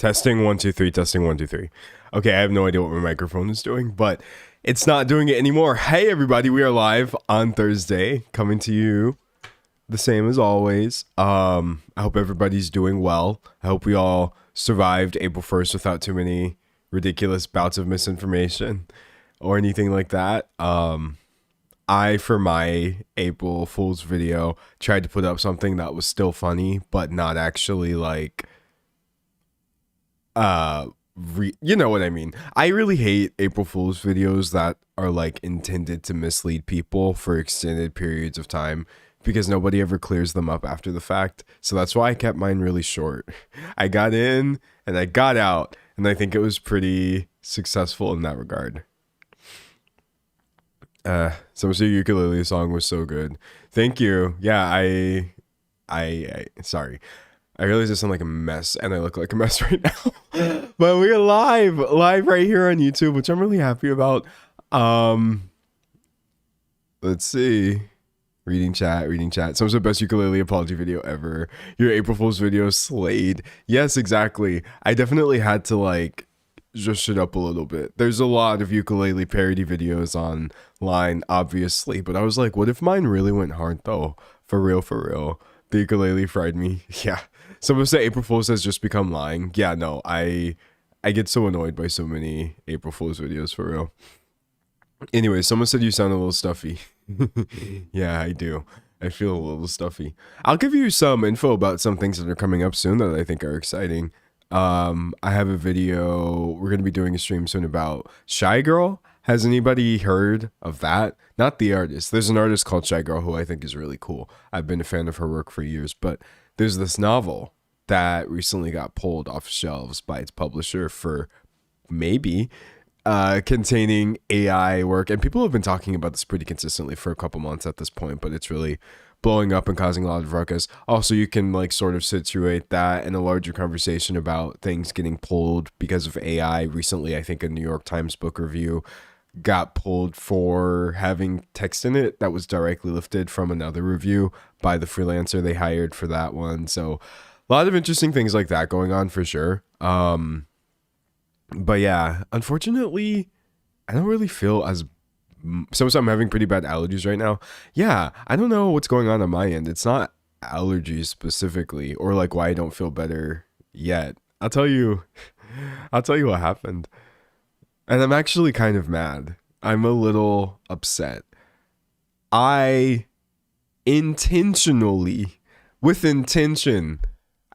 Testing 1 2 3, testing 1 2 3. Okay, I have no idea what my microphone is doing, but it's not doing it anymore. Hey everybody, we are live on Thursday, coming to you the same as always. I hope everybody's doing well. I hope we all survived April 1st without too many ridiculous bouts of misinformation or anything like that. I, for my April Fool's video, tried to put up something that was still funny, but not actually like you know what I mean. I really hate April Fool's videos that are like intended to mislead people for extended periods of time, because nobody ever clears them up after the fact. So that's why I kept mine really short. I got in and I got out, and I think it was pretty successful in that regard. Someone said ukulele song was so good. Thank you. Yeah, I sorry. I realize I sound like a mess and I look like a mess right now. But we're live right here on YouTube, which I'm really happy about. Let's see. Reading chat. Someone said best ukulele apology video ever. Your April Fool's video slayed. Yes, exactly. I definitely had to like just it up a little bit. There's a lot of ukulele parody videos online, obviously, but I was like, what if mine really went hard though? For real. The ukulele fried me. Yeah. Someone said April Fool's has just become lying. Yeah, no, I get so annoyed by so many April Fool's videos, for real. Anyway, someone said you sound a little stuffy. Yeah, I do. I feel a little stuffy. I'll give you some info about some things that are coming up soon that I think are exciting. I have a video. We're going to be doing a stream soon about Shy Girl. Has anybody heard of that? Not the artist. There's an artist called Shy Girl who I think is really cool. I've been a fan of her work for years, but there's this novel that recently got pulled off shelves by its publisher for maybe containing AI work. And people have been talking about this pretty consistently for a couple months at this point, but it's really blowing up and causing a lot of ruckus. Also, you can like sort of situate that in a larger conversation about things getting pulled because of AI. Recently, I think a New York Times book review got pulled for having text in it that was directly lifted from another review by the freelancer they hired for that one. So a lot of interesting things like that going on for sure. But yeah, unfortunately, I don't really feel as so I'm having pretty bad allergies right now. Yeah, I don't know what's going on my end. It's not allergies specifically, or like why I don't feel better yet. I'll tell you what happened. And I'm actually kind of mad. I'm a little upset. I intentionally, with intention,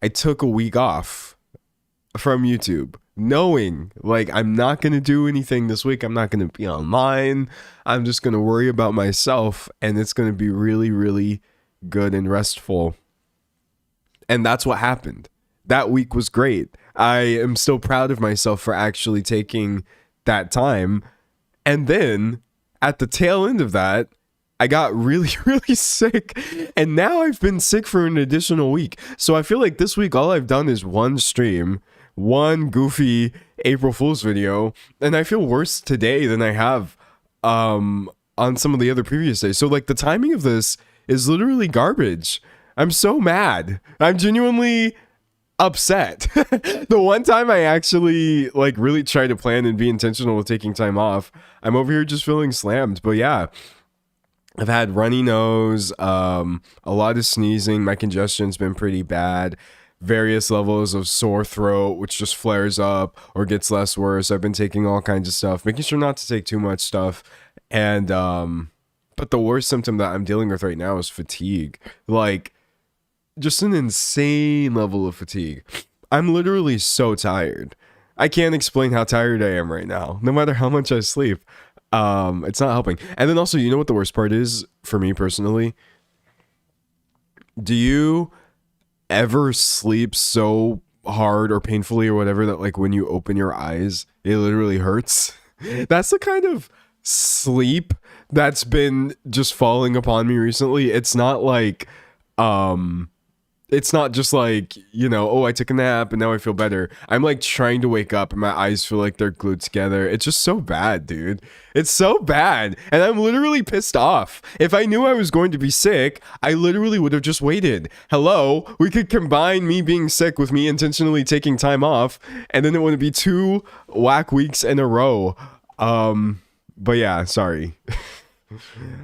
I took a week off from YouTube, knowing like I'm not going to do anything this week. I'm not going to be online. I'm just going to worry about myself, and it's going to be really, really good and restful. And that's what happened. That week was great. I am still proud of myself for actually taking that time. And then at the tail end of that, I got really, really sick, and now I've been sick for an additional week. So I feel like this week all I've done is one stream, one goofy April Fool's video, and I feel worse today than I have on some of the other previous days. So like the timing of this is literally garbage. I'm so mad. I'm genuinely upset. The one time I actually like really try to plan and be intentional with taking time off, I'm over here just feeling slammed. But yeah, I've had runny nose, a lot of sneezing. My congestion's been pretty bad. Various levels of sore throat, which just flares up or gets less worse. I've been taking all kinds of stuff, making sure not to take too much stuff. And but the worst symptom that I'm dealing with right now is fatigue. Like just an insane level of fatigue. I'm literally so tired. I can't explain how tired I am right now, no matter how much I sleep. It's not helping. And then also, you know what the worst part is for me personally? Do you ever sleep so hard or painfully or whatever that like when you open your eyes, it literally hurts? That's the kind of sleep that's been just falling upon me recently. It's not like, It's not just like, oh, I took a nap and now I feel better. I'm like trying to wake up and my eyes feel like they're glued together. It's just so bad, dude. It's so bad. And I'm literally pissed off. If I knew I was going to be sick, I literally would have just waited. Hello, we could combine me being sick with me intentionally taking time off, and then it wouldn't be 2 whack weeks in a row. But yeah, sorry.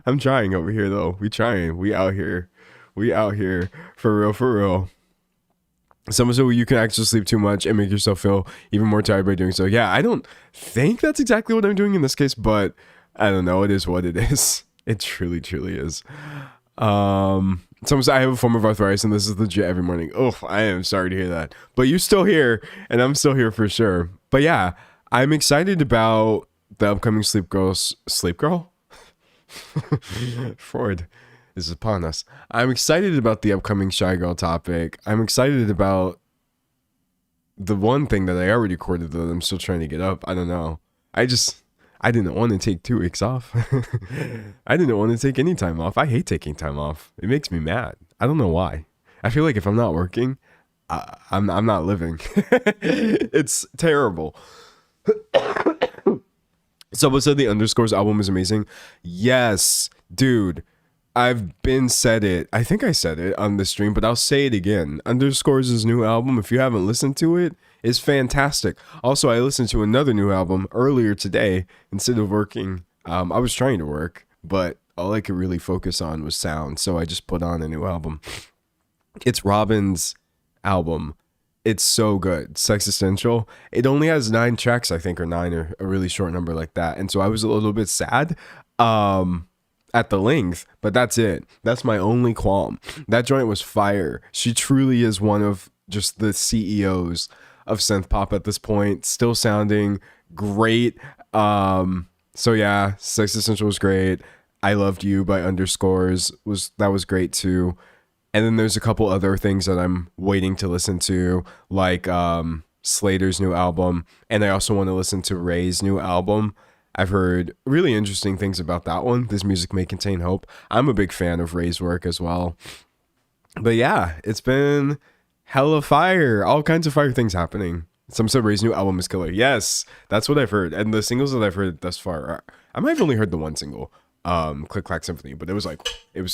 I'm trying over here though. We trying. We out here. We out here for real, for real. Someone said, well, you can actually sleep too much and make yourself feel even more tired by doing so. Yeah, I don't think that's exactly what I'm doing in this case, but I don't know. It is what it is. It truly, truly is. Someone said, I have a form of arthritis and this is legit every morning. Oh, I am sorry to hear that. But you're still here and I'm still here for sure. But yeah, I'm excited about the upcoming Sleep Girl? Freud is upon us. I'm excited about the upcoming Shy Girl topic. I'm excited about the one thing that I already recorded that I'm still trying to get up. I don't know. I didn't want to take 2 weeks off. I didn't want to take any time off. I hate taking time off. It makes me mad. I don't know why. I feel like if I'm not working, I'm not living. It's terrible. Someone said the Underscores album is amazing. Yes, dude. I've been said it. I think I said it on the stream, but I'll say it again. Underscores' new album, if you haven't listened to it, is fantastic. Also, I listened to another new album earlier today instead of working. I was trying to work, but all I could really focus on was sound, so I just put on a new album. It's Robin's album. It's so good. Sex Essential. It only has 9 tracks, I think, or 9, or a really short number like that. And so I was a little bit sad at the length, but that's it. That's my only qualm. That joint was fire. She truly is one of just the CEOs of synth pop at this point. Still sounding great. So yeah, Sex Essential was great. I Loved You by Underscores was great too. And then there's a couple other things that I'm waiting to listen to, like Slater's new album. And I also want to listen to Ray's new album. I've heard really interesting things about that one. This music may contain hope. I'm a big fan of Ray's work as well. But yeah, it's been hella fire. All kinds of fire things happening. Some said Ray's new album is killer. Yes, that's what I've heard. And the singles that I've heard thus far, I might have only heard the one single. Click Clack Symphony, but it was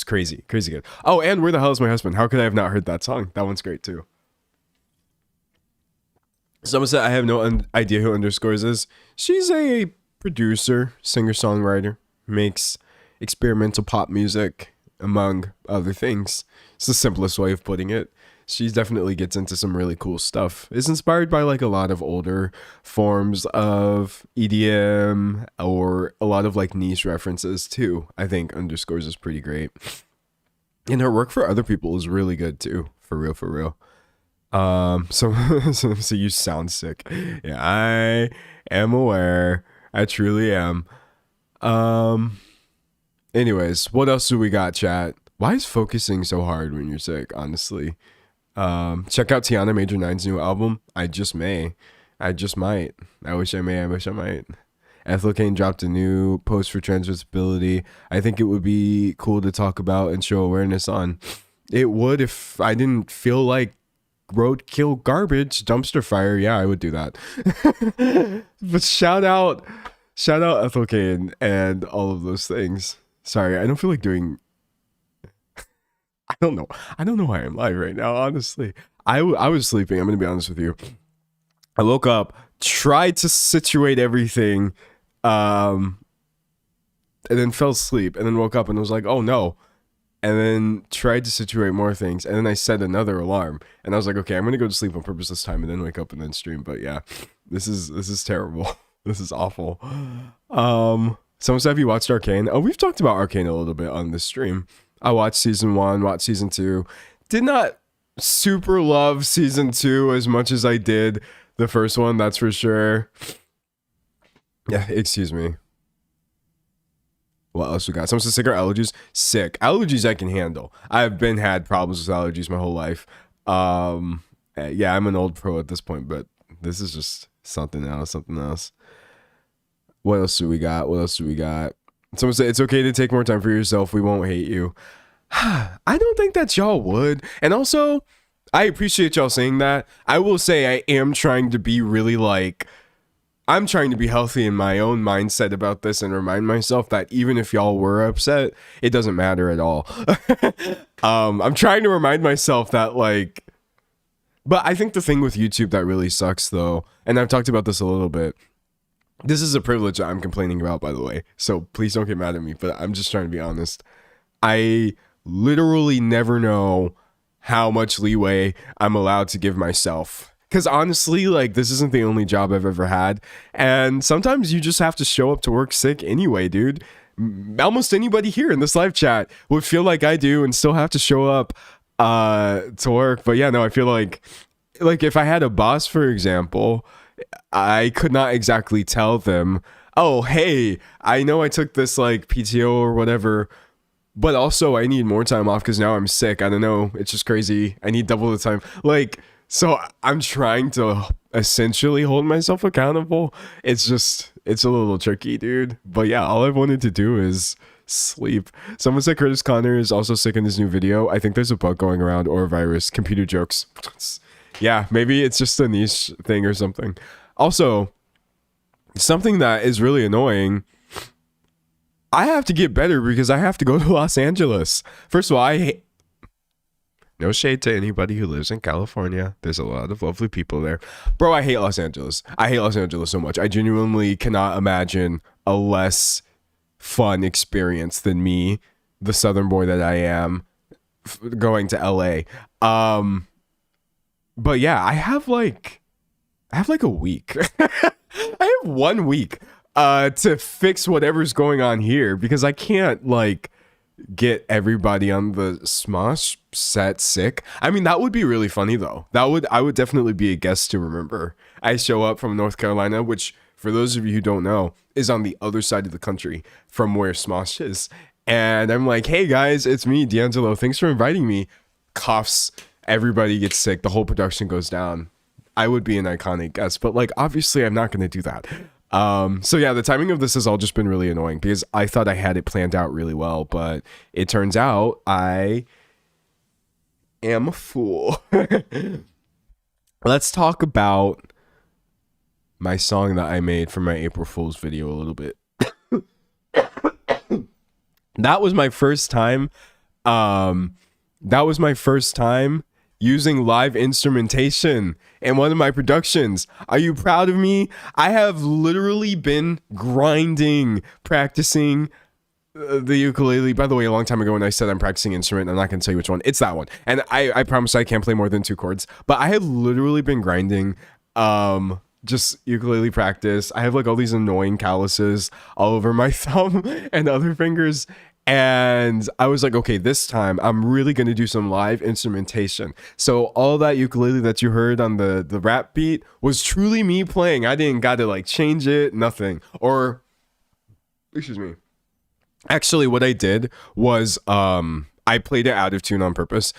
crazy good. Oh, and Where the Hell Is My Husband? How could I have not heard that song? That one's great too. Someone said, I have no idea who Underscores is. She's a producer, singer-songwriter, makes experimental pop music, among other things. It's the simplest way of putting it. She definitely gets into some really cool stuff. Is inspired by like a lot of older forms of EDM or a lot of like niche references too. I think Underscores is pretty great. And her work for other people is really good too. For real, for real. So you sound sick. Yeah, I am aware. I truly am. Anyways, what else do we got, chat? Why is focusing so hard when you're sick, honestly? Check out Tiana Major 9's new album. I just might. I wish I might. Ethel Kane dropped a new post for trans visibility. I think it would be cool to talk about and show awareness on. It would if I didn't feel like roadkill garbage, dumpster fire. Yeah, I would do that. But shout out Ethel Kane and all of those things. Sorry, I don't feel like doing... I don't know why I'm live right now, honestly. I was sleeping. I'm going to be honest with you. I woke up, tried to situate everything, and then fell asleep, and then woke up and was like, oh no. And then tried to situate more things, and then I set another alarm, and I was like, okay, I'm going to go to sleep on purpose this time, and then wake up and then stream. But yeah, this is terrible. This is awful. Someone said, have you watched Arcane? Oh, we've talked about Arcane a little bit on this stream. I watched season 1, watched season 2. Did not super love season 2 as much as I did the first one, that's for sure. Yeah, excuse me. What else we got? Someone said sick or allergies? Sick. Allergies I can handle. I've had problems with allergies my whole life. Yeah, I'm an old pro at this point, but this is just something else. What else do we got? Someone said, it's okay to take more time for yourself. We won't hate you. I don't think that y'all would. And also, I appreciate y'all saying that. I will say I am trying to be really like, I'm trying to be healthy in my own mindset about this and remind myself that even if y'all were upset, it doesn't matter at all. I'm trying to remind myself that like, but I think the thing with YouTube that really sucks though, and I've talked about this a little bit, this is a privilege that I'm complaining about, by the way, so please don't get mad at me, but I'm just trying to be honest. I literally never know how much leeway I'm allowed to give myself. Because honestly, like, this isn't the only job I've ever had. And sometimes you just have to show up to work sick anyway, dude. Almost anybody here in this live chat would feel like I do and still have to show up to work. But yeah, no, I feel like if I had a boss, for example, I could not exactly tell them, oh, hey, I know I took this like PTO or whatever, but also I need more time off because now I'm sick. I don't know. It's just crazy. I need double the time. Like, so I'm trying to essentially hold myself accountable. It's a little tricky, dude. But yeah, all I wanted to do is sleep. Someone said Curtis Connor is also sick in his new video. I think there's a bug going around or a virus. Computer jokes. Yeah, maybe it's just a niche thing or something. Also, something that is really annoying, I have to get better because I have to go to Los Angeles. First of all, no shade to anybody who lives in California. There's a lot of lovely people there. Bro, I hate Los Angeles. I hate Los Angeles so much. I genuinely cannot imagine a less fun experience than me, the Southern boy that I am, going to LA. But yeah, I have like a week. I have 1 week to fix whatever's going on here because I can't like get everybody on the Smosh set sick. I mean, that would be really funny though. I would definitely be a guest to remember. I show up from North Carolina, which for those of you who don't know is on the other side of the country from where Smosh is. And I'm like, hey guys, it's me, D'Angelo. Thanks for inviting me. Coughs. Everybody gets sick. The whole production goes down. I would be an iconic guest, but like, obviously I'm not going to do that. So yeah, the timing of this has all just been really annoying because I thought I had it planned out really well, but it turns out I am a fool. Let's talk about my song that I made for my April Fool's video a little bit. That was my first time. Using live instrumentation in one of my productions. Are you proud of me? I have literally been grinding, practicing the ukulele. By the way, a long time ago when I said I'm practicing instrument, I'm not going to tell you which one. It's that one. And I promise I can't play more than 2 chords. But I have literally been grinding just ukulele practice. I have like all these annoying calluses all over my thumb and other fingers. And I was like, okay, this time I'm really going to do some live instrumentation. So all that ukulele that you heard on the rap beat was truly me playing. I didn't got to like change it, nothing. Or, excuse me. Actually, what I did was I played it out of tune on purpose.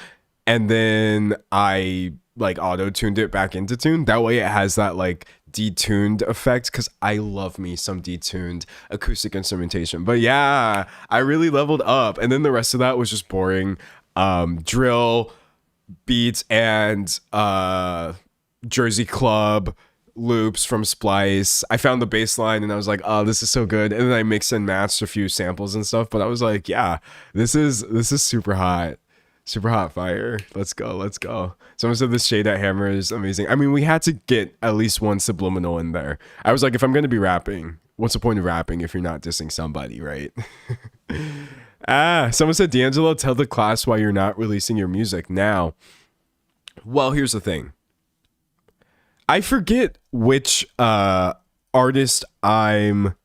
And then I like auto-tuned it back into tune. That way it has that like detuned effect because I love me some detuned acoustic instrumentation. But yeah, I really leveled up. And then the rest of that was just boring drill beats and Jersey Club loops from Splice. I found the bass line and I was like, oh, this is so good. And then I mixed and matched a few samples and stuff. But I was like, yeah, this is super hot. Super hot fire. Let's go. Someone said the shade at Hammer is amazing. I mean, we had to get at least one subliminal in there. I was like, if I'm going to be rapping, what's the point of rapping if you're not dissing somebody, right? Someone said, D'Angelo, tell the class why you're not releasing your music now. Well, here's the thing. I forget which artist I'm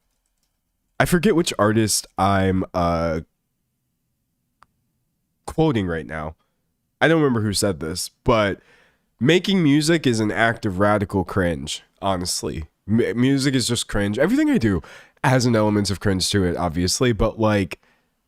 quoting right now. I don't remember who said this, but making music is an act of radical cringe, honestly. Music is just cringe. Everything I do has an element of cringe to it, obviously, but like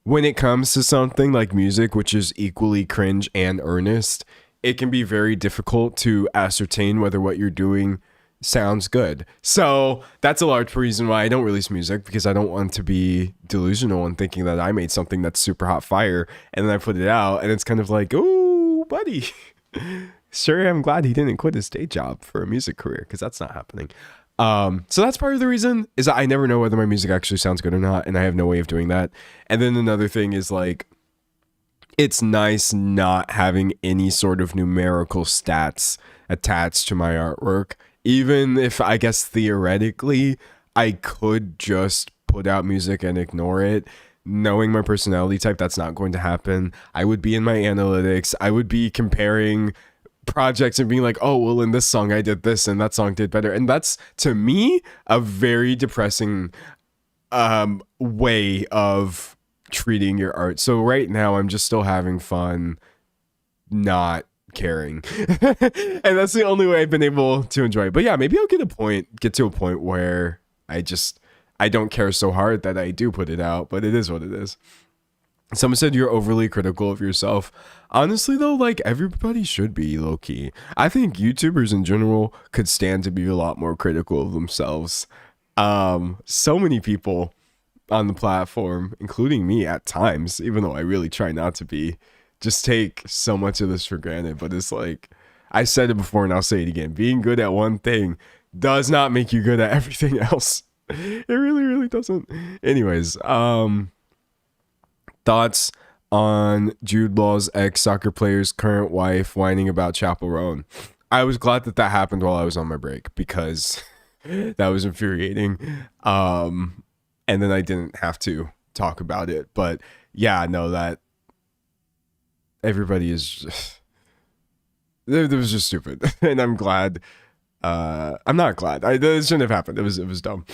when it comes to something like music, which is equally cringe and earnest, it can be very difficult to ascertain whether what you're doing sounds good. So that's a large reason why I don't release music, because I don't want to be delusional and thinking that I made something that's super hot fire and then I put it out and it's kind of like, oh, buddy, Sure, I'm glad he didn't quit his day job for a music career, because that's not happening. So that's part of the reason, is that I never know whether my music actually sounds good or not, and I have no way of doing that. And then another thing is like, it's nice not having any sort of numerical stats attached to my artwork. Even if, I guess, theoretically, I could just put out music and ignore it. Knowing my personality type, that's not going to happen. I would be in my analytics. I would be comparing projects and being like, oh, well, in this song I did this and that song did better. And that's, to me, a very depressing way of treating your art. So right now I'm just still having fun, not caring. And that's the only way I've been able to enjoy it. But yeah, maybe I'll get to a point where I don't care so hard that I do put it out, but it is what it is. Someone said you're overly critical of yourself. Honestly, though, like, everybody should be low key. I think YouTubers in general could stand to be a lot more critical of themselves. So many people on the platform, including me at times, even though I really try not to be, just take so much of this for granted. But it's like, I said it before and I'll say it again. Being good at one thing does not make you good at everything else. It really, really doesn't. Anyways, thoughts on Jude Law's ex-soccer player's current wife whining about Chapel Roan. I was glad that happened while I was on my break, because that was infuriating. And then I didn't have to talk about it. But yeah, no, that everybody is just, it was just stupid. And I'm glad. I'm not glad. It shouldn't have happened. It was dumb.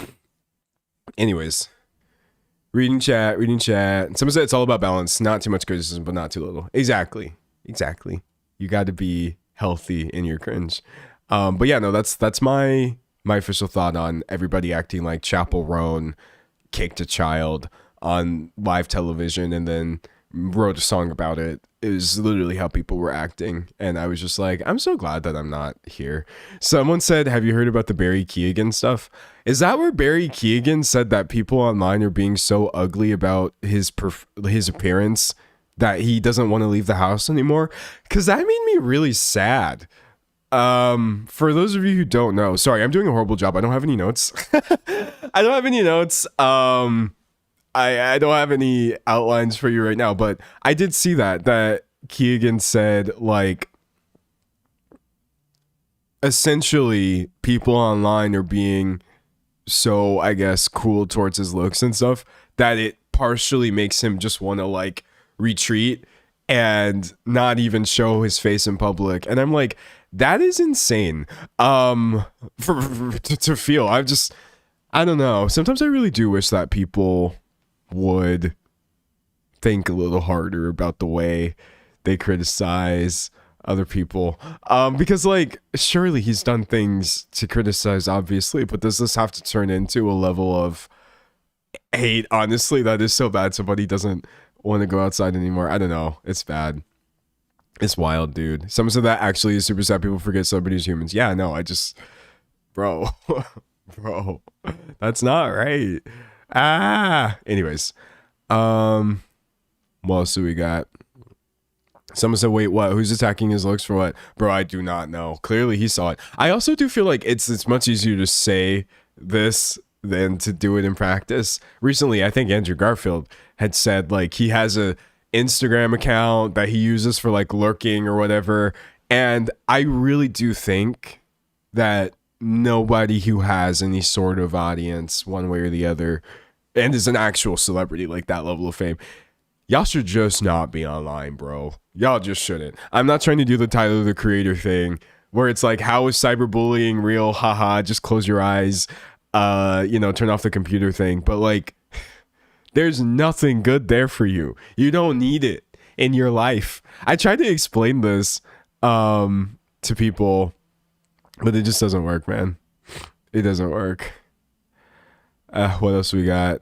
Anyways, reading chat. Someone said it's all about balance. Not too much criticism, but not too little. Exactly. You got to be healthy in your cringe. But yeah, no, that's my official thought on everybody acting like Chapel Roan kicked a child on live television and then wrote a song about it. It was literally how people were acting, and I was just like, I'm so glad that I'm not here. Someone said, have you heard about the Barry Keoghan stuff? Is that where Barry Keoghan said that people online are being so ugly about his appearance that he doesn't want to leave the house anymore? Because that made me really sad. For those of you who don't know, sorry, I'm doing a horrible job. I don't have any notes. I don't have any notes. I don't have any outlines for you right now, but I did see that Keoghan said, like, essentially people online are being so, I guess, cool towards his looks and stuff that it partially makes him just want to, like, retreat and not even show his face in public. And I'm like, that is insane. To feel. I don't know. Sometimes I really do wish that people would think a little harder about the way they criticize other people, because, like, surely he's done things to criticize, obviously, but does this have to turn into a level of hate? Honestly, that is so bad somebody doesn't want to go outside anymore. I don't know, it's bad. It's wild, dude. Someone said that actually is super sad people forget celebrities are humans. Yeah, no, bro bro, that's not right. Anyways, what else do we got? Someone said, wait, what? Who's attacking his looks for what? Bro, I do not know. Clearly he saw it. I also do feel like it's much easier to say this than to do it in practice. Recently, I think Andrew Garfield had said, like, he has a Instagram account that he uses for, like, lurking or whatever. And I really do think that nobody who has any sort of audience one way or the other and is an actual celebrity, like that level of fame, y'all should just not be online, bro. Y'all just shouldn't. I'm not trying to do the Tyler the Creator thing where it's like, how is cyberbullying real? Haha, just close your eyes, turn off the computer thing. But, like, there's nothing good there for you. You don't need it in your life. I tried to explain this to people, but it just doesn't work, man. It doesn't work. What else we got?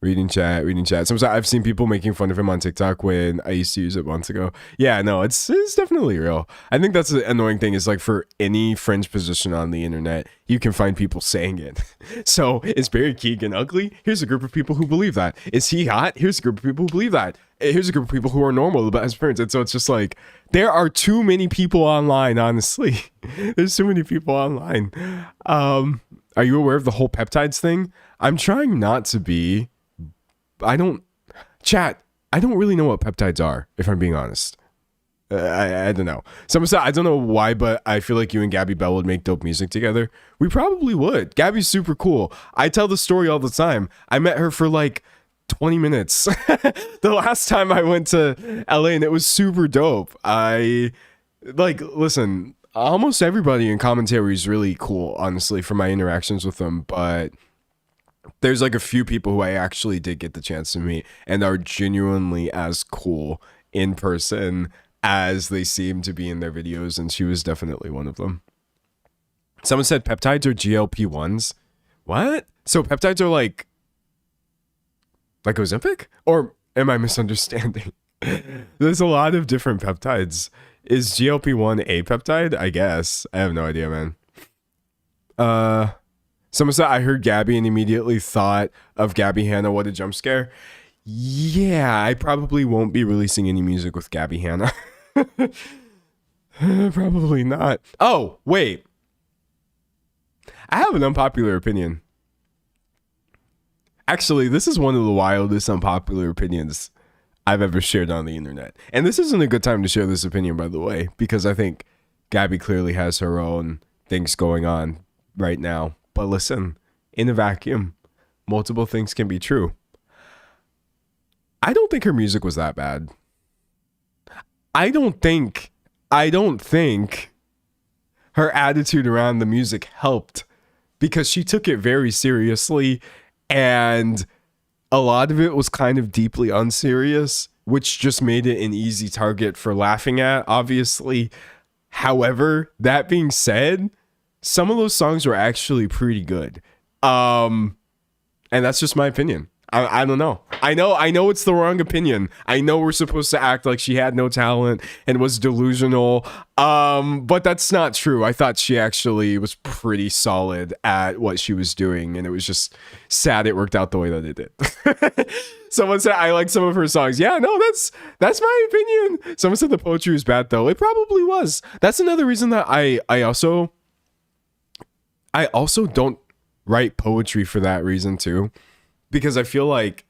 Reading chat, reading chat. Sometimes I've seen people making fun of him on TikTok when I used to use it months ago. Yeah, no, it's definitely real. I think that's the annoying thing is like for any fringe position on the internet, you can find people saying it. So is Barry Keoghan ugly? Here's a group of people who believe that. Is he hot? Here's a group of people who believe that. Here's a group of people who are normal about his appearance. And so it's just like, there are too many people online, honestly. There's too many people online. Are you aware of the whole peptides thing? I'm trying not to be. I don't really know what peptides are, if I'm being honest. I don't know. Someone said, I don't know why, but I feel like you and Gabby Bell would make dope music together. We probably would. Gabby's super cool. I tell the story all the time. I met her for like 20 minutes. The last time I went to LA, and it was super dope. Listen, almost everybody in commentary is really cool, honestly, from my interactions with them, but there's like a few people who I actually did get the chance to meet and are genuinely as cool in person as they seem to be in their videos, and she was definitely one of them. Someone said peptides are GLP-1s. What? So peptides are like Ozempic? Or am I misunderstanding? There's a lot of different peptides. Is GLP-1 a peptide? I guess. I have no idea, man. Someone said, I heard Gabby and immediately thought of Gabbi Hanna. What a jump scare. Yeah, I probably won't be releasing any music with Gabbi Hanna. Probably not. Oh, wait. I have an unpopular opinion. Actually, this is one of the wildest unpopular opinions I've ever shared on the internet. And this isn't a good time to share this opinion, by the way, because I think Gabby clearly has her own things going on right now. But listen, in a vacuum, multiple things can be true. I don't think her music was that bad. I don't think her attitude around the music helped because she took it very seriously, and a lot of it was kind of deeply unserious, which just made it an easy target for laughing at, obviously. However, that being said, some of those songs were actually pretty good. And that's just my opinion. I don't know. I know it's the wrong opinion. I know we're supposed to act like she had no talent and was delusional. But that's not true. I thought she actually was pretty solid at what she was doing, and it was just sad it worked out the way that it did. Someone said I like some of her songs. Yeah, no, that's my opinion. Someone said the poetry was bad though. It probably was. That's another reason that I also don't write poetry for that reason too. Because I feel like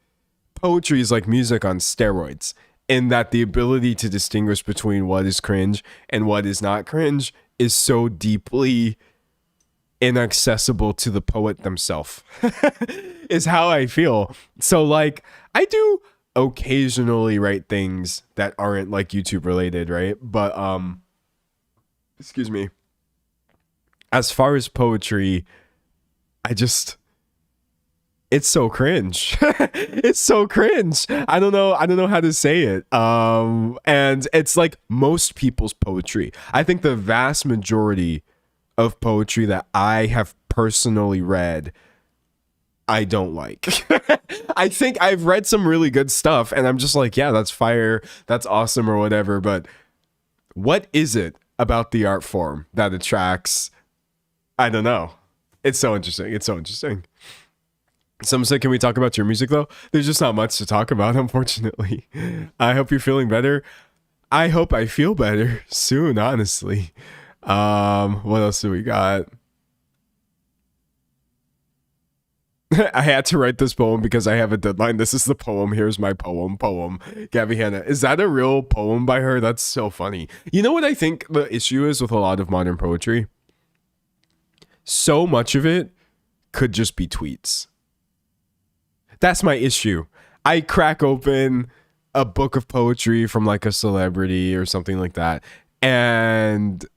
poetry is like music on steroids, in that the ability to distinguish between what is cringe and what is not cringe is so deeply inaccessible to the poet themselves, is how I feel. So like, I do occasionally write things that aren't like YouTube related, right? But excuse me. As far as poetry, it's so cringe. It's so cringe. I don't know how to say it. And it's like most people's poetry. I think the vast majority of poetry that I have personally read, I don't like. I think I've read some really good stuff and I'm just like, yeah, that's fire. That's awesome or whatever. But what is it about the art form that attracts? I don't know. It's so interesting. Someone said, can we talk about your music though? There's just not much to talk about, unfortunately. I hope you're feeling better. I hope I feel better soon, honestly. What else do we got? I had to write this poem because I have a deadline. This is the poem. Here's my poem. Gabbi Hanna. Is that a real poem by her? That's so funny. You know what I think the issue is with a lot of modern poetry? So much of it could just be tweets. That's my issue. I crack open a book of poetry from like a celebrity or something like that.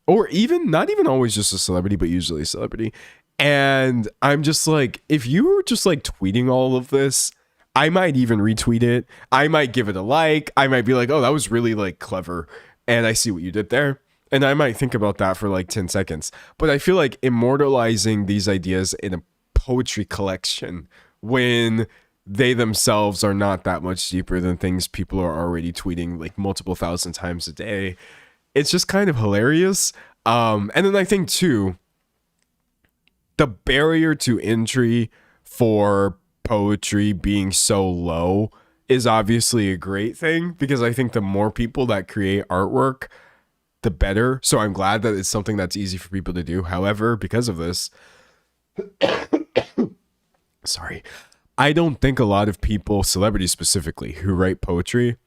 Or even, not even always just a celebrity, but usually a celebrity. And I'm just like, if you were just like tweeting all of this, I might even retweet it. I might give it a like. I might be like, oh, that was really like clever. And I see what you did there. And I might think about that for like 10 seconds. But I feel like immortalizing these ideas in a poetry collection when they themselves are not that much deeper than things people are already tweeting like multiple thousand times a day. It's just kind of hilarious. And then I think too, the barrier to entry for poetry being so low is obviously a great thing, because I think the more people that create artwork, the better. So I'm glad that it's something that's easy for people to do. However, because of this, sorry, I don't think a lot of people, celebrities specifically, who write poetry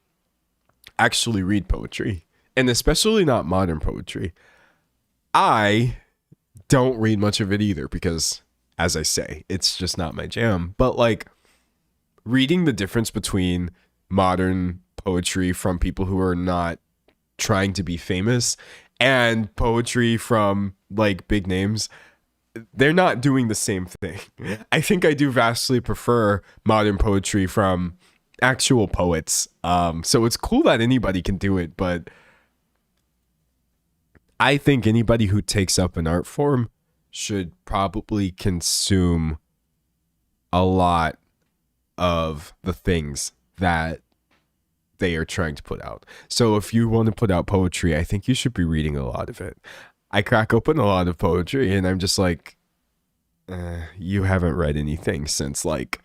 actually read poetry, and especially not modern poetry. I don't read much of it either because, as I say, it's just not my jam. But like, reading the difference between modern poetry from people who are not trying to be famous and poetry from like big names, they're not doing the same thing. I think I do vastly prefer modern poetry from actual poets. So it's cool that anybody can do it, but I think anybody who takes up an art form should probably consume a lot of the things that they are trying to put out. So if you want to put out poetry, I think you should be reading a lot of it. I crack open a lot of poetry and I'm just like, you haven't read anything since like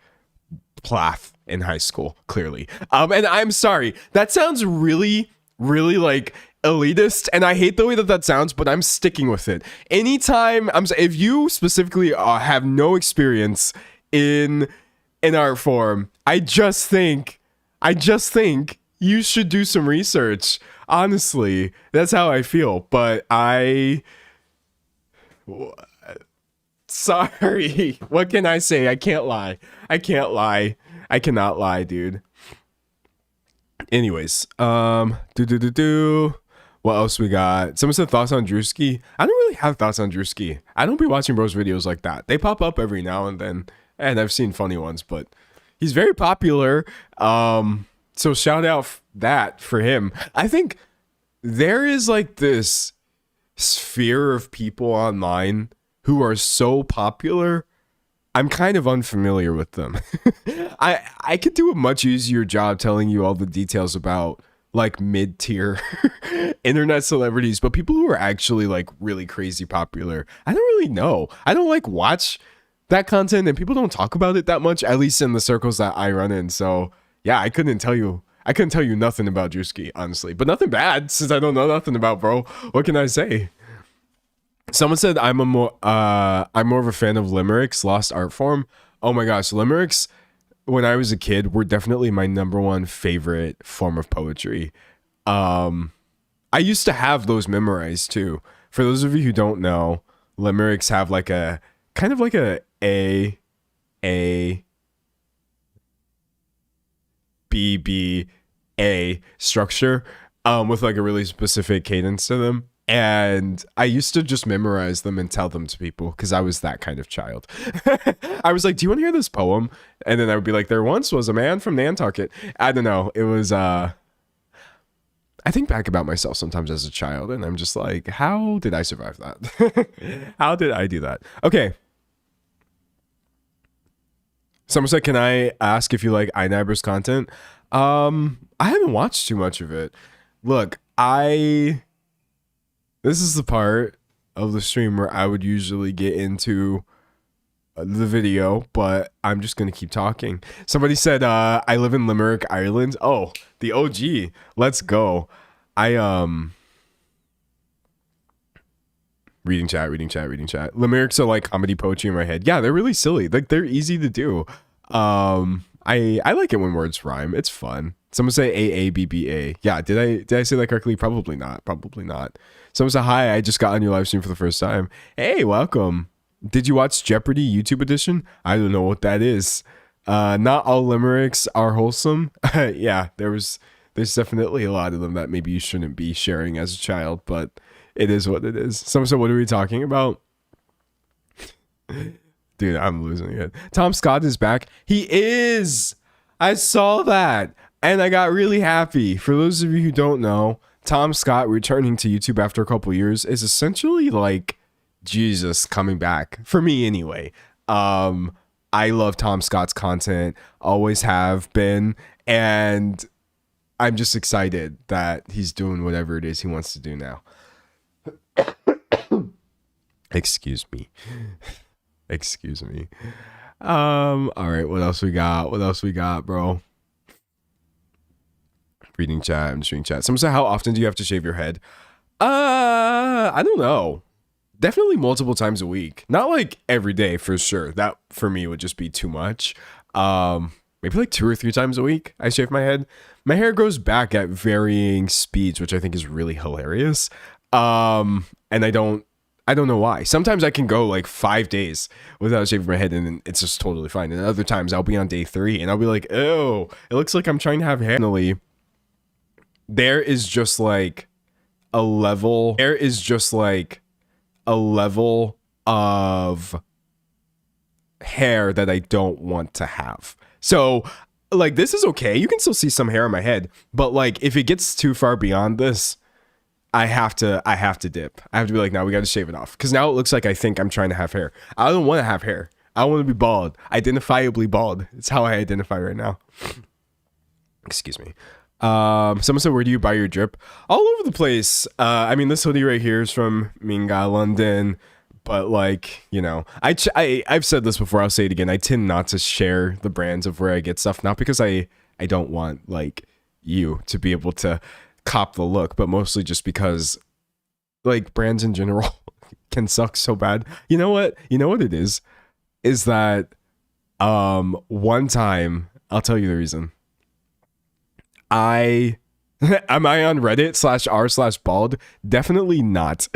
Plath in high school, clearly. And I'm sorry, that sounds really, really like elitist, and I hate the way that sounds, but I'm sticking with it. Anytime if you specifically have no experience in an art form, I just think you should do some research. Honestly, that's how I feel. But sorry, what can I say? I can't lie. I cannot lie, dude. Anyways, what else we got? Someone said thoughts on Drewski. I don't really have thoughts on Drewski. I don't be watching bros videos like that. They pop up every now and then, and I've seen funny ones, but he's very popular. So shout out that for him. I think there is like this sphere of people online who are so popular, I'm kind of unfamiliar with them. I could do a much easier job telling you all the details about like mid-tier internet celebrities, but people who are actually like really crazy popular, I don't really know. I don't like watch that content, and people don't talk about it that much, at least in the circles that I run in. So yeah, I couldn't tell you nothing about Drewski, honestly, but nothing bad since I don't know nothing about bro. What can I say? Someone said I'm more of a fan of limericks, lost art form. Oh my gosh, limericks, when I was a kid, were definitely my number one favorite form of poetry. I used to have those memorized too. For those of you who don't know, limericks have like a kind of like a B B A structure, with like a really specific cadence to them. And I used to just memorize them and tell them to people because I was that kind of child. I was like, do you want to hear this poem? And then I would be like, there once was a man from Nantucket. I don't know. It was, I think back about myself sometimes as a child, and I'm just like, how did I survive that? How did I do that? Okay. Someone said, can I ask if you like iNabbers content? I haven't watched too much of it. Look, this is the part of the stream where I would usually get into the video, but I'm just going to keep talking. Somebody said, I live in Limerick, Ireland. Oh, the OG. Let's go. Reading chat. Limericks are like comedy poetry in my head. Yeah, they're really silly. Like, they're easy to do. I like it when words rhyme. It's fun. Someone say AABBA. Yeah, did I say that correctly? Probably not. Someone said, hi, I just got on your live stream for the first time. Hey, welcome. Did you watch Jeopardy YouTube edition? I don't know what that is. Not all limericks are wholesome. Yeah, there's definitely a lot of them that maybe you shouldn't be sharing as a child, but it is what it is. Someone said, what are we talking about? Dude, I'm losing it. Tom Scott is back. He is. I saw that, and I got really happy. For those of you who don't know, Tom Scott returning to YouTube after a couple years is essentially like Jesus coming back, for me anyway. I love Tom Scott's content, always have been, and I'm just excited that he's doing whatever it is he wants to do now. Excuse me. Excuse me. All right, what else we got? What else we got, bro? Reading chat. I'm just reading chat. Someone said, how often do you have to shave your head? I don't know. Definitely multiple times a week. Not like every day for sure. That for me would just be too much. Maybe like 2 or 3 times a week I shave my head. My hair grows back at varying speeds, which I think is really hilarious. And I don't know why. Sometimes I can go like 5 days without shaving my head and it's just totally fine. And other times I'll be on day 3 and I'll be like, ew, it looks like I'm trying to have hair. There is just like a level. There is just like a level of hair that I don't want to have. So like this is okay. You can still see some hair on my head, but like if it gets too far beyond this, I have to dip. I have to be like, now we got to shave it off. Because now it looks like I think I'm trying to have hair. I don't want to have hair. I want to be bald. Identifiably bald. It's how I identify right now. Excuse me. Someone said, where do you buy your drip? All over the place. I mean, this hoodie right here is from Minga, London. But like, you know, I've said this before. I'll say it again. I tend not to share the brands of where I get stuff. Not because I don't want like you to be able to cop the look, but mostly just because like brands in general can suck so bad. You know what it is that one time, I'll tell you the reason. Am I on Reddit /r/bald? Definitely not.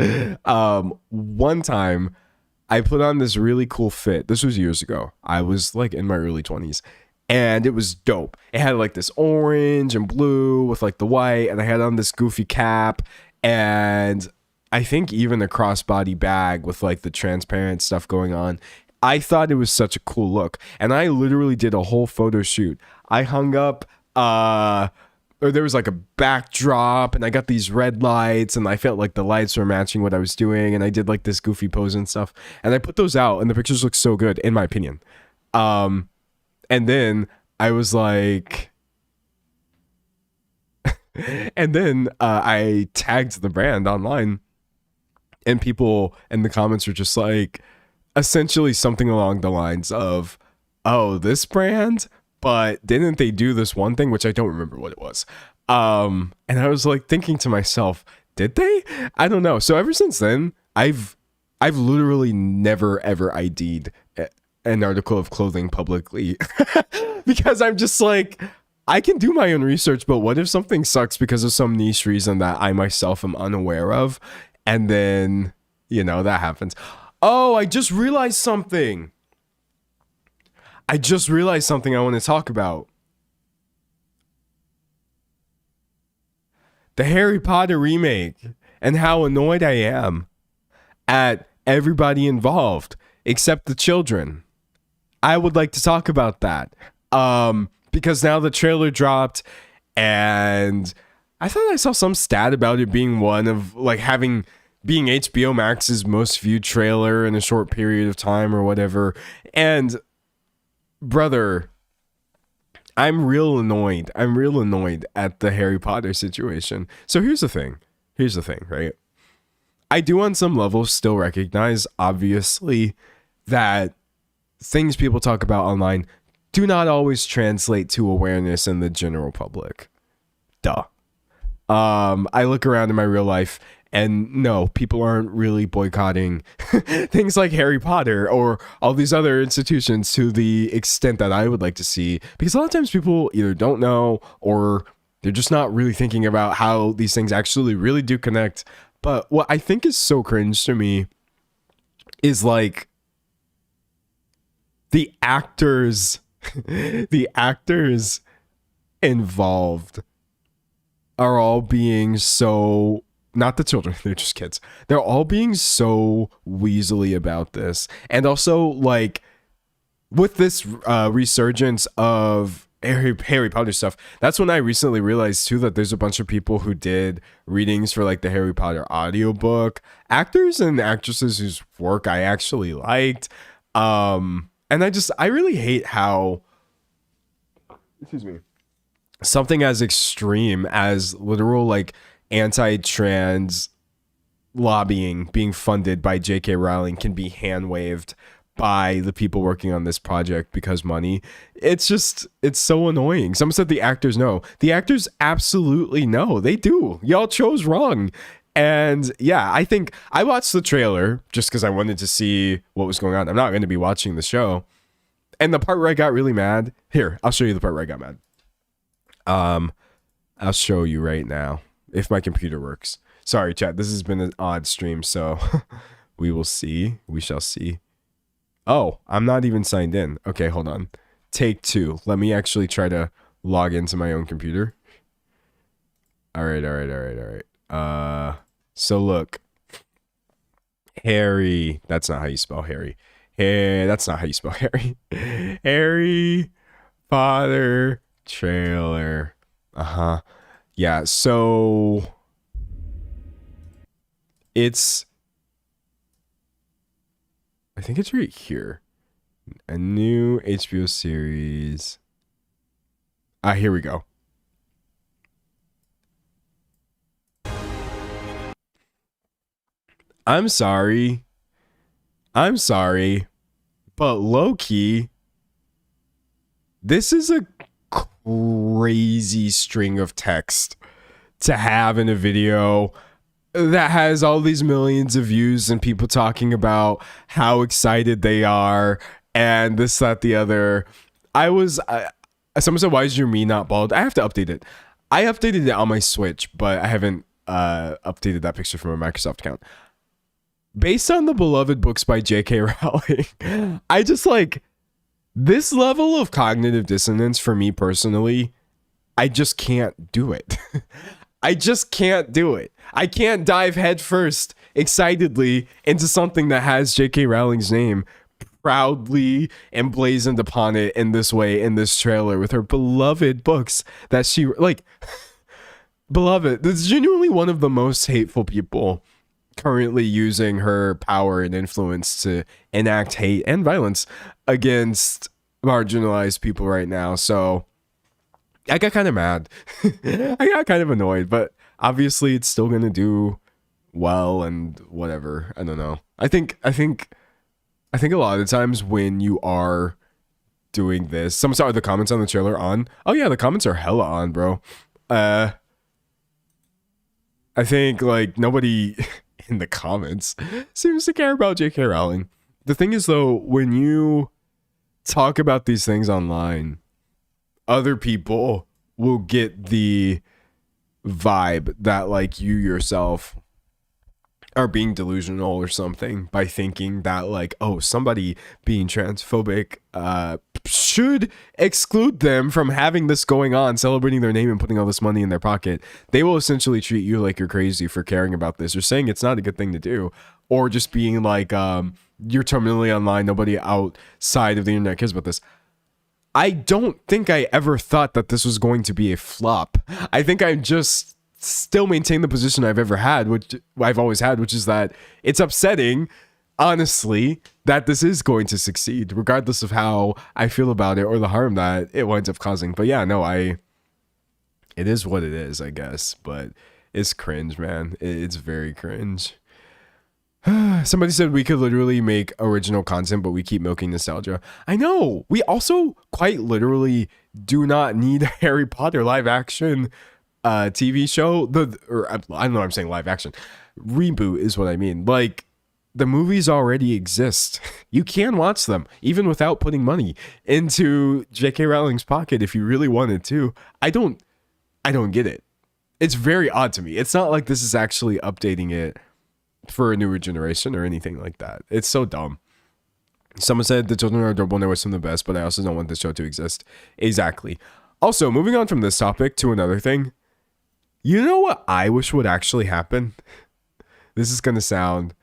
One time I put on this really cool fit. This was years ago. I was like in my early 20s. And it was dope. It had like this orange and blue with like the white, and I had on this goofy cap, and I think even a crossbody bag with like the transparent stuff going on. I thought it was such a cool look, and I literally did a whole photo shoot. I hung up, or there was like a backdrop, and I got these red lights, and I felt like the lights were matching what I was doing, and I did like this goofy pose and stuff, and I put those out, and the pictures look so good, in my opinion. And then I was like, and then I tagged the brand online, and people in the comments were just like, essentially something along the lines of, oh, this brand, but didn't they do this one thing, which I don't remember what it was. And I was like thinking to myself, did they? I don't know. So ever since then, I've literally never ever ID'd an article of clothing publicly because I'm just like, I can do my own research, but what if something sucks because of some niche reason that I myself am unaware of? And then, you know, that happens. Oh, I just realized something. I want to talk about. The Harry Potter remake and how annoyed I am at everybody involved except the children. I would like to talk about that. Because now the trailer dropped and I thought I saw some stat about it being one of like being HBO Max's most viewed trailer in a short period of time or whatever. And brother, I'm real annoyed at the Harry Potter situation. So here's the thing, right? I do on some level still recognize, obviously, that things people talk about online do not always translate to awareness in the general public. Duh. I look around in my real life and no, people aren't really boycotting things like Harry Potter or all these other institutions to the extent that I would like to see, because a lot of times people either don't know or they're just not really thinking about how these things actually really do connect. But what I think is so cringe to me is like the actors involved are all being so, not the children, they're just kids. They're all being so weaselly about this. And also like with this resurgence of Harry Potter stuff, that's when I recently realized too that there's a bunch of people who did readings for like the Harry Potter audiobook, actors and actresses whose work I actually liked. And I really hate how, excuse me, something as extreme as literal like anti-trans lobbying being funded by JK Rowling can be hand waved by the people working on this project because money. It's so annoying. Someone said the actors know. The actors absolutely know. They do. Y'all chose wrong. And yeah, I think I watched the trailer just because I wanted to see what was going on. I'm not going to be watching the show. And the part where I got really mad, here, I'll show you the part where I got mad. I'll show you right now if my computer works. Sorry, chat. This has been an odd stream, so we will see. We shall see. Oh, I'm not even signed in. Okay, hold on. Take 2. Let me actually try to log into my own computer. All right. So look. Harry. That's not how you spell Harry. Hey, that's not how you spell Harry. Harry Potter trailer. Yeah, so it's, I think it's right here. A new HBO series. Here we go. I'm sorry, but low-key, this is a crazy string of text to have in a video that has all these millions of views and people talking about how excited they are and this, that, the other. Someone said, why is your me not bald? I have to update it. I updated it on my Switch, but I haven't updated that picture from my Microsoft account. Based on the beloved books by JK Rowling, I just like this level of cognitive dissonance for me personally. I just can't do it. I just can't do it. I can't dive headfirst excitedly into something that has JK Rowling's name proudly emblazoned upon it in this way in this trailer with her beloved books that she like. Beloved, this is genuinely one of the most hateful people currently using her power and influence to enact hate and violence against marginalized people right now. So I got kind of mad. I got kind of annoyed, but obviously it's still gonna do well and whatever. I don't know. I think a lot of the times when you are doing this, some saw the comments on the trailer on. Oh yeah, the comments are hella on, bro. I think like nobody in the comments seems to care about JK Rowling. The thing is though, when you talk about these things online, other people will get the vibe that like you yourself are being delusional or something by thinking that like, oh, somebody being transphobic should exclude them from having this going on, celebrating their name and putting all this money in their pocket. They will essentially treat you like you're crazy for caring about this or saying it's not a good thing to do, or just being like, you're terminally online, nobody outside of the internet cares about this. I don't think I ever thought that this was going to be a flop. I think I just still maintain the position I've always had, which is that it's upsetting, honestly, that this is going to succeed, regardless of how I feel about it or the harm that it winds up causing. But yeah, no, it is what it is, I guess. But it's cringe, man. It's very cringe. Somebody said we could literally make original content, but we keep milking nostalgia. I know. We also quite literally do not need a Harry Potter live action TV show. I don't know what I'm saying, live action. Reboot is what I mean. Like, the movies already exist. You can watch them, even without putting money into JK Rowling's pocket if you really wanted to. I don't get it. It's very odd to me. It's not like this is actually updating it for a newer generation or anything like that. It's so dumb. Someone said the children are adorable and they wish them the best, but I also don't want this show to exist. Exactly. Also, moving on from this topic to another thing. You know what I wish would actually happen? This is gonna sound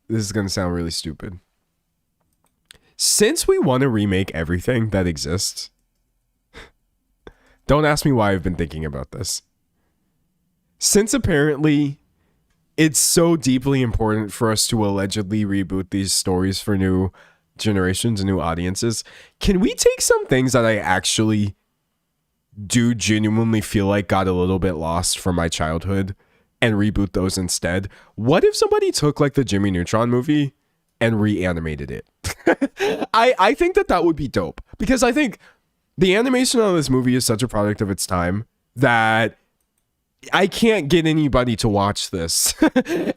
really stupid. Since we want to remake everything that exists, don't ask me why I've been thinking about this. Since apparently it's so deeply important for us to allegedly reboot these stories for new generations and new audiences, can we take some things that I actually do genuinely feel like got a little bit lost from my childhood and reboot those instead? What if somebody took like the Jimmy Neutron movie and reanimated it? I think that would be dope, because I think the animation on this movie is such a product of its time that I can't get anybody to watch this.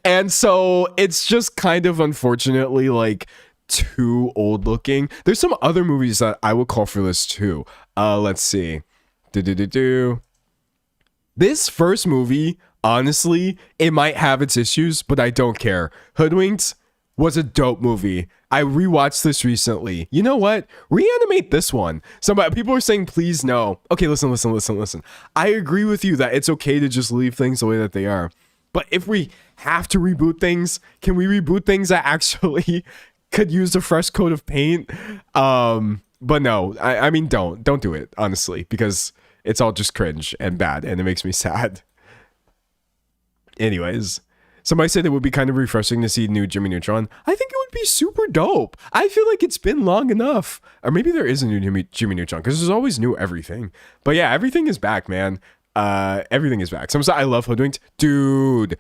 And so it's just kind of unfortunately like too old looking. There's some other movies that I would call for this too. Let's see. This first movie, honestly, it might have its issues, but I don't care. Hoodwinked was a dope movie. I rewatched this recently. You know what? Reanimate this one. People are saying, please no. Okay, listen. I agree with you that it's okay to just leave things the way that they are. But if we have to reboot things, can we reboot things that actually could use a fresh coat of paint? But no, I mean, don't do it, honestly, because it's all just cringe and bad, and it makes me sad. Anyways, somebody said it would be kind of refreshing to see new Jimmy Neutron. I think it would be super dope. I feel like it's been long enough. Or maybe there is a new Jimmy Neutron, because there's always new everything. But yeah, everything is back, man. Everything is back. I love Hoodwinked. Dude,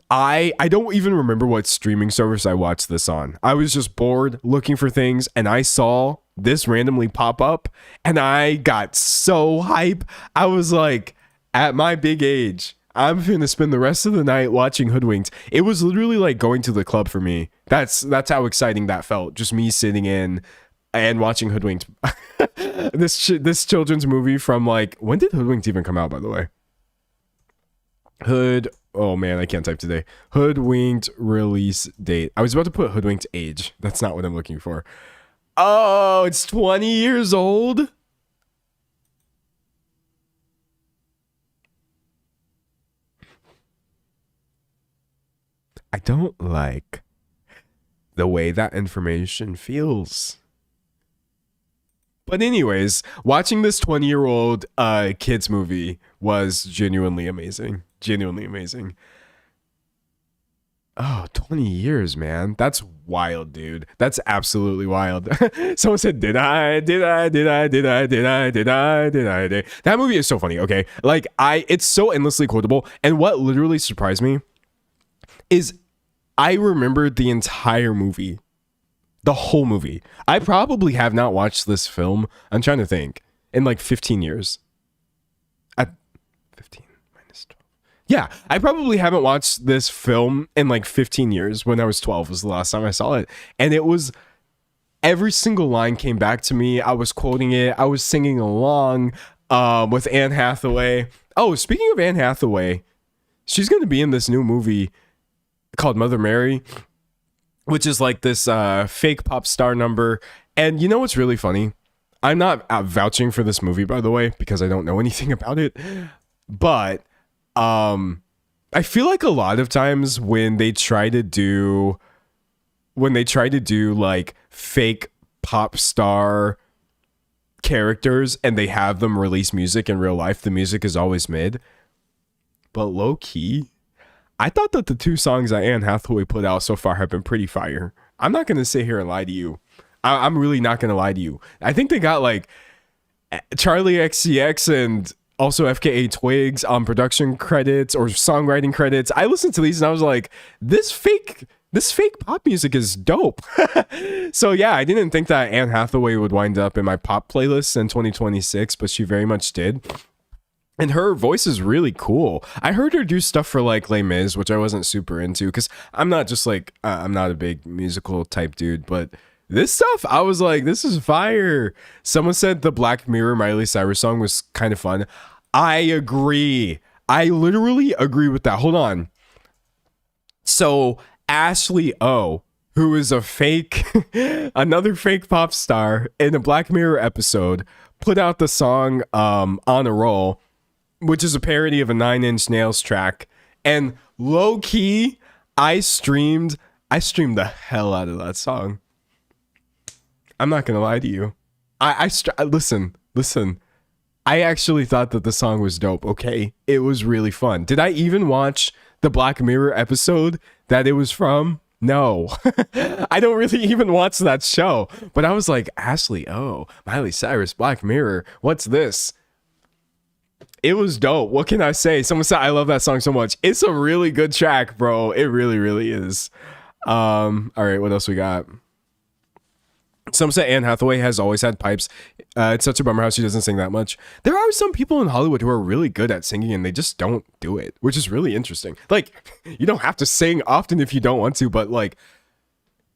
I don't even remember what streaming service I watched this on. I was just bored looking for things, and I saw this randomly pop up, and I got so hype. I was like, at my big age, I'm gonna spend the rest of the night watching Hoodwinked. It was literally like going to the club for me. That's how exciting that felt. Just me sitting in and watching Hoodwinked. this children's movie from like, when did Hoodwinked even come out, by the way? Oh man, I can't type today. Hoodwinked release date. I was about to put Hoodwinked age. That's not what I'm looking for. Oh, it's 20 years old. I don't like the way that information feels. But anyways, watching this 20-year-old kids movie was genuinely amazing. Genuinely amazing. Oh, 20 years, man. That's wild, dude. That's absolutely wild. Someone said, did I? That movie is so funny, okay? Like, it's so endlessly quotable. And what literally surprised me is I remembered the entire movie. The whole movie. I probably have not watched this film, I'm trying to think, in like 15 years. At 15 minus 12. Yeah, I probably haven't watched this film in like 15 years. When I was 12 was the last time I saw it. And it was, every single line came back to me. I was quoting it. I was singing along with Anne Hathaway. Oh, speaking of Anne Hathaway, she's going to be in this new movie called Mother Mary, which is like this fake pop star number. And you know what's really funny? I'm not vouching for this movie, by the way, because I don't know anything about it. But I feel like a lot of times when they try to do like fake pop star characters and they have them release music in real life, the music is always mid. But low key, I thought that the two songs that Anne Hathaway put out so far have been pretty fire. I'm not going to sit here and lie to you. I'm really not going to lie to you. I think they got like Charlie XCX and also FKA Twigs on production credits or songwriting credits. I listened to these and I was like, this fake pop music is dope. So yeah, I didn't think that Anne Hathaway would wind up in my pop playlist in 2026, but she very much did. And her voice is really cool. I heard her do stuff for like Les Mis, which I wasn't super into because I'm not just like, I'm not a big musical type dude, but this stuff, I was like, this is fire. Someone said the Black Mirror Miley Cyrus song was kind of fun. I agree. I literally agree with that. Hold on. So Ashley O, who is a fake, another fake pop star in a Black Mirror episode, put out the song On a Roll, which is a parody of a 9 Inch Nails track. And low key, I streamed the hell out of that song. I'm not gonna lie to you. Listen. I actually thought that the song was dope. Okay, it was really fun. Did I even watch the Black Mirror episode that it was from? No, I don't really even watch that show. But I was like, Ashley, oh, Miley Cyrus, Black Mirror, what's this? It was dope. What can I say? Someone said I love that song so much. It's a really good track, bro. It really, really is. All right, what else we got? Some say Anne Hathaway has always had pipes. It's such a bummer how she doesn't sing that much. There are some people in Hollywood who are really good at singing and they just don't do it, which is really interesting. Like, you don't have to sing often if you don't want to, but like,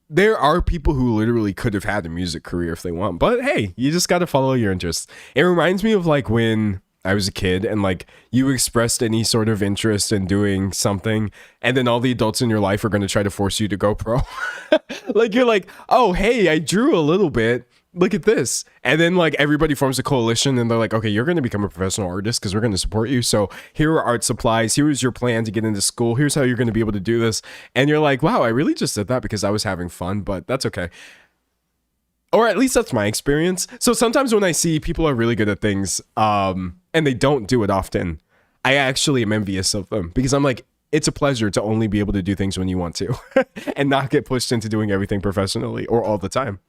there are people who literally could have had a music career if they want. But hey, you just got to follow your interests. It reminds me of like when I was a kid and like you expressed any sort of interest in doing something and then all the adults in your life are going to try to force you to go pro. Like you're like, oh, hey, I drew a little bit. Look at this. And then like everybody forms a coalition and they're like, okay, you're going to become a professional artist because we're going to support you. So here are art supplies. Here's your plan to get into school. Here's how you're going to be able to do this. And you're like, wow, I really just did that because I was having fun, but that's okay. Or at least that's my experience. So sometimes when I see people are really good at things and they don't do it often, I actually am envious of them because I'm like, it's a pleasure to only be able to do things when you want to and not get pushed into doing everything professionally or all the time.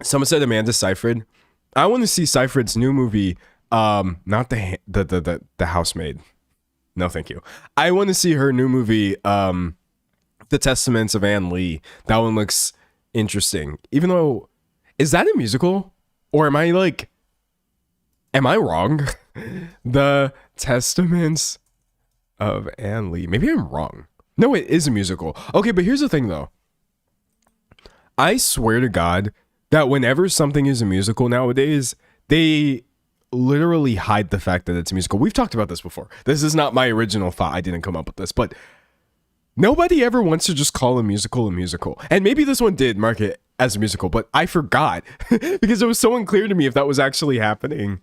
Someone said Amanda Seyfried. I want to see Seyfried's new movie, not the Housemaid. No, thank you. I want to see her new movie, The Testaments of Anne Lee. That one looks interesting. Even though, is that a musical? Or am I wrong? The Testaments of Anne Lee. Maybe I'm wrong. No, it is a musical. Okay, but here's the thing though. I swear to God that whenever something is a musical nowadays, they literally hide the fact that it's a musical. We've talked about this before. This is not my original thought. I didn't come up with this, but nobody ever wants to just call a musical a musical. And maybe this one did mark it as a musical, but I forgot because it was so unclear to me if that was actually happening.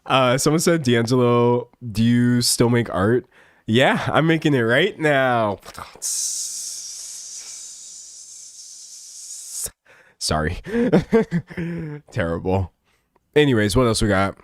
Someone said, D'Angelo, do you still make art? Yeah, I'm making it right now. Sorry. Terrible. Anyways, what else we got?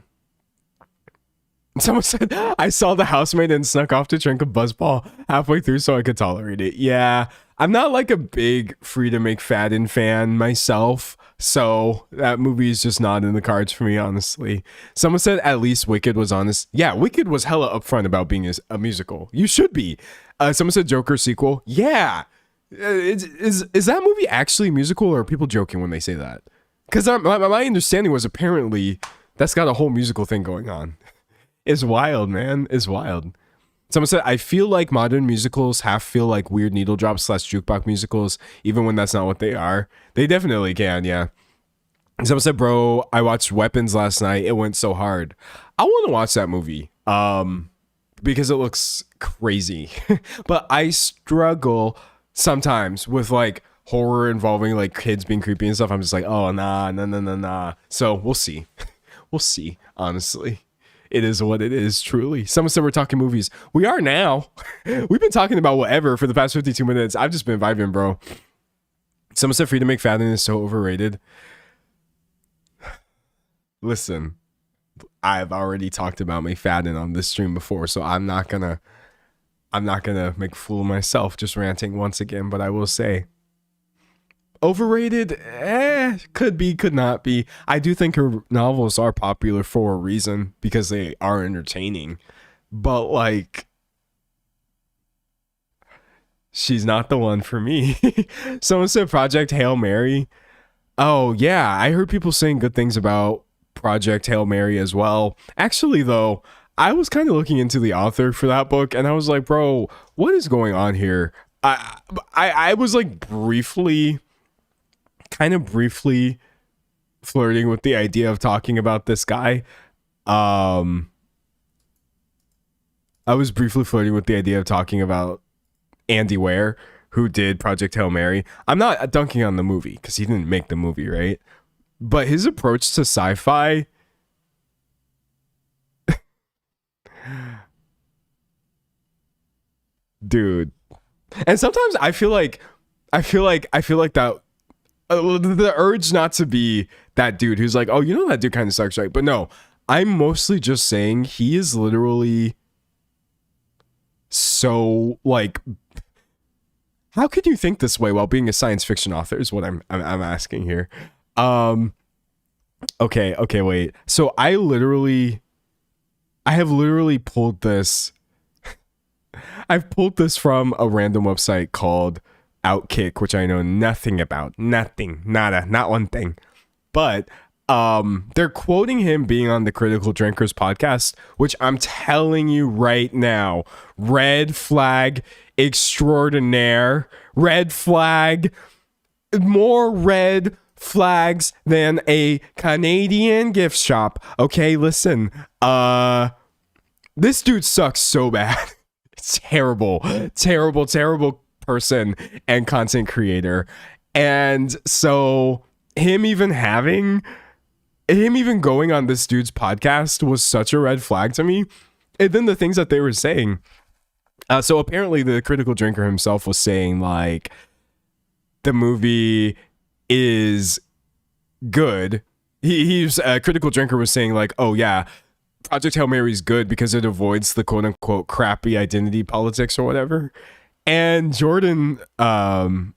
Someone said, I saw The Housemaid and snuck off to drink a buzzball halfway through so I could tolerate it. Yeah, I'm not like a big Frida McFadden fan myself, so that movie is just not in the cards for me, honestly. Someone said at least Wicked was honest. Yeah, Wicked was hella upfront about being a musical. You should be. Someone said Joker sequel. Yeah. Is that movie actually musical or are people joking when they say that? Because my understanding was apparently that's got a whole musical thing going on. It's wild, man. It's wild. Someone said, I feel like modern musicals half feel like weird needle drops / jukebox musicals, even when that's not what they are. They definitely can, yeah. Someone said, bro, I watched Weapons last night. It went so hard. I want to watch that movie because it looks crazy. But I struggle sometimes with like horror involving like kids being creepy and stuff. I'm just like, oh, nah. So we'll see. We'll see, honestly. It is what it is, truly. Someone said we're talking movies. We are now. We've been talking about whatever for the past 52 minutes. I've just been vibing, bro. Someone said Frida McFadden is so overrated. Listen, I've already talked about McFadden on this stream before, so I'm not gonna make a fool of myself just ranting once again, but I will say overrated, could be, could not be. I do think her novels are popular for a reason because they are entertaining, but like she's not the one for me. Someone said Project Hail Mary. Oh yeah, I heard people saying good things about Project Hail Mary as well. Actually though, I was kind of looking into the author for that book and I was like, bro, what is going on here? I was like briefly flirting with the idea of talking about this guy. I was briefly flirting with the idea of talking about Andy Weir, who did Project Hail Mary. I'm not dunking on the movie because he didn't make the movie, right? But his approach to sci-fi, dude. And sometimes I feel like that the urge not to be that dude who's like, oh, you know that dude kind of sucks, right? But no, I'm mostly just saying he is literally so like How could you think this way while being a science fiction author is what I'm asking here. Um okay, wait. So I have literally pulled this. I've pulled this from a random website called Outkick, which I know nothing about. Nothing. Nada. Not one thing. But they're quoting him being on the Critical Drinkers podcast, which I'm telling you right now, red flag extraordinaire. Red flag. More red flags than a Canadian gift shop. Okay, listen. This dude sucks so bad. Terrible person and content creator. And so him even going on this dude's podcast was such a red flag to me. And then the things that they were saying. So apparently the Critical Drinker himself was saying like the movie is good. He's a Critical Drinker was saying like, oh yeah, Project Hail Mary is good because it avoids the quote unquote crappy identity politics or whatever. And Jordan, and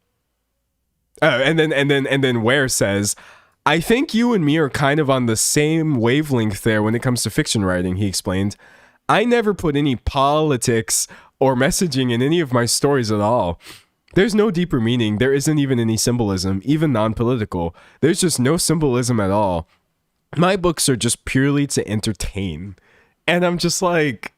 then Ware says, I think you and me are kind of on the same wavelength there when it comes to fiction writing, he explained. I never put any politics or messaging in any of my stories at all. There's no deeper meaning. There isn't even any symbolism, even non-political. There's just no symbolism at all. My books are just purely to entertain. And I'm just like,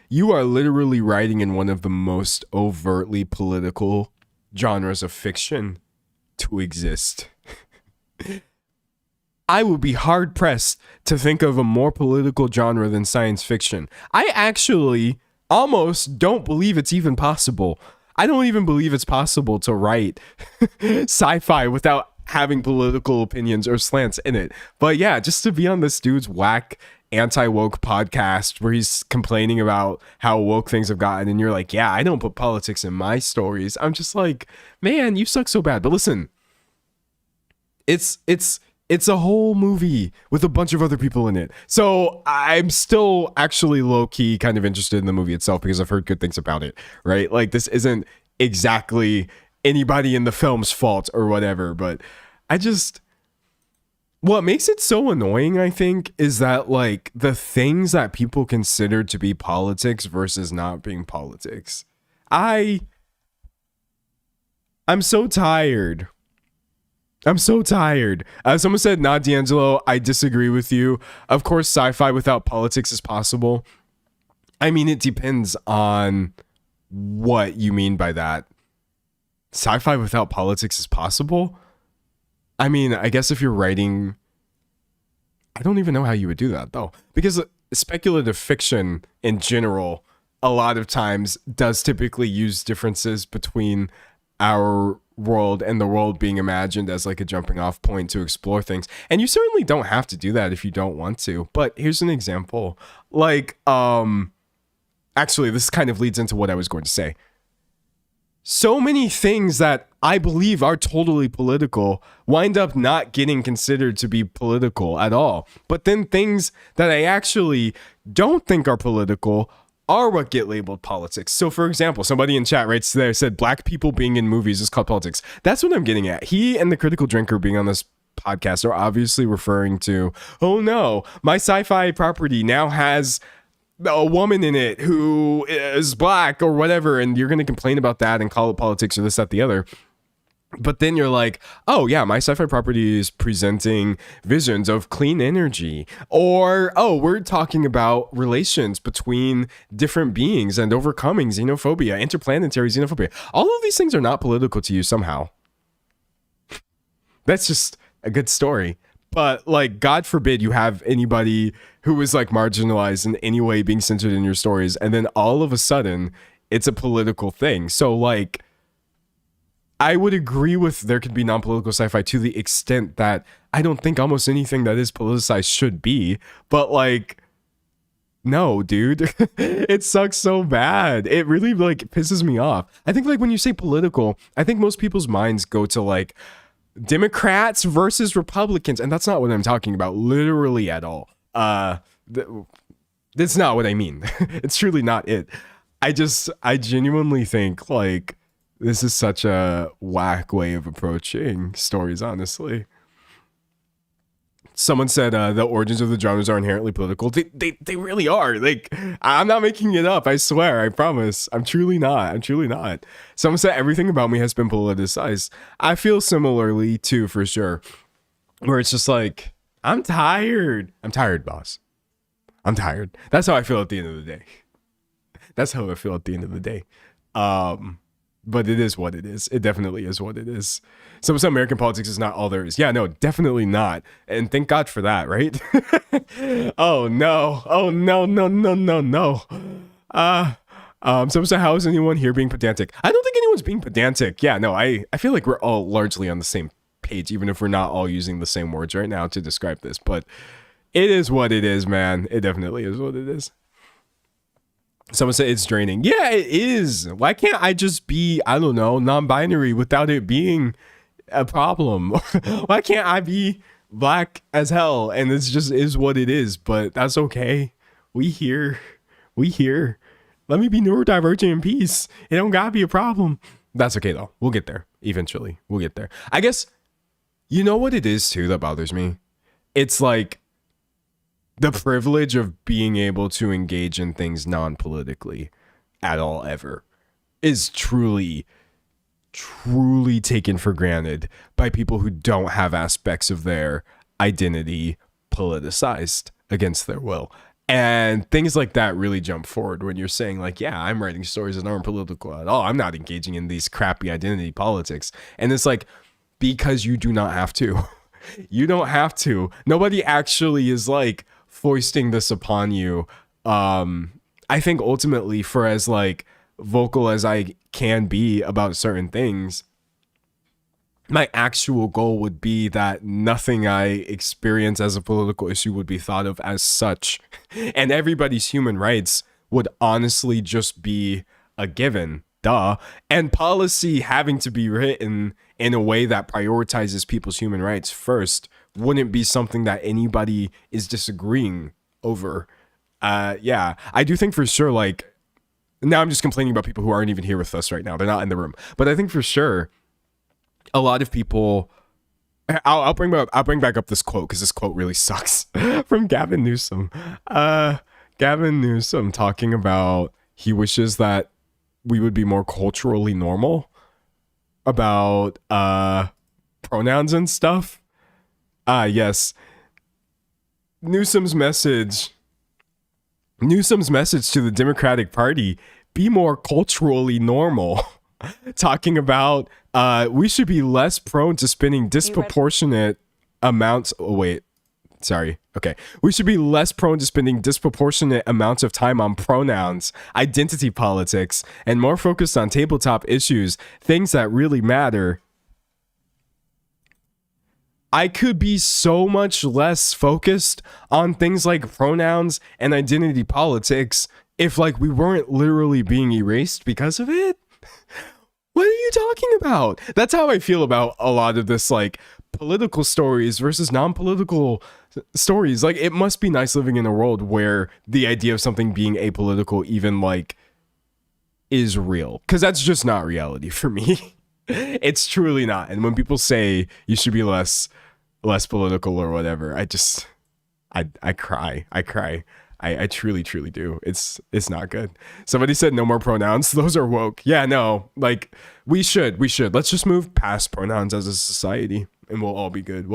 you are literally writing in one of the most overtly political genres of fiction to exist. I would be hard pressed to think of a more political genre than science fiction. I actually almost don't believe it's even possible. I don't even believe it's possible to write sci-fi without having political opinions or slants in it. But yeah, just to be on this dude's whack anti-woke podcast where he's complaining about how woke things have gotten, and you're like, yeah, I don't put politics in my stories. I'm just like, man, you suck so bad. But listen, it's a whole movie with a bunch of other people in it. So I'm still actually low-key kind of interested in the movie itself because I've heard good things about it, right? Like, this isn't exactly anybody in the film's fault or whatever, but what makes it so annoying, I think, is that, like, the things that people consider to be politics versus not being politics. I'm so tired. Someone said, not D'Angelo. I disagree with you. Of course, sci-fi without politics is possible. I mean, it depends on what you mean by that. Sci-fi without politics is possible? I mean, I guess if you're writing... I don't even know how you would do that, though. Because speculative fiction, in general, a lot of times does typically use differences between our world and the world being imagined as like a jumping off point to explore things. And you certainly don't have to do that if you don't want to. But here's an example. Like, actually, this kind of leads into what I was going to say. So many things that I believe are totally political wind up not getting considered to be political at all. But then things that I actually don't think are political are what get labeled politics. So for example, somebody in chat writes there, said black people being in movies is called politics. That's what I'm getting at. He and the Critical Drinker being on this podcast are obviously referring to, oh no, my sci-fi property now has a woman in it who is black or whatever, and you're going to complain about that and call it politics or this, that, the other. But then you're like, oh yeah, my sci-fi property is presenting visions of clean energy. Or, oh, we're talking about relations between different beings and overcoming xenophobia, interplanetary xenophobia. All of these things are not political to you somehow. That's just a good story. But like, God forbid you have anybody who is like marginalized in any way being censored in your stories, and then all of a sudden it's a political thing. So like, I would agree with there could be non-political sci-fi to the extent that I don't think almost anything that is politicized should be. But like, no, dude, it sucks so bad. It really like pisses me off. I think like when you say political, I think most people's minds go to like Democrats versus Republicans, and that's not what I'm talking about literally at all. that's not what I mean. It's truly not it. I genuinely think like this is such a whack way of approaching stories, honestly. Someone said the origins of the genres are inherently political. They really are. Like, I'm not making it up. I swear. I promise. I'm truly not. Someone said everything about me has been politicized. I feel similarly too, for sure. Where it's just like, I'm tired. I'm tired, boss. I'm tired. That's how I feel at the end of the day. But it is what it is. It definitely is what it is. So American politics is not all there is. Yeah, no, definitely not. And thank God for that, right? Oh no. So how is anyone here being pedantic? I don't think anyone's being pedantic. Yeah, no, I feel like we're all largely on the same page, even if we're not all using the same words right now to describe this. But it is what it is, man. It definitely is what it is. Someone said it's draining. Yeah, it is. Why can't I just be, I don't know, non-binary without it being a problem? Why can't I be black as hell and it's just is what it is? But that's okay. We here. Let me be neurodivergent in peace. It don't gotta be a problem. That's okay though. We'll get there. Eventually. We'll get there. I guess, you know what it is too that bothers me? It's like, the privilege of being able to engage in things non-politically at all ever is truly taken for granted by people who don't have aspects of their identity politicized against their will. And things like that really jump forward when you're saying like, yeah, I'm writing stories that aren't political at all. I'm not engaging in these crappy identity politics. And it's like, because you do not have to. You don't have to. Nobody actually is like, foisting this upon you. I think ultimately, for as like vocal as I can be about certain things, my actual goal would be that nothing I experience as a political issue would be thought of as such, and everybody's human rights would honestly just be a given. Duh. And policy having to be written in a way that prioritizes people's human rights first wouldn't be something that anybody is disagreeing over. Yeah, I do think for sure, like, now I'm just complaining about people who aren't even here with us right now. They're not in the room. But I think for sure, a lot of people, I'll bring back up this quote because this quote really sucks from Gavin Newsom. Gavin Newsom talking about he wishes that we would be more culturally normal about pronouns and stuff. Yes. Newsom's message to the Democratic Party, be more culturally normal. Talking about we should be less prone to spending disproportionate amounts. Oh, wait. Sorry. Okay. We should be less prone to spending disproportionate amounts of time on pronouns, identity politics, and more focused on tabletop issues, things that really matter. I could be so much less focused on things like pronouns and identity politics if like we weren't literally being erased because of it. What are you talking about? That's how I feel about a lot of this, like, political stories versus non-political stories. Like, it must be nice living in a world where the idea of something being apolitical even, like, is real. Because that's just not reality for me. It's truly not. And when people say you should be less political or whatever, I cry. I truly do. It's not good. Somebody said no more pronouns. Those are woke. Yeah, no, like we should. Let's just move past pronouns as a society and we'll all be good.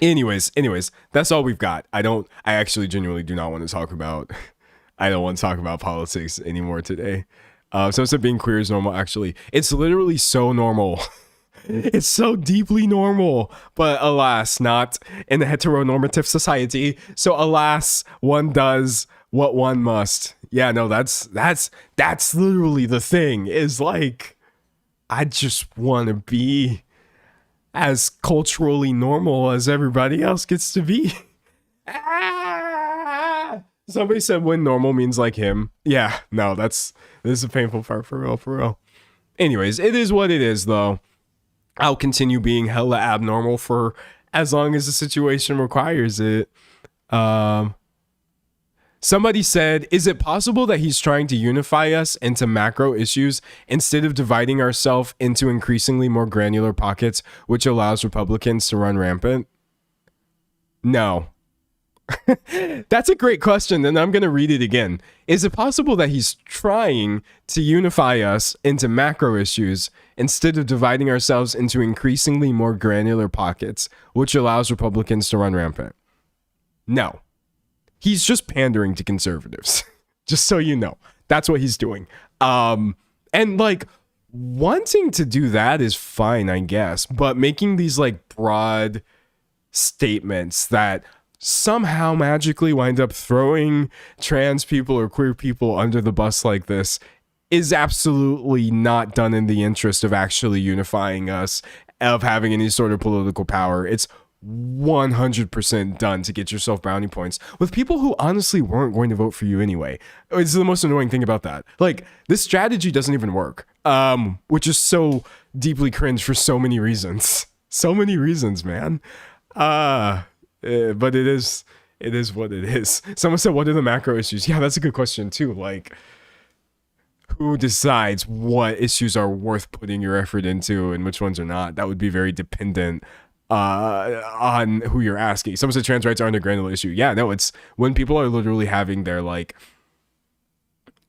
Anyways, that's all we've got. I actually genuinely do not want to talk about, I don't want to talk about politics anymore today. So instead of being queer is normal, actually, it's literally so normal. It's so deeply normal, but alas, not in a heteronormative society. So alas, one does what one must. Yeah, no, that's literally the thing, is like, I just want to be as culturally normal as everybody else gets to be. Somebody said when normal means like him. Yeah, no, this is a painful part for real. Anyways, it is what it is though. I'll continue being hella abnormal for as long as the situation requires it. Um, Somebody said, is it possible that he's trying to unify us into macro issues instead of dividing ourselves into increasingly more granular pockets, which allows Republicans to run rampant? No. That's a great question, and I'm going to read it again. Is it possible that he's trying to unify us into macro issues instead of dividing ourselves into increasingly more granular pockets, which allows Republicans to run rampant? No. He's just pandering to conservatives. Just so you know. That's what he's doing. And like wanting to do that is fine, I guess, but making these like broad statements that somehow magically wind up throwing trans people or queer people under the bus like this is absolutely not done in the interest of actually unifying us, of having any sort of political power. It's 100% done to get yourself brownie points with people who honestly weren't going to vote for you anyway. It's the most annoying thing about that. Like, this strategy doesn't even work, which is so deeply cringe for so many reasons. So many reasons, man. But it is what it is. Someone said, what are the macro issues? Yeah, that's a good question too. Like, who decides what issues are worth putting your effort into and which ones are not? That would be very dependent on who you're asking. Someone said trans rights aren't a granular issue. Yeah, no, it's when people are literally having their like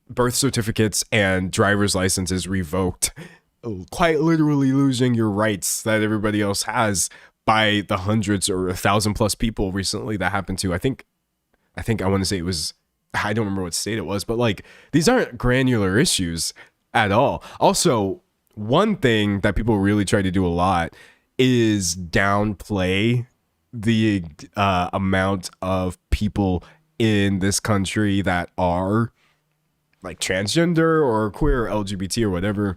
birth certificates and driver's licenses revoked, quite literally losing your rights that everybody else has by the hundreds or 1,000 plus people recently that happened to. I think I want to say it was, I don't remember what state it was, but like these aren't granular issues at all. Also, one thing that people really try to do a lot is downplay the amount of people in this country that are like transgender or queer or LGBT or whatever,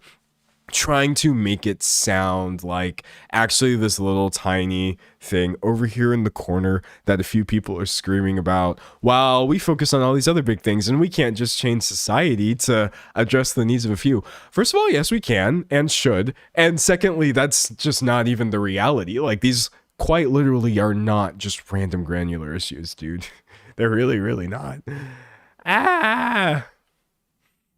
trying to make it sound like actually this little tiny thing over here in the corner that a few people are screaming about, while we focus on all these other big things, and we can't just change society to address the needs of a few. First of all, yes, we can and should. And secondly, that's just not even the reality. Like, these quite literally are not just random granular issues, dude. They're really, really not.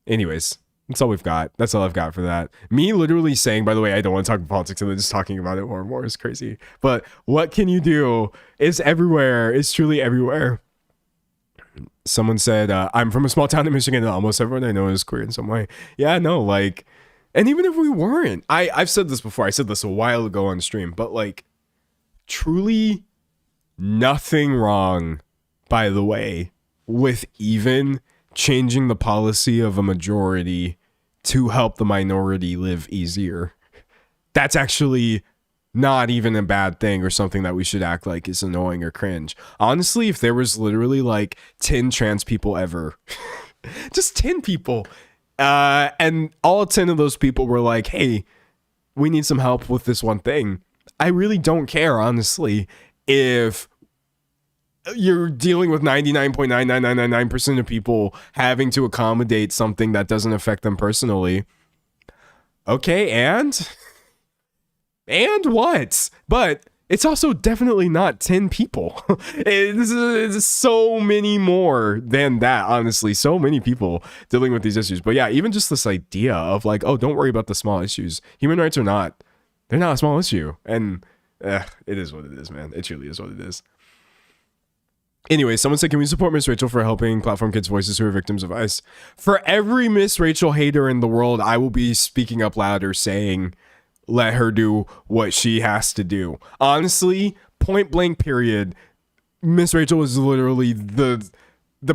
Anyways, that's all we've got. That's all I've got for that. Me literally saying, by the way, I don't want to talk politics, and then just talking about it more and more is crazy. But what can you do? It's everywhere. It's truly everywhere. Someone said, I'm from a small town in Michigan, and almost everyone I know is queer in some way. Yeah, no, like, and even if we weren't, I've said this before. I said this a while ago on stream, but like, truly nothing wrong, by the way, with even changing the policy of a majority to help the minority live easier. That's actually not even a bad thing or something that we should act like is annoying or cringe. Honestly, if there was literally like 10 trans people ever, just 10 people, and all 10 of those people were like, hey, we need some help with this one thing, I really don't care, honestly, if you're dealing with 99.99999% of people having to accommodate something that doesn't affect them personally. Okay, and what? But it's also definitely not 10 people. It's so many more than that, honestly. So many people dealing with these issues. But yeah, even just this idea of like, oh, don't worry about the small issues. Human rights are not. They're not a small issue. And it is what it is, man. It truly is what it is. Anyway, someone said, can we support Miss Rachel for helping platform kids' voices who are victims of ICE? For every Miss Rachel hater in the world, I will be speaking up louder saying, let her do what she has to do. Honestly, point blank period, Miss Rachel is literally the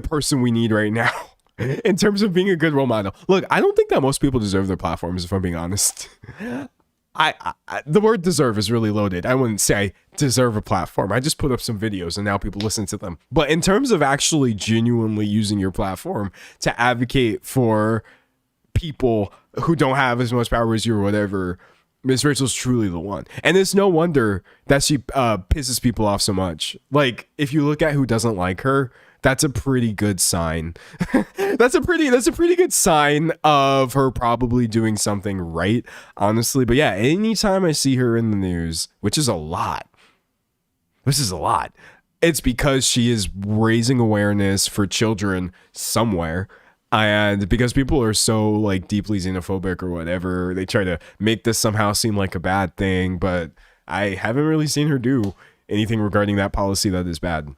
person we need right now in terms of being a good role model. Look, I don't think that most people deserve their platforms, if I'm being honest. The word deserve is really loaded. I wouldn't say I deserve a platform. I just put up some videos and now people listen to them. But in terms of actually genuinely using your platform to advocate for people who don't have as much power as you or whatever, Miss Rachel's truly the one. And it's no wonder that she pisses people off so much. Like, if you look at who doesn't like her, that's a pretty good sign. That's a pretty good sign of her probably doing something right, honestly. But yeah, anytime I see her in the news, which is a lot, it's because she is raising awareness for children somewhere. And because people are so like deeply xenophobic or whatever, they try to make this somehow seem like a bad thing. But I haven't really seen her do anything regarding that policy that is bad.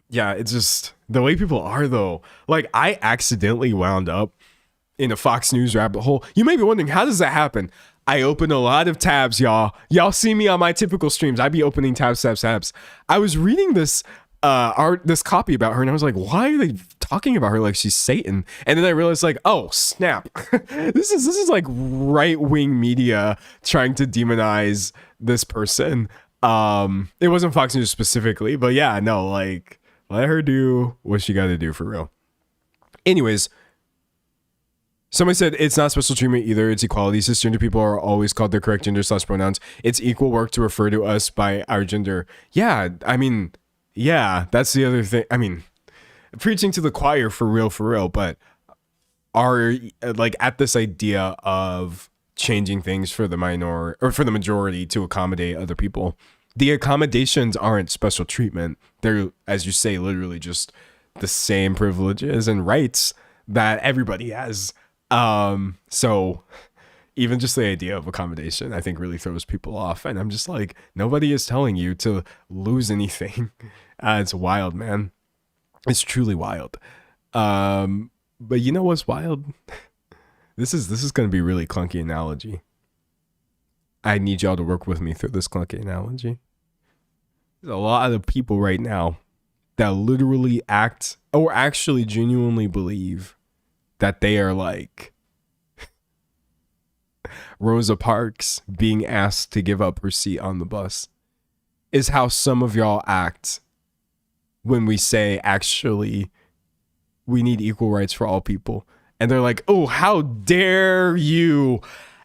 Yeah, it's just the way people are, though. Like, I accidentally wound up in a Fox News rabbit hole. You may be wondering, how does that happen? I open a lot of tabs, y'all. Y'all see me on my typical streams. I be opening tabs. I was reading this this copy about her, and I was like, why are they talking about her like she's Satan? And then I realized, like, oh snap, this is like right-wing media trying to demonize this person. It wasn't Fox News specifically, but yeah, no, like, let her do what she got to do for real. Anyways, somebody said it's not special treatment either. It's equality. Cisgender people are always called their correct gender / pronouns. It's equal work to refer to us by our gender. Yeah, I mean, yeah, that's the other thing. I mean, preaching to the choir for real, but are like at this idea of changing things for the minor or for the majority to accommodate other people. The accommodations aren't special treatment. They're, as you say, literally just the same privileges and rights that everybody has. So even just the idea of accommodation, I think, really throws people off. And I'm just like, nobody is telling you to lose anything. It's wild, man. It's truly wild. But you know what's wild? This is going to be a really clunky analogy. I need y'all to work with me through this clunky analogy. There's a lot of people right now that literally act or actually genuinely believe that they are like Rosa Parks being asked to give up her seat on the bus is how some of y'all act when we say, actually, we need equal rights for all people. And they're like, oh, how dare you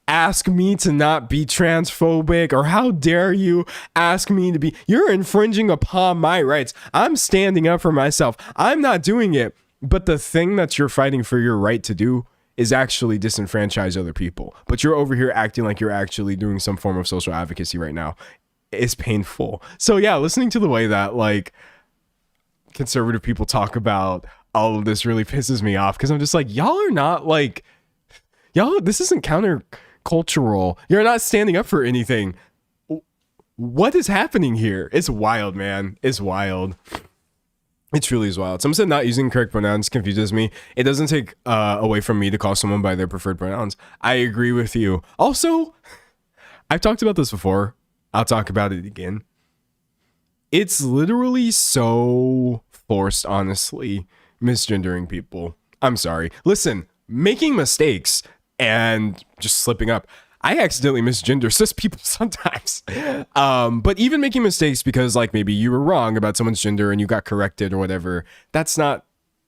ask me to not be transphobic, or how dare you ask me to be, you're infringing upon my rights. I'm standing up for myself. I'm not doing it. But the thing that you're fighting for your right to do is actually disenfranchise other people. But you're over here acting like you're actually doing some form of social advocacy right now. It's painful. So yeah, listening to the way that like conservative people talk about all of this really pisses me off, because I'm just like, y'all are not like, y'all, this isn't countercultural. You're not standing up for anything. What is happening here? It's wild, man. It's wild. It truly is wild. Someone said not using correct pronouns confuses me. It doesn't take away from me to call someone by their preferred pronouns. I agree with you. Also, I've talked about this before. I'll talk about it again. It's literally so forced, honestly, misgendering people. I'm sorry. Listen, making mistakes and just slipping up. I accidentally misgender cis people sometimes. But even making mistakes because like maybe you were wrong about someone's gender and you got corrected or whatever, that's not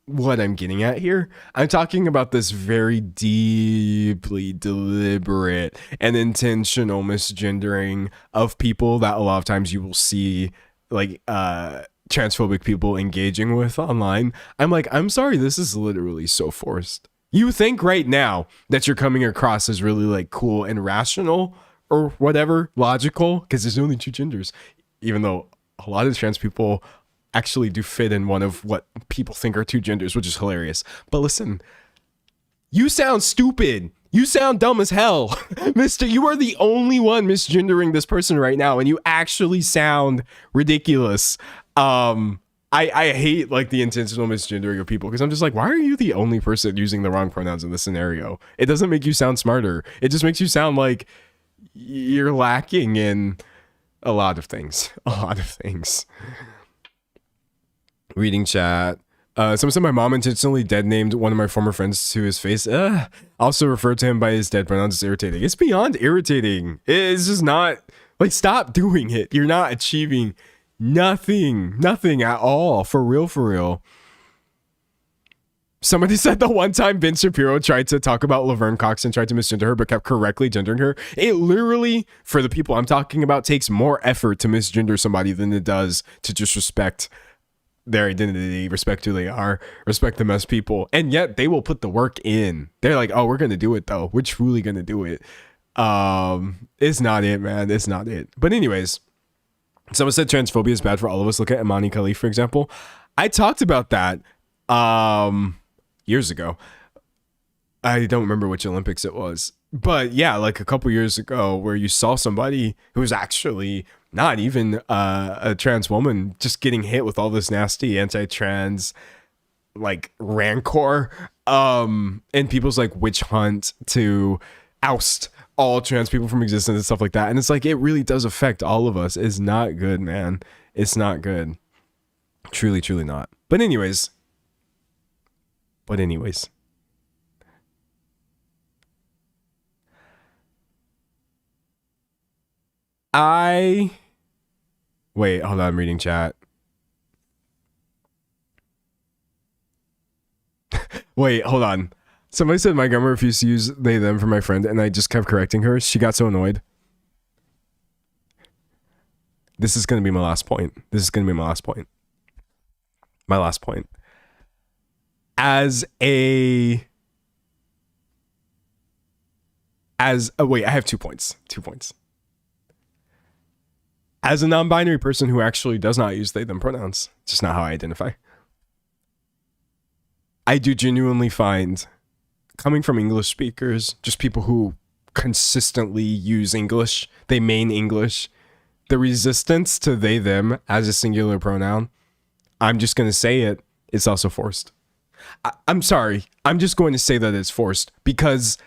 what I'm getting at here. I'm talking about this very deeply deliberate and intentional misgendering of people that a lot of times you will see like transphobic people engaging with online. I'm like, I'm sorry, this is literally so forced. You think right now that you're coming across as really like cool and rational or whatever, logical, because there's only two genders, even though a lot of trans people actually do fit in one of what people think are two genders, which is hilarious. But listen, you sound stupid. You sound dumb as hell. Mister, you are the only one misgendering this person right now, and you actually sound ridiculous. I hate like the intentional misgendering of people, because I'm just like, why are you the only person using the wrong pronouns in this scenario? It doesn't make you sound smarter. It just makes you sound like you're lacking in a lot of things. A lot of things. Reading chat. Someone said my mom intentionally dead named one of my former friends to his face. Also referred to him by his dead pronouns. It's irritating. It's beyond irritating. It's just not, like, stop doing it. You're not achieving nothing at all. For real. Somebody said the one time Ben Shapiro tried to talk about Laverne Cox and tried to misgender her but kept correctly gendering her. It literally, for the people I'm talking about, takes more effort to misgender somebody than it does to just respect their identity, respect who they are, respect them as people. And yet they will put the work in. They're like, oh, we're gonna do it though. We're truly gonna do it. It's not it, man. It's not it. But anyways, Someone said transphobia is bad for all of us. Look at Imani Khalif, for example. I talked about that years ago. I don't remember which Olympics it was. But yeah, like a couple years ago, where you saw somebody who was actually not even a trans woman just getting hit with all this nasty anti-trans like rancor, and people's like witch hunt to oust all trans people from existence and stuff like that. And it's like, it really does affect all of us. It's not good, man. It's not good. Truly, truly not. But anyways. Wait, hold on, I'm reading chat. Wait, hold on. Somebody said my grandma refused to use they, them for my friend, and I just kept correcting her. She got so annoyed. This is going to be my last point. My last point. Wait, I have 2 points. 2 points. As a non-binary person who actually does not use they, them pronouns, just not how I identify, I do genuinely find, coming from English speakers, just people who consistently use English, they main English, the resistance to they, them as a singular pronoun, I'm just going to say it, it's also forced. I'm sorry. I'm just going to say that it's forced because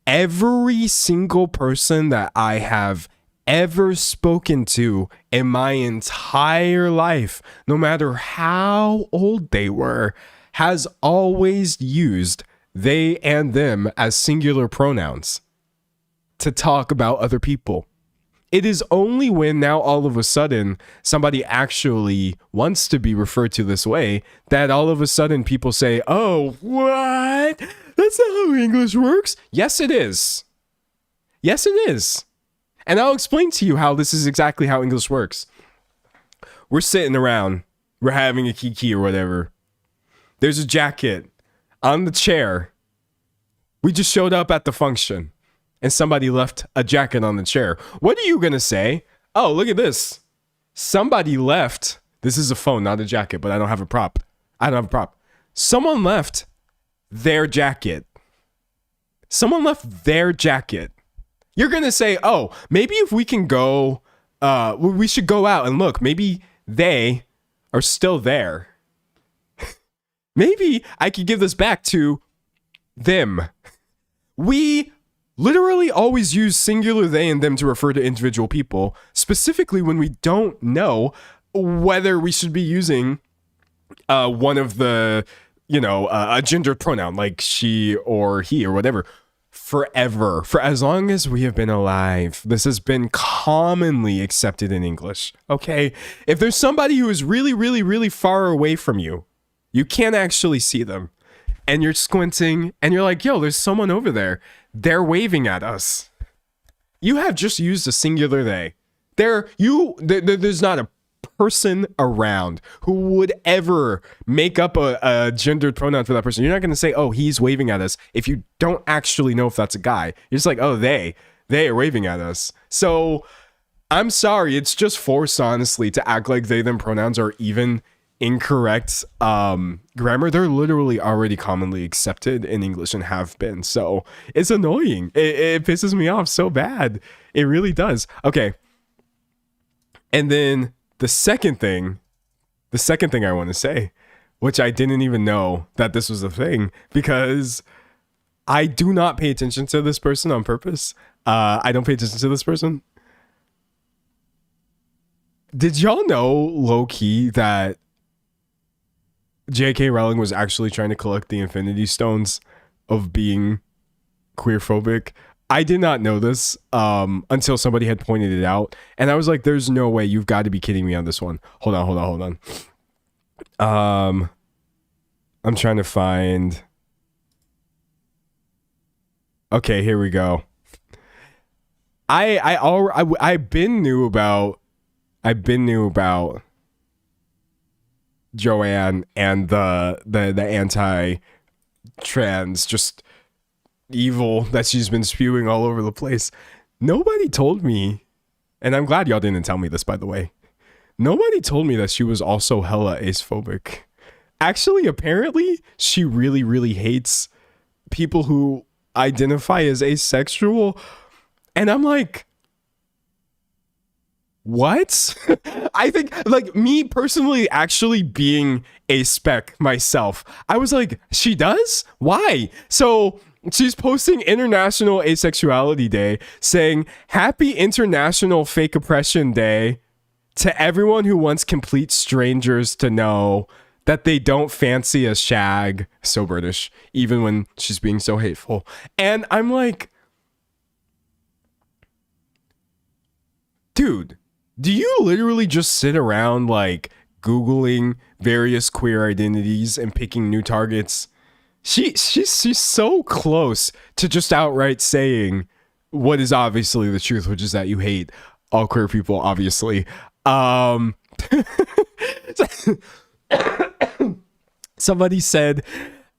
every single person that I have ever spoken to in my entire life, no matter how old they were, has always used they and them as singular pronouns to talk about other people. It is only when now all of a sudden somebody actually wants to be referred to this way that all of a sudden people say, oh, what? That's not how English works. Yes, it is. Yes, it is. And I'll explain to you how this is exactly how English works. We're sitting around. We're having a kiki or whatever. There's a jacket on the chair. We just showed up at the function and somebody left a jacket on the chair. What are you going to say? Oh, look at this. Somebody left. This is a phone, not a jacket, but I don't have a prop. Someone left their jacket. You're going to say, oh, maybe if we can go, we should go out and look. Maybe they are still there. Maybe I could give this back to them. We literally always use singular they and them to refer to individual people, specifically when we don't know whether we should be using one of the, a gendered pronoun like she or he or whatever. Forever, for as long as we have been alive, this has been commonly accepted in English. Okay, if there's somebody who is really, really, really far away from you, you can't actually see them, and you're squinting, and you're like, yo, there's someone over there. They're waving at us. You have just used a singular they. There's not a person around who would ever make up a gendered pronoun for that person. You're not going to say, oh, he's waving at us if you don't actually know if that's a guy. You're just like, oh, they are waving at us. So I'm sorry. It's just forced, honestly, to act like they, them pronouns are even incorrect grammar. They're literally already commonly accepted in English and have been. So it's annoying. It pisses me off so bad. It really does. Okay. And then the second thing I want to say, which I didn't even know that this was a thing, because I do not pay attention to this person on purpose. I don't pay attention to this person. Did y'all know, low-key, that JK Rowling was actually trying to collect the Infinity Stones of being queerphobic? I did not know this until somebody had pointed it out. And I was like, there's no way. You've got to be kidding me on this one. Hold on. I'm trying to find. Okay, here we go. I've been new about Joanne and the anti-trans just evil that she's been spewing all over the place. Nobody told me And I'm glad y'all didn't tell me this, by the way. Nobody told me that she was also hella acephobic. Actually, apparently, she really, really hates people who identify as asexual. And I'm like, what? I think, like, me personally actually being a spec myself, I was like, she does? Why? So she's posting International Asexuality Day saying, Happy International Fake Oppression Day to everyone who wants complete strangers to know that they don't fancy a shag. So British, even when she's being so hateful. And I'm like, dude, do you literally just sit around like Googling various queer identities and picking new targets? She's so close to just outright saying what is obviously the truth, which is that you hate all queer people, obviously. Somebody said,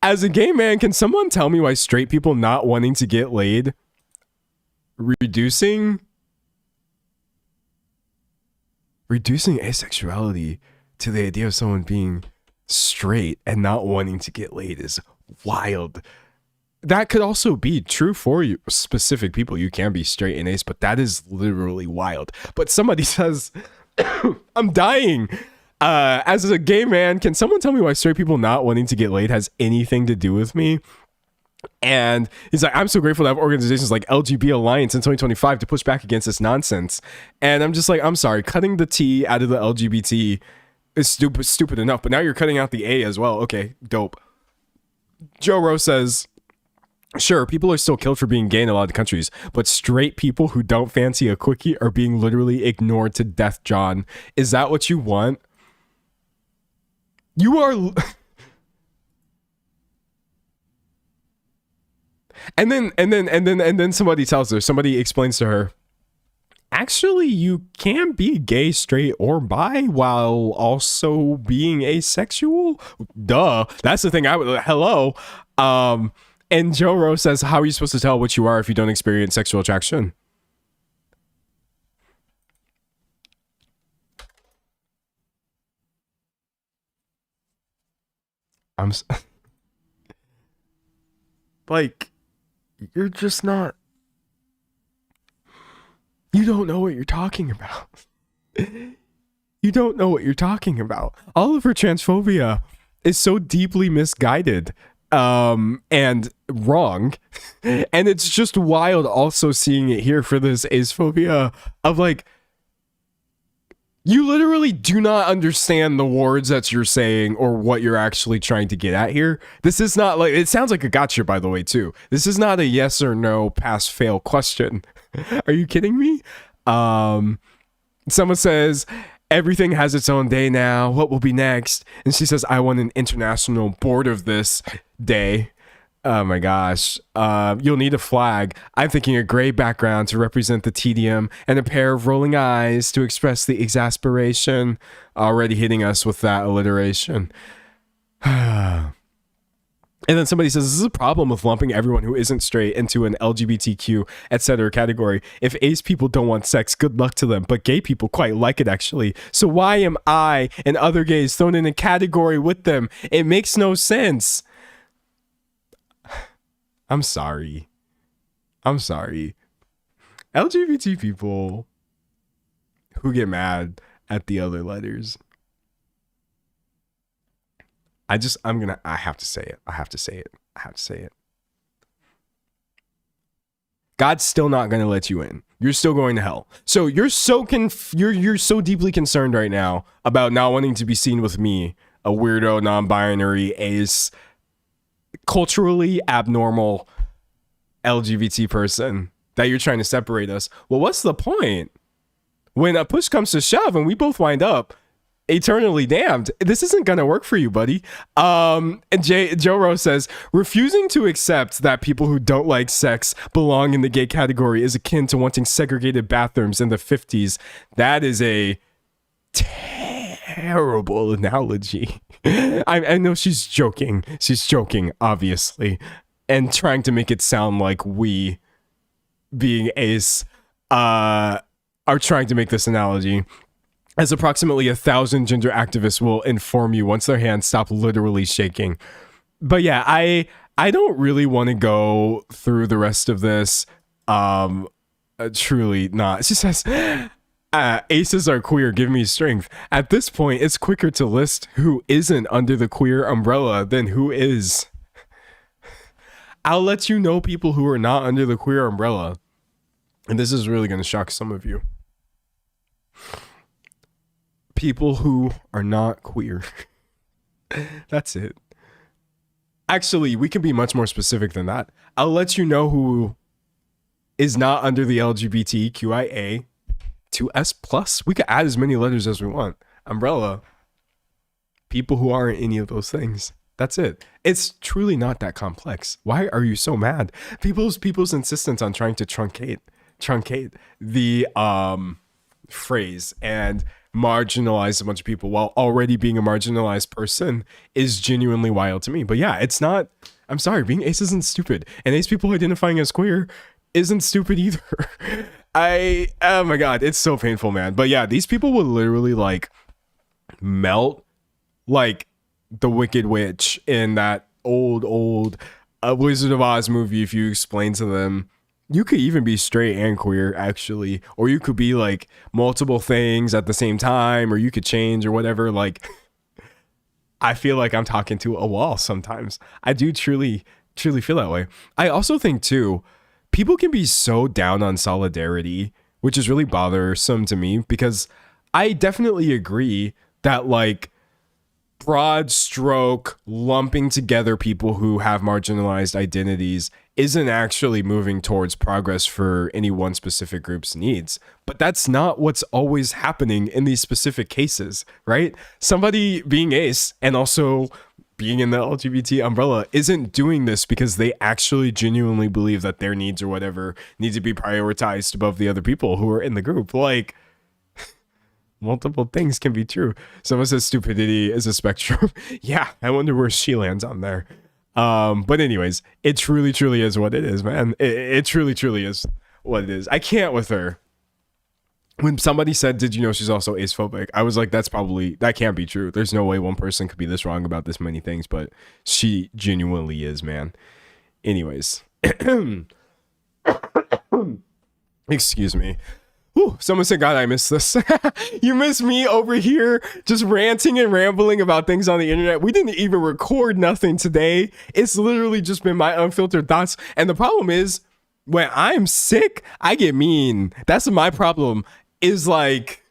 as a gay man, can someone tell me why straight people not wanting to get laid reducing asexuality to the idea of someone being straight and not wanting to get laid is wild. That could also be true for you, specific people. You can be straight and ace, but that is literally wild. But somebody says, I'm dying. As a gay man, can someone tell me why straight people not wanting to get laid has anything to do with me? And he's like, I'm so grateful to have organizations like LGBT Alliance in 2025 to push back against this nonsense. And I'm just like, I'm sorry, cutting the T out of the LGBT is stupid enough, but now you're cutting out the A as well. Okay, dope. Joe Rowe says, sure, people are still killed for being gay in a lot of countries, but straight people who don't fancy a quickie are being literally ignored to death, John. Is that what you want? You are... And then somebody tells her, somebody explains to her, actually, you can be gay, straight, or bi while also being asexual. Duh. That's the thing. Hello. And Joe Rowe says, how are you supposed to tell what you are if you don't experience sexual attraction? Like, you're just not, you don't know what you're talking about. You don't know what you're talking about. All of her transphobia is so deeply misguided and wrong. And it's just wild also seeing it here for this asphobia of like, you literally do not understand the words that you're saying or what you're actually trying to get at here. This is not like, it sounds like a gotcha, by the way, too. This is not a yes or no pass fail question. Are you kidding me? Someone says, everything has its own day now. What will be next? And she says, I want an international board of this day. Oh my gosh. You'll need a flag. I'm thinking a gray background to represent the tedium and a pair of rolling eyes to express the exasperation. Already hitting us with that alliteration. And then somebody says, this is a problem with lumping everyone who isn't straight into an LGBTQ, etc. category. If ace people don't want sex, good luck to them. But gay people quite like it, actually. So why am I and other gays thrown in a category with them? It makes no sense. I'm sorry. LGBT people who get mad at the other letters. I have to say it. God's still not going to let you in. You're still going to hell. So you're so you're so deeply concerned right now about not wanting to be seen with me, a weirdo, non-binary, ace, culturally abnormal LGBT person, that you're trying to separate us. Well, what's the point? When a push comes to shove and we both wind up eternally damned, this isn't gonna work for you, buddy. And Joe Rowe says, refusing to accept that people who don't like sex belong in the gay category is akin to wanting segregated bathrooms in the 50s. That is a terrible analogy. I know she's joking, obviously, and trying to make it sound like we being ace are trying to make this analogy, as approximately 1,000 gender activists will inform you once their hands stop literally shaking. But yeah, I don't really want to go through the rest of this. Truly not. She says, aces are queer, give me strength. At this point, it's quicker to list who isn't under the queer umbrella than who is. I'll let you know people who are not under the queer umbrella. And this is really going to shock some of you. People who are not queer. That's it. Actually, we can be much more specific than that. I'll let you know who is not under the LGBTQIA to S+. We could add as many letters as we want. Umbrella. People who aren't any of those things. That's it. It's truly not that complex. Why are you so mad? People's insistence on trying to truncate the phrase and marginalize a bunch of people while already being a marginalized person is genuinely wild to me. But yeah, it's not. I'm sorry, being ace isn't stupid, and ace people identifying as queer isn't stupid either. Oh my god, it's so painful, man. But yeah, these people will literally like melt like the Wicked Witch in that old Wizard of Oz movie. If you explain to them, you could even be straight and queer, actually, or you could be like multiple things at the same time, or you could change or whatever. Like, I feel like I'm talking to a wall sometimes. I do truly feel that way. I also think too, people can be so down on solidarity, which is really bothersome to me, because I definitely agree that like broad stroke lumping together people who have marginalized identities isn't actually moving towards progress for any one specific group's needs. But that's not what's always happening in these specific cases, right? Somebody being ace and also being in the LGBT umbrella isn't doing this because they actually genuinely believe that their needs or whatever need to be prioritized above the other people who are in the group. Like, multiple things can be true. Someone says stupidity is a spectrum. Yeah, I wonder where she lands on there. But anyways, it truly is what it is, man. It truly is what it is. I can't with her. When somebody said, did you know she's also acephobic? I was like, that can't be true. There's no way one person could be this wrong about this many things, but she genuinely is, man. Anyways. Excuse me. Ooh, someone said, God, I missed this. You missed me over here just ranting and rambling about things on the internet. We didn't even record nothing today. It's literally just been my unfiltered thoughts. And the problem is, when I'm sick, I get mean. That's my problem, is like,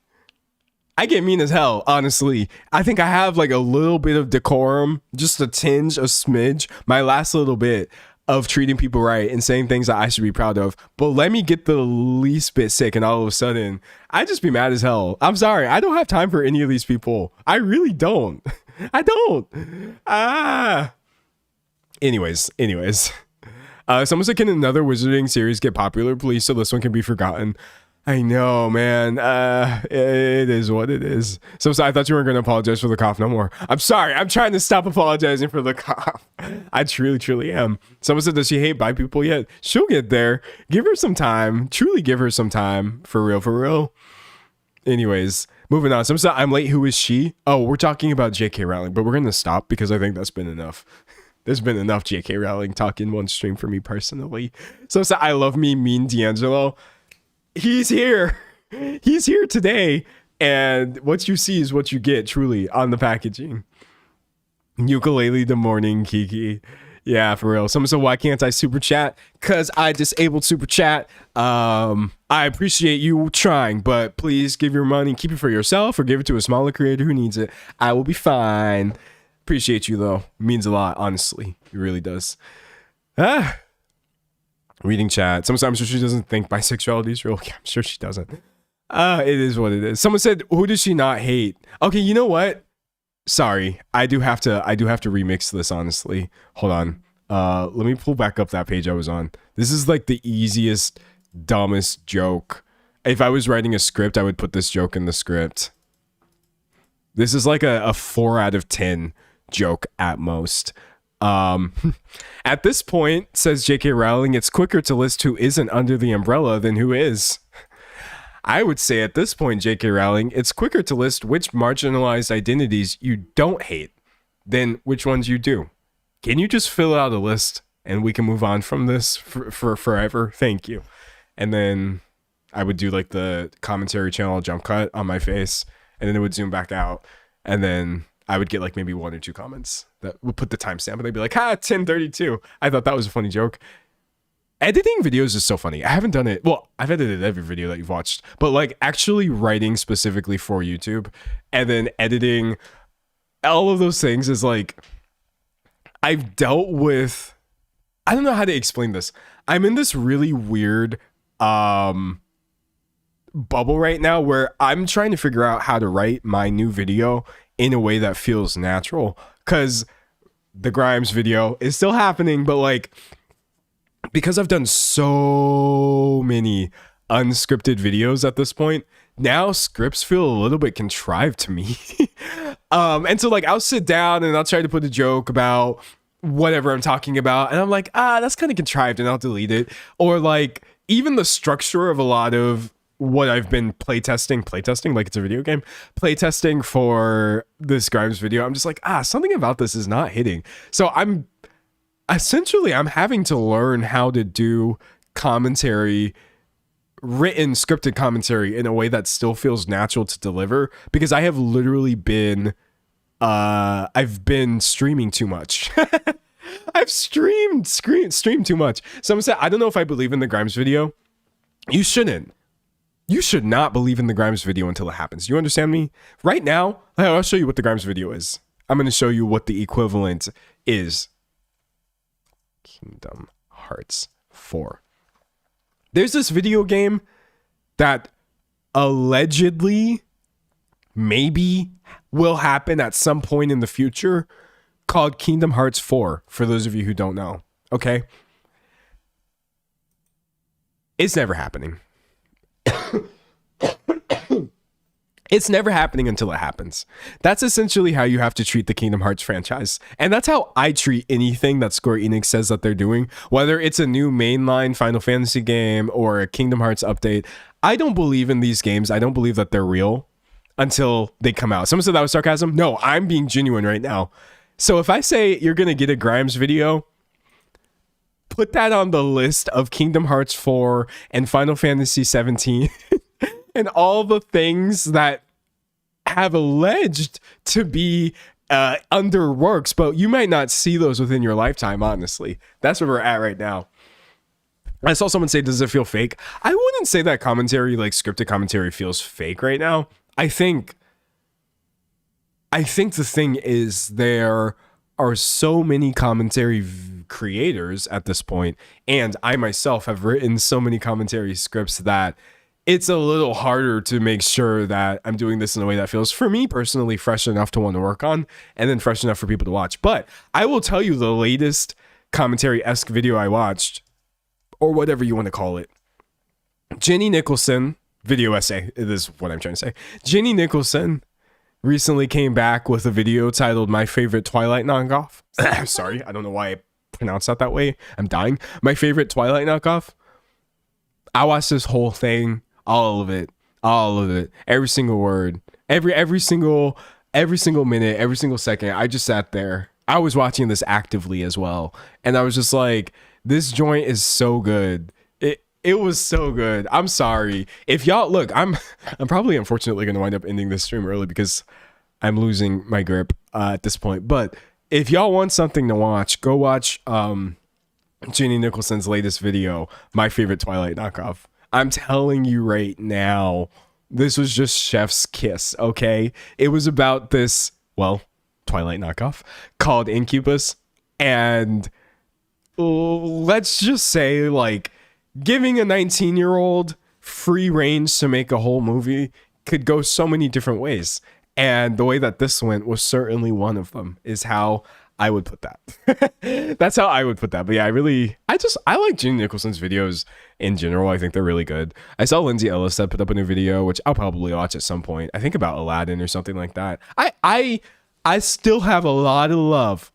I get mean as hell, honestly. I think I have like a little bit of decorum, just a tinge, a smidge, my last little bit of treating people right and saying things that I should be proud of. But let me get the least bit sick and all of a sudden, I just be mad as hell. I'm sorry. I don't have time for any of these people. I really don't. I don't. Anyways. Someone said, can another wizarding series get popular, please, so this one can be forgotten? I know, man. It is what it is. So I thought you weren't going to apologize for the cough no more. I'm sorry. I'm trying to stop apologizing for the cough. I truly am. Someone said, does she hate bi people yet? She'll get there. Give her some time. Truly give her some time. For real. Anyways, moving on. Someone said, I'm late. Who is she? Oh, we're talking about JK Rowling, but we're going to stop because I think that's been enough. There's been enough JK Rowling talk in one stream for me personally. So I love me, mean D'Angelo. He's here. He's here today. And what you see is what you get, truly, on the packaging. Ukulele the morning, Kiki. Yeah, for real. Someone said, why can't I super chat? Because I disabled super chat. I appreciate you trying, but please give your money, keep it for yourself, or give it to a smaller creator who needs it. I will be fine. Appreciate you, though. It means a lot, honestly. It really does. Reading chat. Someone said, I'm sure she doesn't think bisexuality is real. Yeah, I'm sure she doesn't. It is what it is. Someone said, who does she not hate? Okay, you know what? Sorry. I do have to remix this, honestly. Hold on. Let me pull back up that page I was on. This is like the easiest, dumbest joke. If I was writing a script, I would put this joke in the script. This is like a 4 out of 10 joke at most. At this point, says JK Rowling, it's quicker to list who isn't under the umbrella than who is. I would say at this point, JK Rowling, it's quicker to list which marginalized identities you don't hate than which ones you do. Can you just fill out a list and we can move on from this for forever? Thank you. And then I would do like the commentary channel jump cut on my face, and then it would zoom back out, and then I would get like maybe 1 or 2 comments that would put the timestamp, and they'd be like, 10:32. I thought that was a funny joke. Editing videos is so funny. I haven't done it. Well, I've edited every video that you've watched, but like actually writing specifically for YouTube and then editing all of those things is like, I've dealt with, I don't know how to explain this. I'm in this really weird bubble right now where I'm trying to figure out how to write my new video in a way that feels natural, because the Grimes video is still happening, but like, because I've done so many unscripted videos at this point, now scripts feel a little bit contrived to me. And so like I'll sit down and I'll try to put a joke about whatever I'm talking about, and I'm like, that's kind of contrived, and I'll delete it. Or like even the structure of a lot of what I've been playtesting like it's a video game, playtesting for this Grimes video, I'm just like, something about this is not hitting. So I'm having to learn how to do commentary, written scripted commentary, in a way that still feels natural to deliver, because I have literally been I've been streaming too much. I've streamed too much. Someone said, I don't know if I believe in the Grimes video. You shouldn't. You should not believe in the Grimes video until it happens. You understand me? Right now, I'll show you what the Grimes video is. I'm going to show you what the equivalent is. Kingdom Hearts 4. There's this video game that allegedly maybe will happen at some point in the future called Kingdom Hearts 4, for those of you who don't know. Okay? It's never happening. It's never happening until it happens. That's essentially how you have to treat the Kingdom Hearts franchise. And that's how I treat anything that Square Enix says that they're doing. Whether it's a new mainline Final Fantasy game or a Kingdom Hearts update, I don't believe in these games. I don't believe that they're real until they come out. Someone said that was sarcasm. No, I'm being genuine right now. So if I say you're going to get a Grimes video, put that on the list of Kingdom Hearts 4 and Final Fantasy 17 and all the things that have alleged to be under works, but you might not see those within your lifetime, honestly. That's where we're at right now. I saw someone say, does it feel fake? I wouldn't say that commentary, like scripted commentary, feels fake right now. I think the thing is, there are so many commentary creators at this point, and I myself have written so many commentary scripts that it's a little harder to make sure that I'm doing this in a way that feels, for me personally, fresh enough to want to work on, and then fresh enough for people to watch. But I will tell you, the latest commentary-esque video I watched, or whatever you want to call it, Jenny Nicholson, video essay, it is what I'm trying to say. Jenny Nicholson recently came back with a video titled My Favorite Twilight Knockoff. Sorry, I don't know why I pronounced that way. I'm dying. My Favorite Twilight Knockoff. I watched this whole thing, all of it, every single word, every single minute, every single second. I just sat there. I was watching this actively as well, and I was just like, this joint is so good. It was so good. I'm sorry if y'all look. I'm probably unfortunately going to wind up ending this stream early because I'm losing my grip at this point. But if y'all want something to watch, go watch Jenny Nicholson's latest video, My Favorite Twilight Knockoff. I'm telling you right now, this was just chef's kiss. Okay, it was about this Twilight knockoff called Incubus, and let's just say, like, giving a 19-year-old free range to make a whole movie could go so many different ways. And the way that this went was certainly one of them, is how I would put that. That's how I would put that. But yeah, I like Jenny Nicholson's videos in general. I think they're really good. I saw Lindsay Ellis that put up a new video, which I'll probably watch at some point. I think about Aladdin or something like that. I still have a lot of love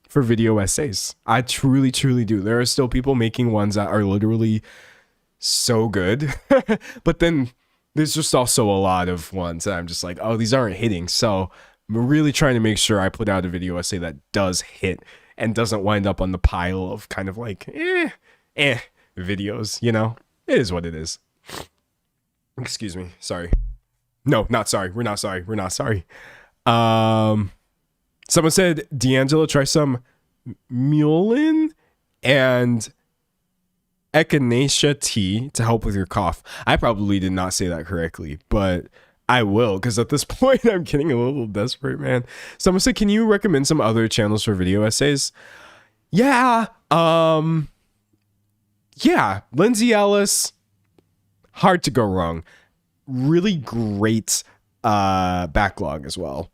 for video essays. I truly, truly do. There are still people making ones that are literally so good. But then there's just also a lot of ones that I'm just like, oh, these aren't hitting. So I'm really trying to make sure I put out a video essay that does hit and doesn't wind up on the pile of kind of like, videos, you know? It is what it is. Excuse me. Sorry. No, not sorry. We're not sorry. We're not sorry. Someone said, D'Angelo, try some Mullein and echinacea tea to help with your cough. I probably did not say that correctly, but I will, because at this point I'm getting a little desperate, man. Someone said, can you recommend some other channels for video essays? Yeah. Yeah. Lindsay Ellis. Hard to go wrong. Really great backlog as well.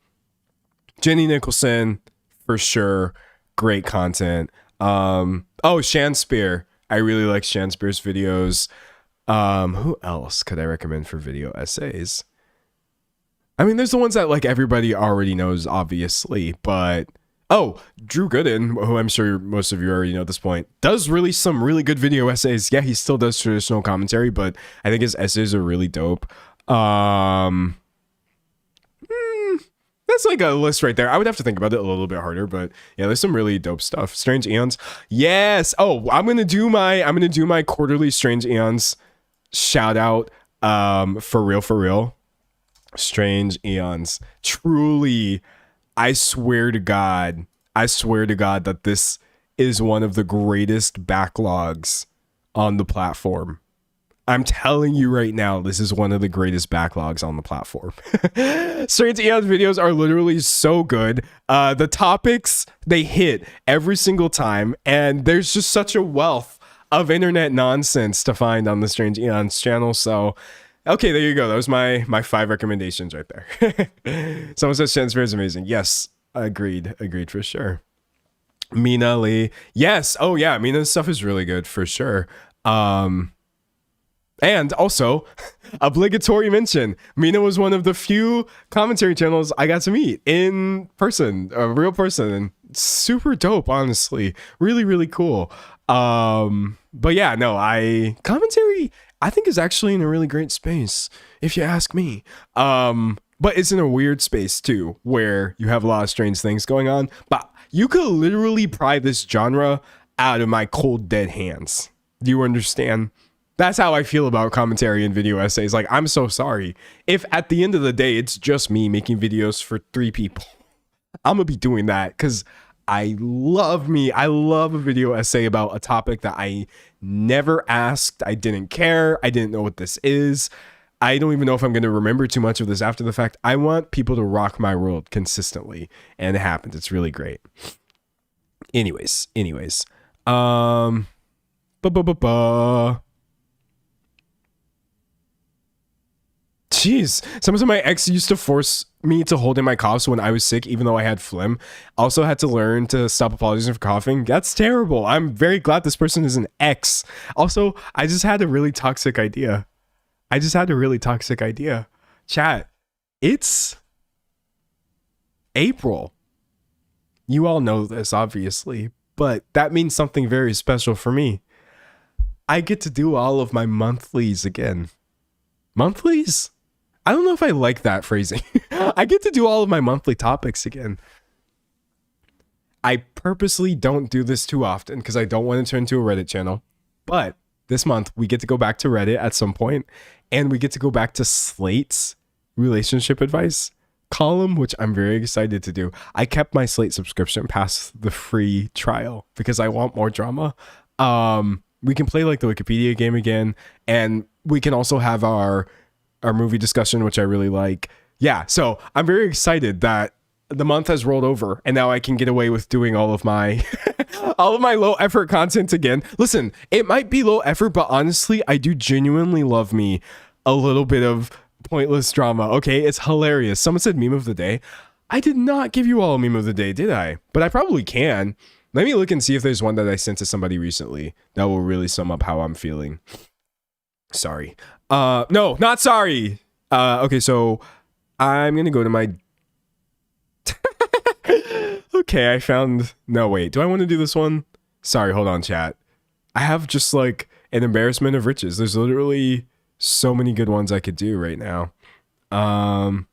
Jenny Nicholson, for sure. Great content. Shanspeare. I really like Shanspeare's videos. Who else could I recommend for video essays? I mean, there's the ones that like everybody already knows, obviously, but Drew Gooden, who I'm sure most of you already know at this point, does release some really good video essays. Yeah, he still does traditional commentary, but I think his essays are really dope. That's like a list right there. I would have to think about it a little bit harder, but yeah, there's some really dope stuff. Strange Eons. Yes. Oh, I'm gonna do my quarterly Strange Eons shout out. For real. Strange Eons. Truly, I swear to God that this is one of the greatest backlogs on the platform. I'm telling you right now, this is one of the greatest backlogs on the platform. Strange Eons videos are literally so good. The topics, they hit every single time, and there's just such a wealth of internet nonsense to find on the Strange Eons channel. So, okay, there you go. That was my 5 recommendations right there. Someone says Shakespeare is amazing. Yes, agreed for sure. Mina Lee. Yes. Oh yeah, Mina's stuff is really good for sure. And also, obligatory mention, Mina was one of the few commentary channels I got to meet in person, a real person, and super dope, honestly. Really, really cool. But yeah, no, commentary, I think, is actually in a really great space, if you ask me. But it's in a weird space too, where you have a lot of strange things going on. But you could literally pry this genre out of my cold, dead hands. Do you understand? That's how I feel about commentary and video essays. Like, I'm so sorry. If at the end of the day, it's just me making videos for 3 people, I'm going to be doing that because I love a video essay about a topic that I never asked. I didn't care. I didn't know what this is. I don't even know if I'm going to remember too much of this after the fact. I want people to rock my world consistently, and it happens. It's really great. Anyways. Jeez, someone said my ex used to force me to hold in my coughs when I was sick, even though I had phlegm. Also had to learn to stop apologizing for coughing. That's terrible. I'm very glad this person is an ex. Also, I just had a really toxic idea. Chat, it's April. You all know this, obviously, but that means something very special for me. I get to do all of my monthlies again. Monthlies? I don't know if I like that phrasing. I get to do all of my monthly topics again. I purposely don't do this too often because I don't want to turn into a Reddit channel. But this month, we get to go back to Reddit at some point, and we get to go back to Slate's relationship advice column, which I'm very excited to do. I kept my Slate subscription past the free trial because I want more drama. We can play like the Wikipedia game again, and we can also have our movie discussion, which I really like. Yeah, so I'm very excited that the month has rolled over and now I can get away with doing all of my low effort content again. Listen, it might be low effort, but honestly, I do genuinely love me a little bit of pointless drama. Okay, it's hilarious. Someone said meme of the day. I did not give you all a meme of the day, did I? But I probably can. Let me look and see if there's one that I sent to somebody recently that will really sum up how I'm feeling. Sorry. No, not sorry. Okay, so I'm gonna go to my okay, I found no wait, do I want to do this one? Sorry, hold on, chat. I have just like an embarrassment of riches. There's literally So many good ones I could do right now. Um,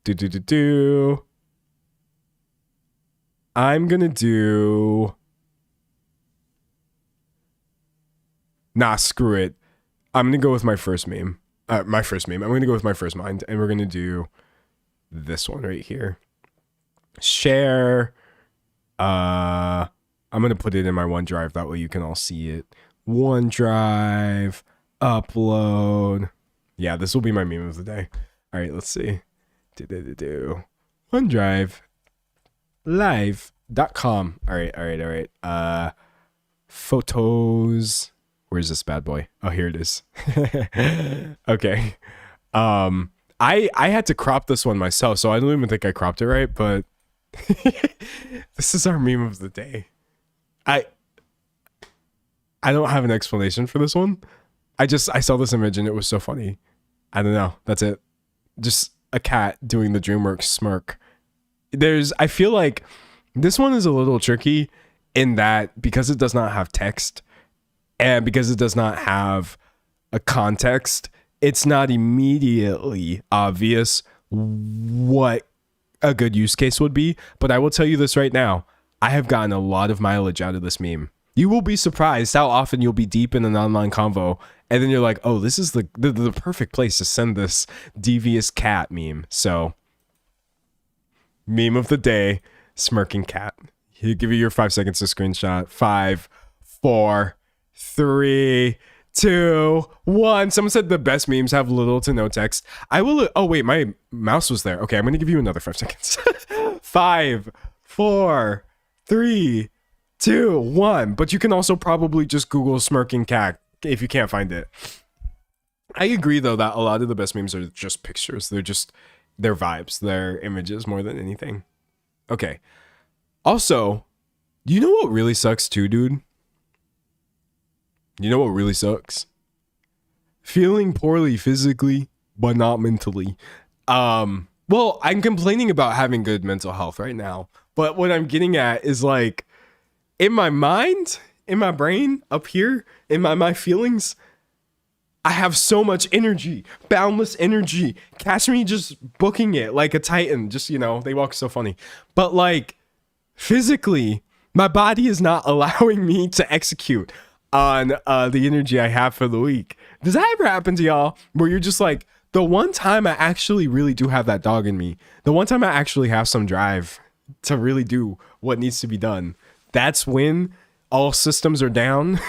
do. I'm gonna do. Nah, screw it. I'm gonna go with my first meme. My first meme. I'm gonna go with my first mind, and we're gonna do this one right here. Share. I'm gonna put it in my OneDrive. That way you can all see it. OneDrive. Upload. Yeah, this will be my meme of the day. All right, let's see. OneDrive. Live.com. All right. Photos. Where's this bad boy? Oh, here it is. Okay. I had to crop this one myself, so I don't even think I cropped it right, but this is our meme of the day. I don't have an explanation for this one. I saw this image and it was so funny. I don't know. That's it. Just a cat doing the DreamWorks smirk. I feel like this one is a little tricky in that because it does not have text and because it does not have a context, it's not immediately obvious what a good use case would be. But I will tell you this right now. I have gotten a lot of mileage out of this meme. You will be surprised how often you'll be deep in an online convo and then you're like, oh, this is the perfect place to send this devious cat meme. So, meme of the day, smirking cat. He'll give you your 5 seconds to screenshot. 5, 4, 3, 2, 1. Someone said the best memes have little to no text. I will. Oh, wait, my mouse was there. Okay, I'm going to give you another 5 seconds. 5, 4, 3, 2, 1. But you can also probably just Google smirking cat if you can't find it. I agree, though, that a lot of the best memes are just pictures. They're vibes. They're images more than anything. Okay. Also, you know what really sucks too, dude? You know what really sucks? Feeling poorly physically, but not mentally. Well, I'm complaining about having good mental health right now. But what I'm getting at is like, in my mind, in my brain, up here, in my feelings, I have so much energy, boundless energy. Catch me just booking it like a titan. Just, they walk so funny. But like, physically, my body is not allowing me to execute on the energy I have for the week. Does that ever happen to y'all where you're just like, the one time I actually really do have that dog in me, the one time I actually have some drive to really do what needs to be done, that's when all systems are down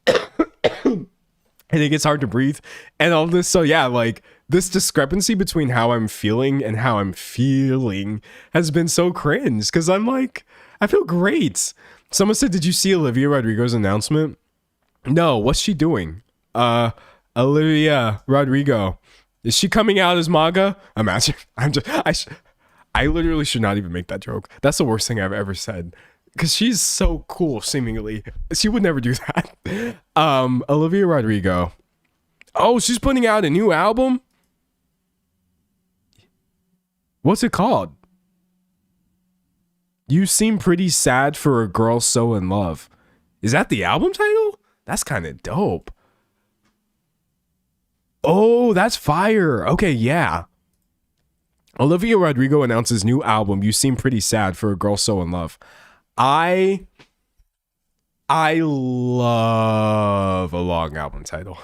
and it gets hard to breathe and all this. So yeah, like this discrepancy between how I'm feeling and how I'm feeling has been so cringe because I'm like, I feel great. Someone said, did you see Olivia Rodrigo's announcement? No, what's she doing? Olivia Rodrigo. Is she coming out as MAGA? Imagine. I literally should not even make that joke. That's the worst thing I've ever said. Because she's so cool, seemingly. She would never do that. Olivia Rodrigo. Oh, she's putting out a new album? What's it called? You Seem Pretty Sad for a Girl So in Love. Is that the album title? That's kind of dope. Oh, that's fire. Okay, yeah. Olivia Rodrigo announces new album, You Seem Pretty Sad for a Girl So in Love. I love a long album title.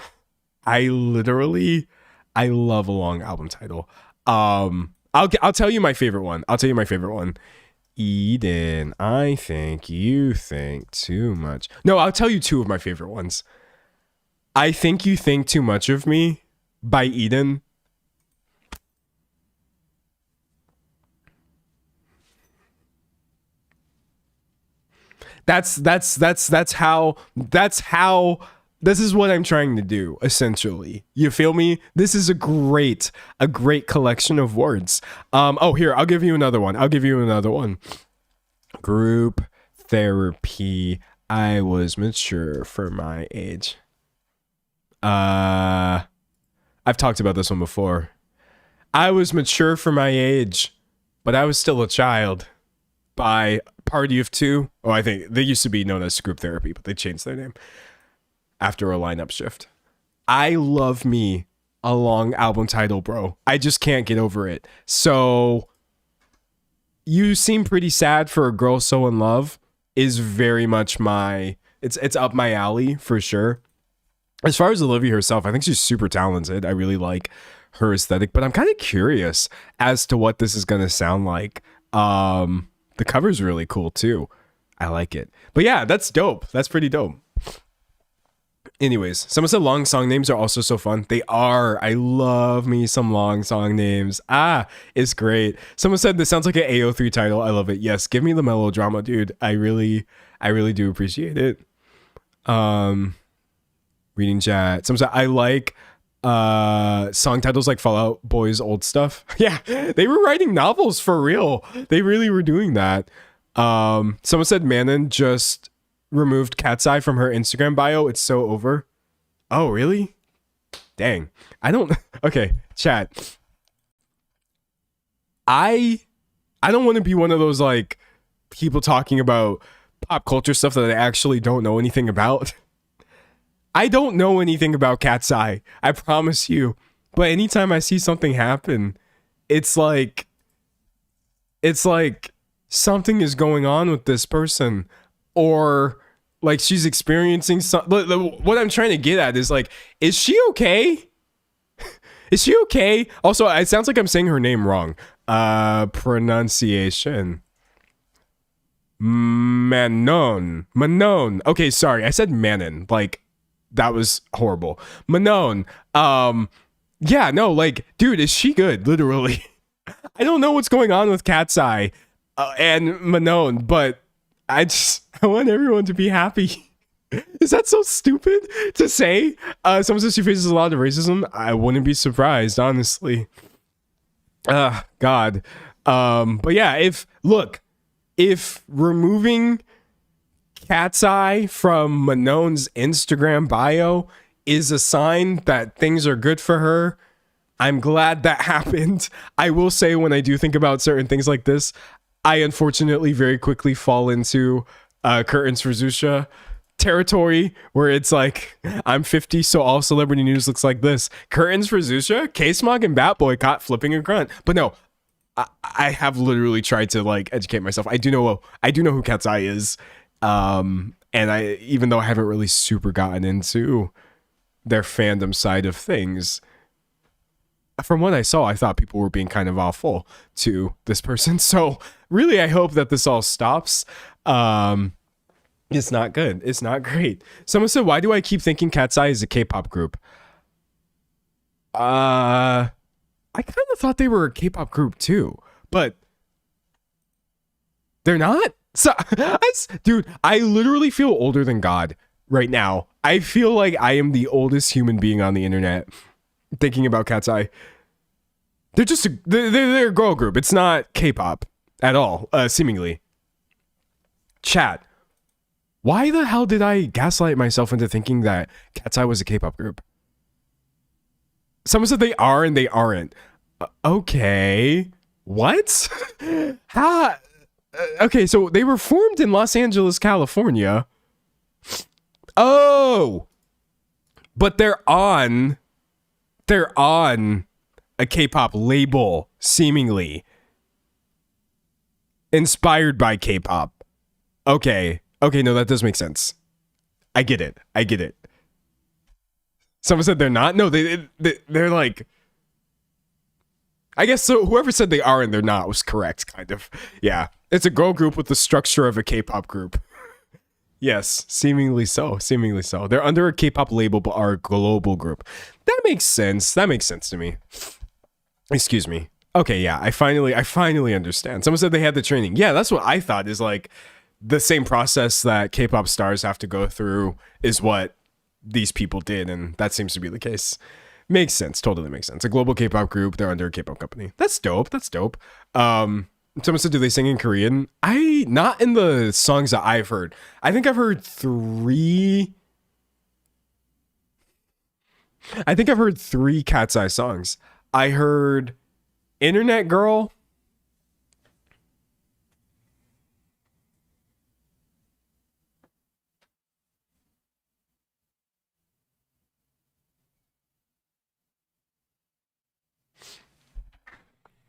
I love a long album title. I'll tell you my favorite one. Eden, I think you think too much. No, I'll tell you two of my favorite ones. I Think You Think Too Much of Me by Eden. That's how this is what I'm trying to do, essentially. You feel me? This is a great collection of words. Here, I'll give you another one. Group therapy. I was mature for my age. I've talked about this one before. I was mature for my age, but I was still a child. By Party of Two. Oh, I think they used to be known as Group Therapy, but they changed their name after a lineup shift. I love me a long album title, bro. I just can't get over it. So You Seem Pretty Sad for a Girl So in Love is very much it's up my alley for sure. As far as Olivia herself, I think she's super talented. I really like her aesthetic, but I'm kind of curious as to what this is going to sound like. The cover's really cool too. I like it. But yeah, that's dope. That's pretty dope. Anyways, someone said long song names are also so fun. They are. I love me some long song names. It's great. Someone said this sounds like an AO3 title. I love it. Yes, give me the melodrama, dude. I really do appreciate it. Reading chat. Someone said I like song titles like Fall Out Boy's old stuff. Yeah, they were writing novels for real. They really were doing that. Someone said Manon just removed Cat's Eye from her Instagram bio. It's so over. Oh, really? Dang. I don't. Okay, chat. I don't want to be one of those like people talking about pop culture stuff that I actually don't know anything about. I don't know anything about Cat's Eye. I promise you. But anytime I see something happen, it's like something is going on with this person, or like she's experiencing something. What I'm trying to get at is like, is she okay? Is she okay? Also, it sounds like I'm saying her name wrong. Pronunciation. Manon. Okay, sorry. I said Manon. Like, that was horrible. Manon. Yeah, no, like, dude, is she good? Literally. I don't know what's going on with Cat's Eye and Manon, but I want everyone to be happy. Is that so stupid to say? Someone says she faces a lot of racism. I wouldn't be surprised, honestly. God. But yeah, if removing Cat's Eye from Manon's Instagram bio is a sign that things are good for her, I'm glad that happened. I will say, when I do think about certain things like this, I unfortunately very quickly fall into Curtains for Zusha territory, where it's like, I'm 50, so all celebrity news looks like this. Curtains for Zusha, K-Smog and Bat Boy caught flipping a grunt. But no, I have literally tried to like educate myself. I do know who Cat's Eye is. And even though I haven't really super gotten into their fandom side of things, from what I saw, I thought people were being kind of awful to this person. So really, I hope that this all stops. It's not good. It's not great. Someone said, why do I keep thinking Cat's Eye is a K-pop group? I kind of thought they were a K-pop group too, but they're not. So, dude, I literally feel older than God right now. I feel like I am the oldest human being on the internet thinking about Cat's Eye. They're just they're a girl group. It's not K-pop at all, seemingly. Chat. Why the hell did I gaslight myself into thinking that Cat's Eye was a K-pop group? Someone said they are and they aren't. Okay. What? How? Okay, so they were formed in Los Angeles, California. Oh. But they're on a K-pop label, seemingly inspired by K-pop. Okay, no, that does make sense. I get it. Someone said they're not. No, they're like, I guess so. Whoever said they are and they're not was correct, kind of. Yeah, it's a girl group with the structure of a K-pop group. Yes, seemingly so. They're under a K-pop label but are a global group. That makes sense to me. Excuse me. Okay, yeah, I finally understand. Someone said they had the training. Yeah, that's what I thought, is like the same process that K-pop stars have to go through is what these people did, and that seems to be the case. Makes sense. Totally makes sense. A global K-pop group, they're under a K-pop company. That's dope. Someone said, do they sing in Korean? Not in the songs that I've heard. I think I've heard three Cat's Eye songs. I heard Internet Girl.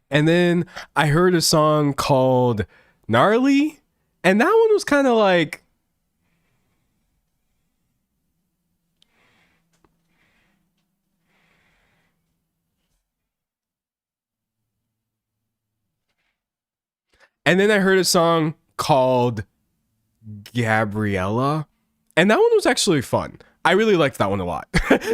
And then I heard a song called Gnarly, and that one was kind of like, and then I heard a song called Gabriella, and that one was actually fun. I really liked that one a lot.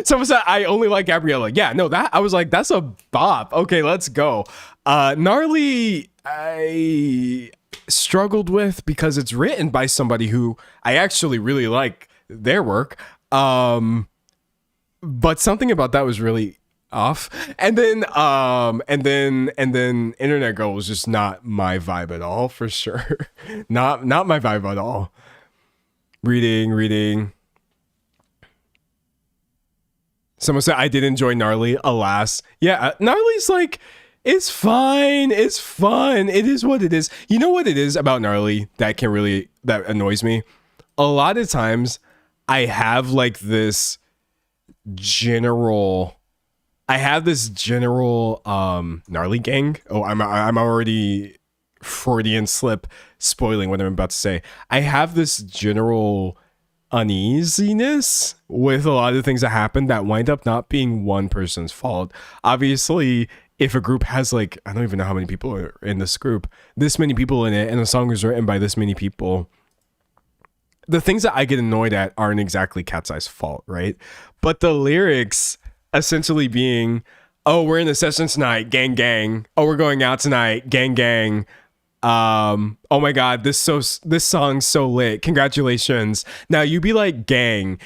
Someone said I only like Gabriella. Yeah, no, that I was like, that's a bop. Okay, let's go. Gnarly, I struggled with because it's written by somebody who I actually really like their work. But something about that was really off. And then Internet Girl was just not my vibe at all, for sure. Not my vibe at all. Reading. Someone said I did enjoy Gnarly. Alas, yeah, Gnarly's like, it's fine. It's fun. It is what it is. You know what it is about Gnarly that annoys me? A lot of times, I have like this general. Gnarly gang. Oh, I'm already Freudian slip spoiling what I'm about to say. I have this general uneasiness with a lot of things that happen that wind up not being one person's fault. Obviously, if a group has like, I don't even know how many people are in this group, this many people in it, and a song is written by this many people, the things that I get annoyed at aren't exactly Cat's Eye's fault, right? But the lyrics essentially being, oh, we're in the session tonight, gang gang. Oh, we're going out tonight, gang gang. Oh my god, this song's so lit. Congratulations. Now you be like gang.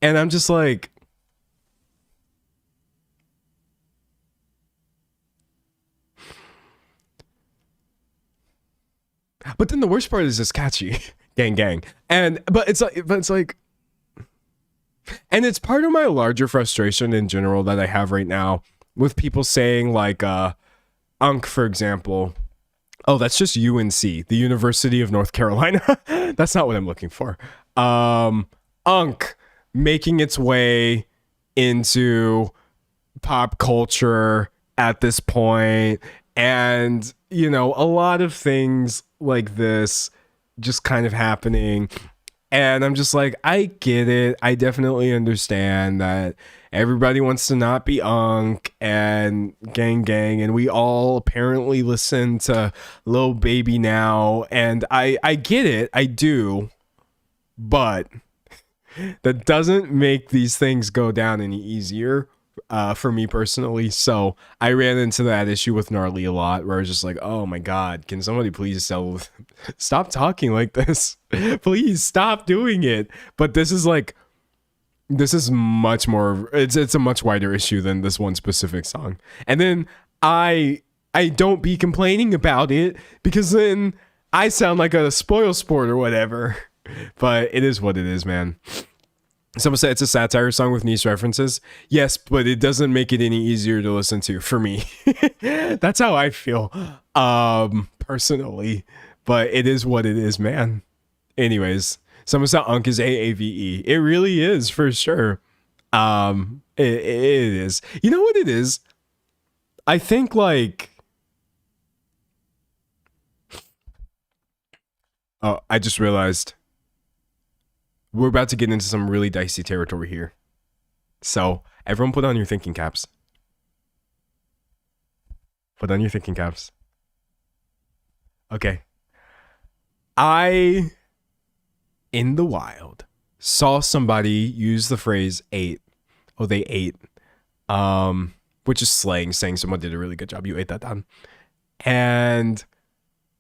And I'm just like, but then the worst part is it's catchy. gang. But it's like and it's part of my larger frustration in general that I have right now with people saying like Unk, for example. Oh, that's just UNC, the University of North Carolina. That's not what I'm looking for. Unk making its way into pop culture at this point, and you know, a lot of things like this just kind of happening. And I'm just like, I get it. I definitely understand that everybody wants to not be Unk and gang, and we all apparently listen to Lil Baby now, and I get it. I do, but that doesn't make these things go down any easier. For me personally. So I ran into that issue with Gnarly a lot, where I was just like, oh my god, can somebody please stop talking like this? Please stop doing it. But this is much more, it's a much wider issue than this one specific song. And then I don't be complaining about it, because then I sound like a spoil sport or whatever. But it is what it is, man. Someone said it's a satire song with niche references. Yes, but it doesn't make it any easier to listen to for me. That's how I feel, personally. But it is what it is, man. Anyways, someone said Unk is AAVE. It really is, for sure. It is. You know what it is? I think like, oh, I just realized we're about to get into some really dicey territory here. So, everyone put on your thinking caps. Put on your thinking caps. Okay. I, in the wild, saw somebody use the phrase ate. Oh, they ate. Which is slang, saying someone did a really good job. You ate that down. And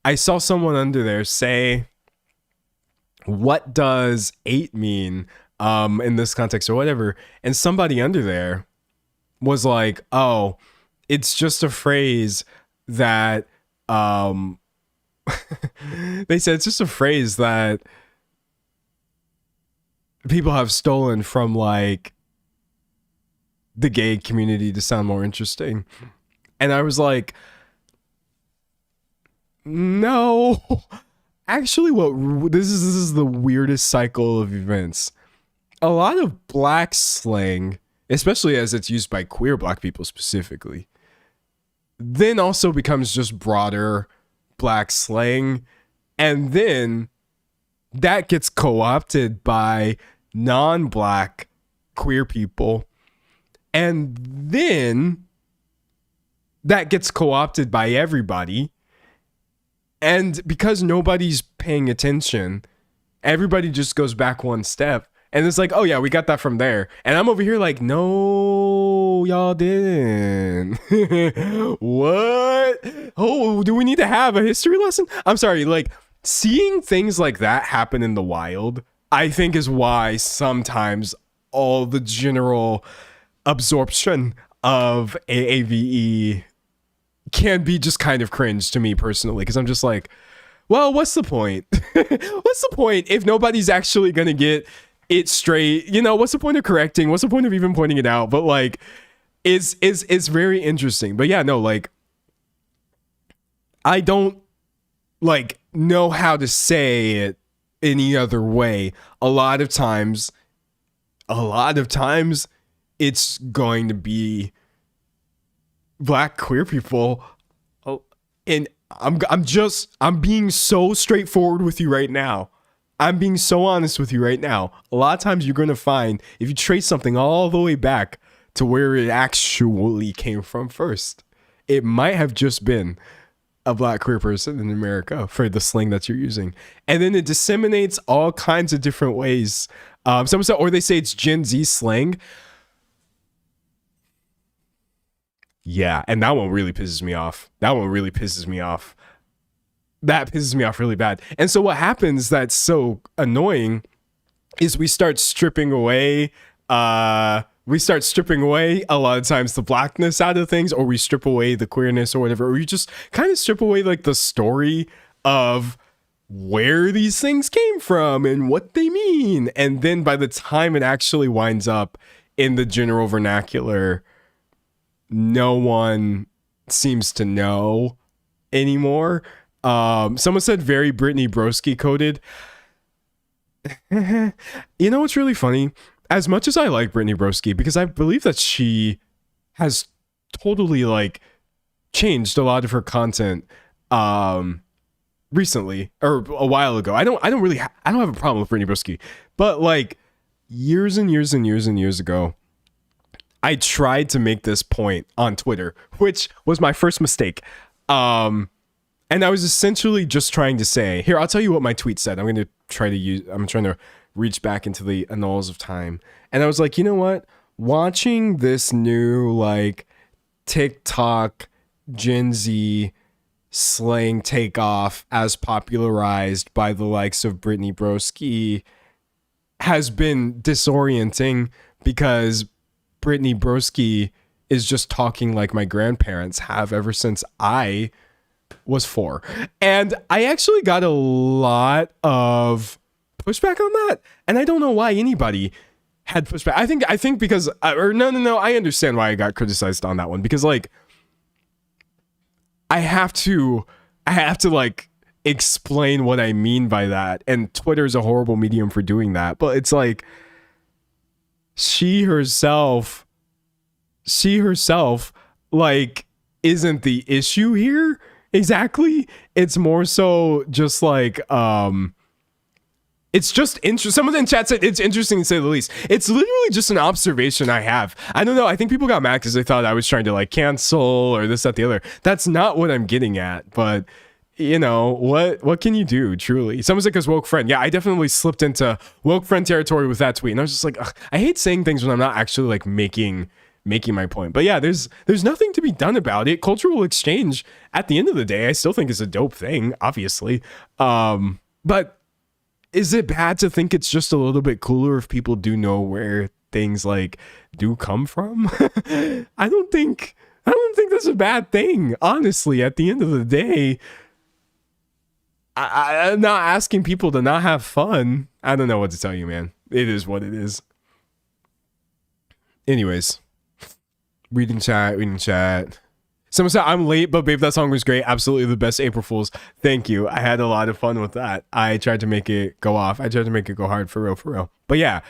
I saw someone under there say, what does ate mean in this context or whatever? And somebody under there was like, oh, it's just a phrase that they said it's just a phrase that people have stolen from like the gay community to sound more interesting. And I was like, no. Actually, this is the weirdest cycle of events. A lot of black slang, especially as it's used by queer Black people specifically, then also becomes just broader Black slang. And then that gets co-opted by non-Black queer people. And then that gets co-opted by everybody. And because nobody's paying attention, everybody just goes back one step. And it's like, oh yeah, we got that from there. And I'm over here like, no, y'all didn't. What? Oh, do we need to have a history lesson? I'm sorry, like, seeing things like that happen in the wild, I think is why sometimes all the general absorption of AAVE can be just kind of cringe to me personally, because I'm just like, well, what's the point? What's the point if nobody's actually going to get it straight? You know, what's the point of correcting? What's the point of even pointing it out? But like, it's very interesting. But yeah, no, like, I don't like know how to say it any other way. A lot of times it's going to be Black queer people. And I'm being so straightforward with you right now. I'm being so honest with you right now. A lot of times you're going to find, if you trace something all the way back to where it actually came from first, it might have just been a Black queer person in America for the slang that you're using. And then it disseminates all kinds of different ways. Someone said, or they say it's Gen Z slang. Yeah, and that one really pisses me off. That pisses me off really bad. And so what happens that's so annoying is we start stripping away a lot of times the Blackness out of things, or we strip away the queerness or whatever, or we just kind of strip away like the story of where these things came from and what they mean. And then by the time it actually winds up in the general vernacular, no one seems to know anymore. Someone said very Brittany Broski coded. You know what's really funny? As much as I like Brittany Broski, because I believe that she has totally like changed a lot of her content recently or a while ago. I don't have a problem with Brittany Broski, but like years and years and years and years ago, I tried to make this point on Twitter, which was my first mistake. And I was essentially just trying to say, here, I'll tell you what my tweet said. I'm trying to reach back into the annals of time. And I was like, you know what? Watching this new like TikTok Gen Z slang take off as popularized by the likes of Brittany Broski has been disorienting, because Brittany Broski is just talking like my grandparents have ever since I was 4. And I actually got a lot of pushback on that. And I don't know why anybody had pushback. I think because, no, I understand why I got criticized on that one, because like, I have to like explain what I mean by that. And Twitter is a horrible medium for doing that. But it's like, she herself like isn't the issue here exactly. It's more so just like it's just interesting. Someone in chat said it's interesting to say the least. It's literally just an observation I have. I don't know, I think people got mad because they thought I was trying to like cancel or this, that, the other. That's not what I'm getting at. But you know, what can you do, truly? Someone's like, as woke friend. Yeah, I definitely slipped into woke friend territory with that tweet. And I was just like, ugh, I hate saying things when I'm not actually like making my point. But yeah, there's nothing to be done about it. Cultural exchange, at the end of the day, I still think is a dope thing, obviously. But is it bad to think it's just a little bit cooler if people do know where things like do come from? I don't think that's a bad thing, honestly. At the end of the day, I'm not asking people to not have fun. I don't know what to tell you, man. It is what it is. Anyways, reading chat. Someone said, I'm late, but babe, that song was great. Absolutely the best April Fools. Thank you. I had a lot of fun with that. I tried to make it go off. I tried to make it go hard, for real. But yeah,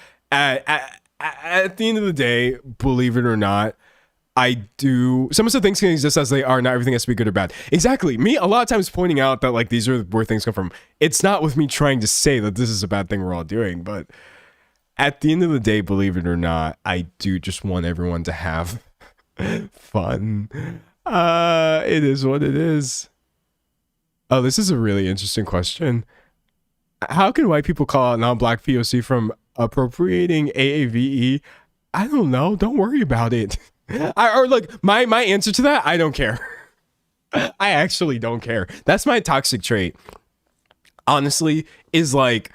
at the end of the day, believe it or not, I do. Some of the things can exist as they are. Not everything has to be good or bad. Exactly. Me, a lot of times pointing out that like these are where things come from. It's not with me trying to say that this is a bad thing we're all doing, but at the end of the day, believe it or not, I do just want everyone to have fun. It is what it is. Oh, this is a really interesting question. How can white people call out non-black POC from appropriating AAVE? I don't know. Don't worry about it. Or like my answer to that, I don't care. I actually don't care. That's my toxic trait. Honestly, is like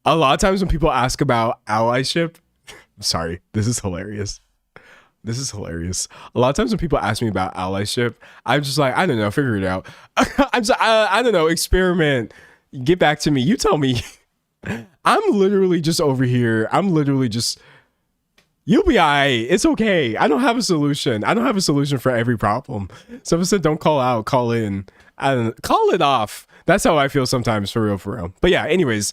a lot of times when people ask about allyship, sorry, this is hilarious. This is hilarious. A lot of times when people ask me about allyship, I'm just like, I don't know, figure it out. I don't know, experiment. Get back to me. You tell me. I'm literally just over here. I'm literally just, you'll be all right. It's okay. I don't have a solution. I don't have a solution for every problem. Someone said, don't call out, call in. I don't know. Call it off. That's how I feel sometimes, for real, for real. But yeah, anyways,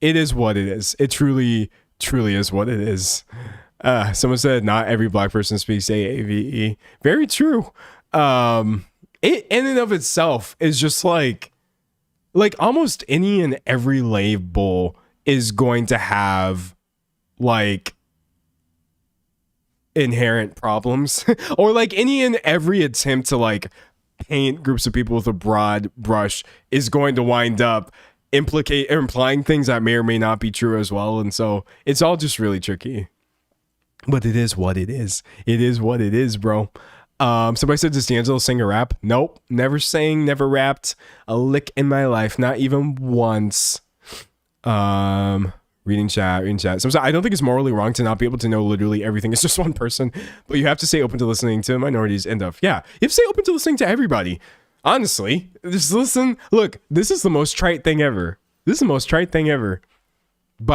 it is what it is. It truly, truly is what it is. Someone said not every black person speaks AAVE. Very true. It in and of itself is just like almost any and every label is going to have like inherent problems or like any and every attempt to like paint groups of people with a broad brush is going to wind up implying things that may or may not be true as well. And so it's all just really tricky. But it is what it is. It is what it is, bro. Somebody said, does D'Angelo sing a rap? Nope. Never sang, never rapped a lick in my life. Not even once. Reading chat. So I don't think it's morally wrong to not be able to know literally everything. It's just one person. But you have to stay open to listening to minorities and stuff. Yeah. You have to stay open to listening to everybody. Honestly. Just listen. Look, this is the most trite thing ever. But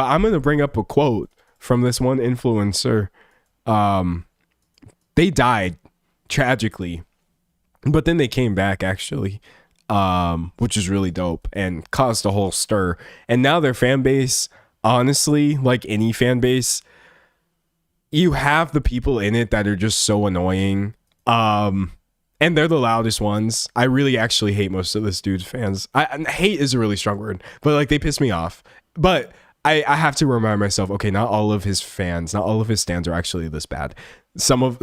I'm going to bring up a quote from this one influencer. They died tragically, but then they came back actually, which is really dope and caused a whole stir. And now their fan base, honestly, like any fan base, you have the people in it that are just so annoying. And they're the loudest ones. I really actually hate most of this dude's fans. Hate is a really strong word, but like they piss me off. But I have to remind myself, okay, not all of his fans, not all of his stands are actually this bad. Some of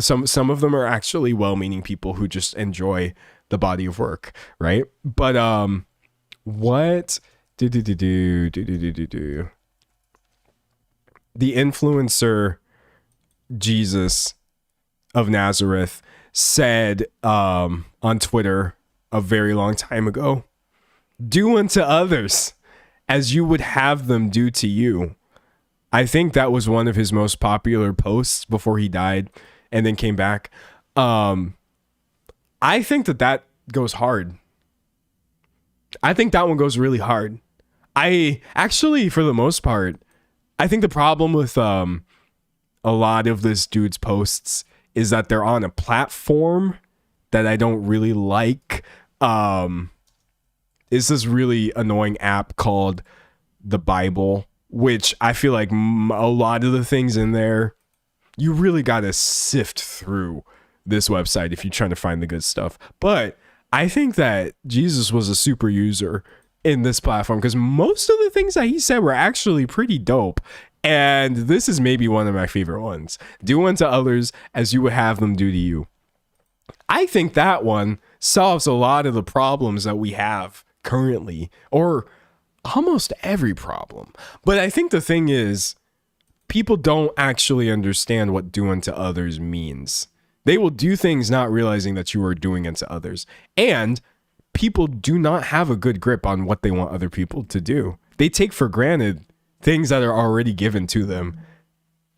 them are actually well-meaning people who just enjoy the body of work, right? But what the influencer Jesus of Nazareth said on Twitter a very long time ago, do unto others as you would have them do to you. I think that was one of his most popular posts before he died and then came back. I think that goes hard. I think that one goes really hard. I actually, for the most part, I think the problem with a lot of this dude's posts is that they're on a platform that I don't really like. It's this really annoying app called The Bible, which I feel like a lot of the things in there, you really got to sift through this website if you're trying to find the good stuff. But I think that Jesus was a super user in this platform because most of the things that he said were actually pretty dope. And this is maybe one of my favorite ones. Do unto others as you would have them do to you. I think that one solves a lot of the problems that we have currently, or almost every problem. But I think the thing is, people don't actually understand what do unto others means. They will do things not realizing that you are doing unto others. And people do not have a good grip on what they want other people to do. They take for granted things that are already given to them.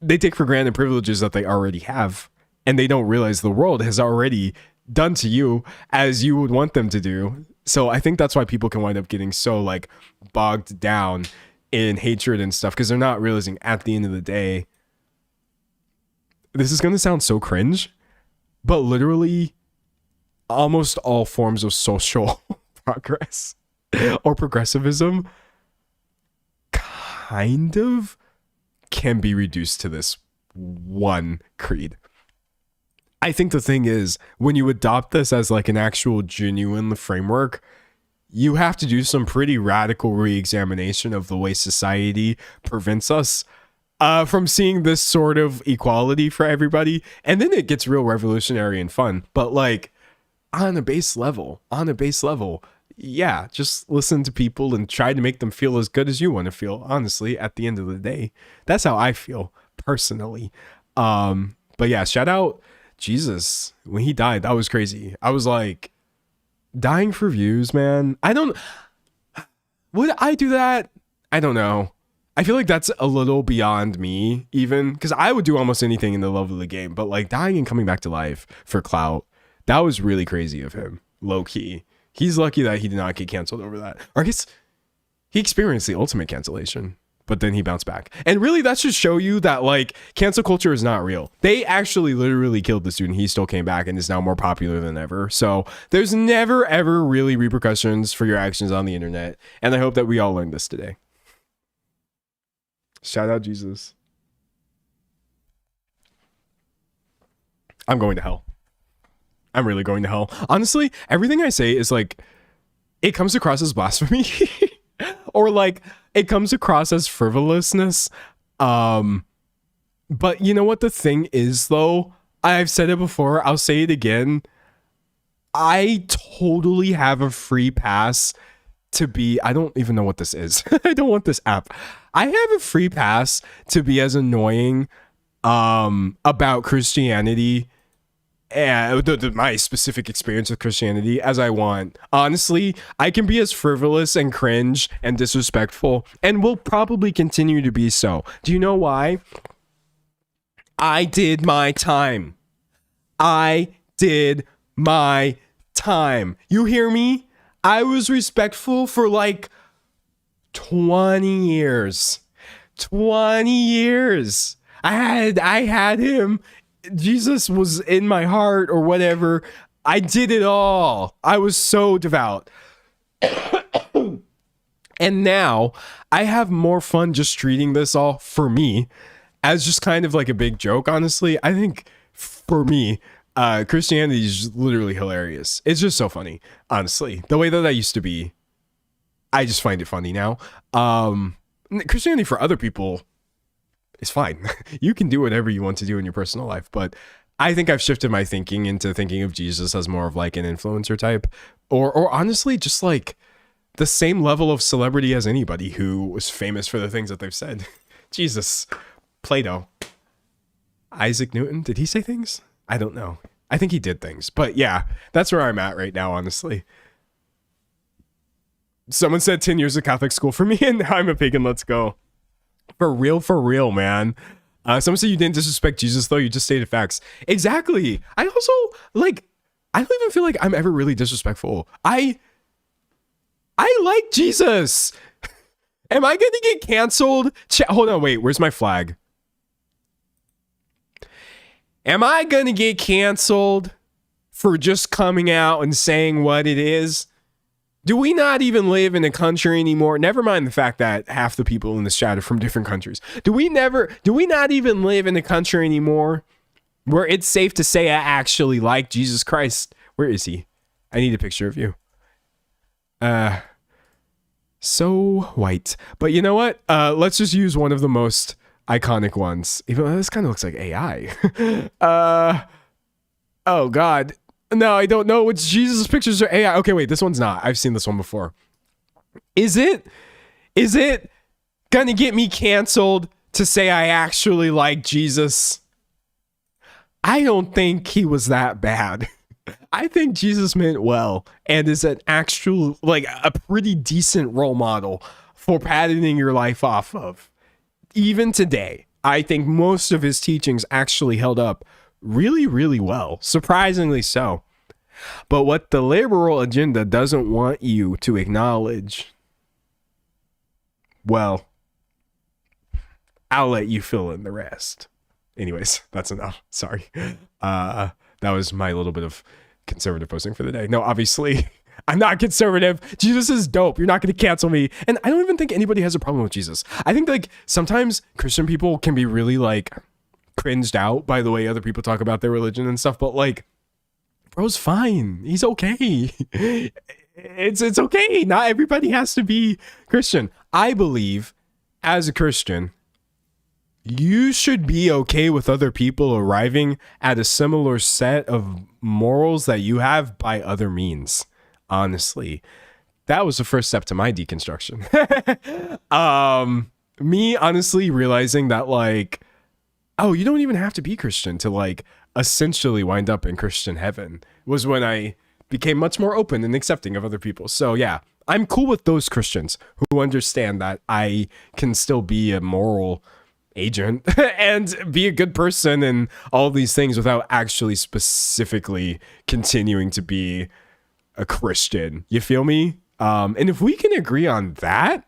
They take for granted privileges that they already have. And they don't realize the world has already done to you as you would want them to do. So I think that's why people can wind up getting so like bogged down in hatred and stuff, because they're not realizing at the end of the day, this is going to sound so cringe, but literally almost all forms of social progress or progressivism kind of can be reduced to this one creed. I think the thing is, when you adopt this as like an actual genuine framework, you have to do some pretty radical re-examination of the way society prevents us from seeing this sort of equality for everybody. And then it gets real revolutionary and fun. But like on a base level, yeah, just listen to people and try to make them feel as good as you want to feel. Honestly, at the end of the day, that's how I feel personally. But yeah, shout out Jesus. When he died, that was crazy. I was like, dying for views, man. Would I do that? I don't know. I feel like that's a little beyond me, even, because I would do almost anything in the love of the game. But like dying and coming back to life for clout, that was really crazy of him. Low key. He's lucky that he did not get canceled over that. Or I guess he experienced the ultimate cancellation, but then he bounced back. And really, that should show you that like cancel culture is not real. They actually literally killed the student. He still came back and is now more popular than ever. So there's never, ever really repercussions for your actions on the internet. And I hope that we all learned this today. Shout out Jesus. I'm going to hell. I'm really going to hell. Honestly, everything I say is like, it comes across as blasphemy or like it comes across as frivolousness. But you know what the thing is though? I've said it before. I'll say it again. I totally have a free pass to be, I don't even know what this is. I don't want this app. I have a free pass to be as annoying about Christianity and my specific experience with Christianity as I want. Honestly, I can be as frivolous and cringe and disrespectful and will probably continue to be so. Do you know why? I did my time. I did my time. You hear me? I was respectful for like 20 years. 20 years. I had him. Jesus was in my heart or whatever. I did it all. I was so devout. And now I have more fun just treating this all for me as just kind of like a big joke. Honestly, I think for me, Christianity is literally hilarious. It's just so funny. Honestly, the way that I used to be, I just find it funny now. Christianity for other people is fine. You can do whatever you want to do in your personal life, but I think I've shifted my thinking into thinking of Jesus as more of like an influencer type, or honestly, just like the same level of celebrity as anybody who was famous for the things that they've said. Jesus, Plato, Isaac Newton, did he say things? I don't know. I think he did things, but yeah, that's where I'm at right now, honestly. Someone said 10 years of Catholic school for me, and now I'm a pagan. Let's go. For real, man. Someone said you didn't disrespect Jesus, though. You just stated facts. Exactly. I also, like, I don't even feel like I'm ever really disrespectful. I like Jesus. Am I going to get canceled? Hold on, wait. Where's my flag? Am I going to get canceled for just coming out and saying what it is? Do we not even live in a country anymore? Never mind the fact that half the people in this chat are from different countries. Do we not even live in a country anymore where it's safe to say I actually like Jesus Christ? Where is he? I need a picture of you. So white. But you know what? Let's just use one of the most iconic ones. Even though this kind of looks like AI. Oh God. No, I don't know which Jesus pictures are AI. Okay, wait, this one's not. I've seen this one before. Is it gonna get me canceled to say I actually like Jesus? I don't think he was that bad. I think Jesus meant well and is an actual, like, a pretty decent role model for patterning your life off of. Even today, I think most of his teachings actually held up really, really well. Surprisingly so. But what the liberal agenda doesn't want you to acknowledge, well, I'll let you fill in the rest. Anyways, that's enough. Sorry. That was my little bit of conservative posting for the day. No, obviously, I'm not conservative. Jesus is dope. You're not going to cancel me. And I don't even think anybody has a problem with Jesus. I think like sometimes Christian people can be really like cringed out by the way other people talk about their religion and stuff. But like, bro's fine. He's okay. It's okay. Not everybody has to be Christian. I believe as a Christian, you should be okay with other people arriving at a similar set of morals that you have by other means. Honestly, that was the first step to my deconstruction. Me honestly realizing that like, oh, you don't even have to be Christian to like essentially wind up in Christian heaven was when I became much more open and accepting of other people. So yeah, I'm cool with those Christians who understand that I can still be a moral agent and be a good person and all these things without actually specifically continuing to be a Christian. You feel me? And if we can agree on that,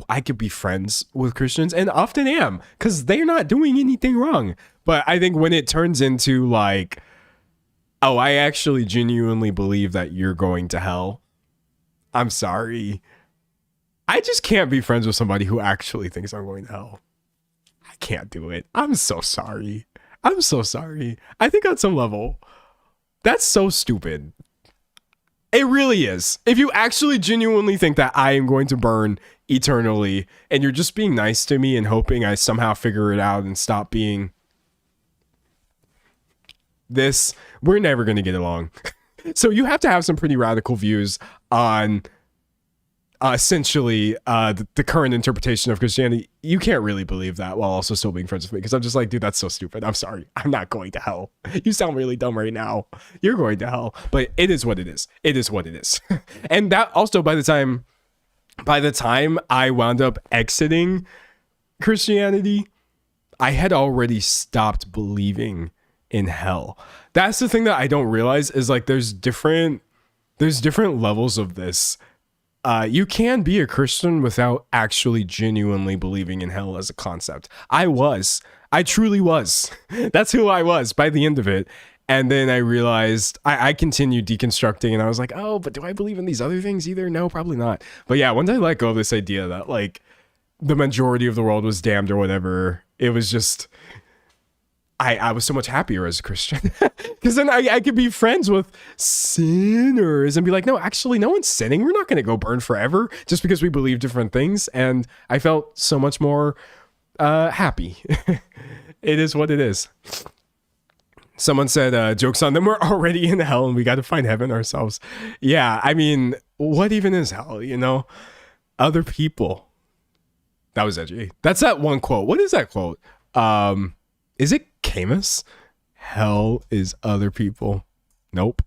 I could be friends with Christians and often am because they're not doing anything wrong. But I think when it turns into like, oh, I actually genuinely believe that you're going to hell, I'm sorry. I just can't be friends with somebody who actually thinks I'm going to hell. I can't do it. I'm so sorry. I'm so sorry. I think on some level, that's so stupid. It really is. If you actually genuinely think that I am going to burn eternally and you're just being nice to me and hoping I somehow figure it out and stop being this, we're never going to get along. So you have to have some pretty radical views on essentially the current interpretation of Christianity. You can't really believe that while also still being friends with me because I'm just like, dude, that's so stupid. I'm sorry. I'm not going to hell. You sound really dumb right now. You're going to hell. But it is what it is. It is what it is. And that also by the time I wound up exiting Christianity, I had already stopped believing in hell. That's the thing that I don't realize is like there's different levels of this. You can be a Christian without actually genuinely believing in hell as a concept. I truly was. That's who I was by the end of it. And then I realized I continued deconstructing and I was like, oh, but do I believe in these other things either? No, probably not. But yeah, once I let go of this idea that like the majority of the world was damned or whatever, it was just, I was so much happier as a Christian because then I could be friends with sinners and be like, no, actually, no one's sinning. We're not going to go burn forever just because we believe different things. And I felt so much more happy. It is what it is. Someone said, joke's on them. We're already in hell and we got to find heaven ourselves. Yeah, I mean, what even is hell? You know, other people. That was edgy. That's that one quote. What is that quote? Is it Camus? Hell is other people. Nope.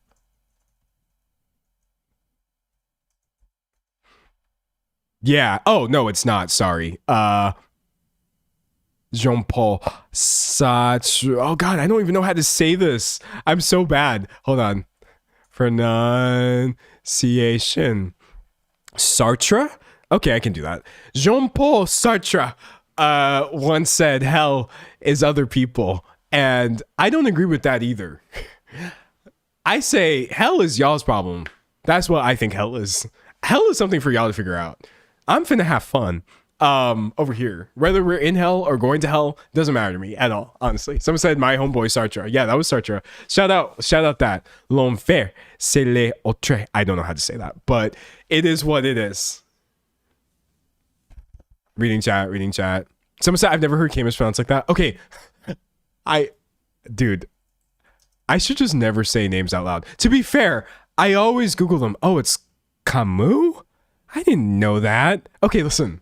Yeah. Oh, no, it's not. Sorry. Jean-Paul Sartre. Oh, God, I don't even know how to say this. I'm so bad. Hold on. Pronunciation. Sartre? Okay, I can do that. Jean-Paul Sartre once said hell is other people. And I don't agree with that either. I say hell is y'all's problem. That's what I think hell is. Hell is something for y'all to figure out. I'm finna have fun over here. Whether we're in hell or going to hell, doesn't matter to me at all, honestly. Someone said my homeboy Sartre. Yeah, that was Sartre. Shout out that. L'enfer, c'est les autres. I don't know how to say that, but it is what it is. Reading chat. Someone said I've never heard Camus pronounced like that. Okay. Dude, I should just never say names out loud. To be fair, I always Google them. Oh, it's Camus? I didn't know that. Okay, listen.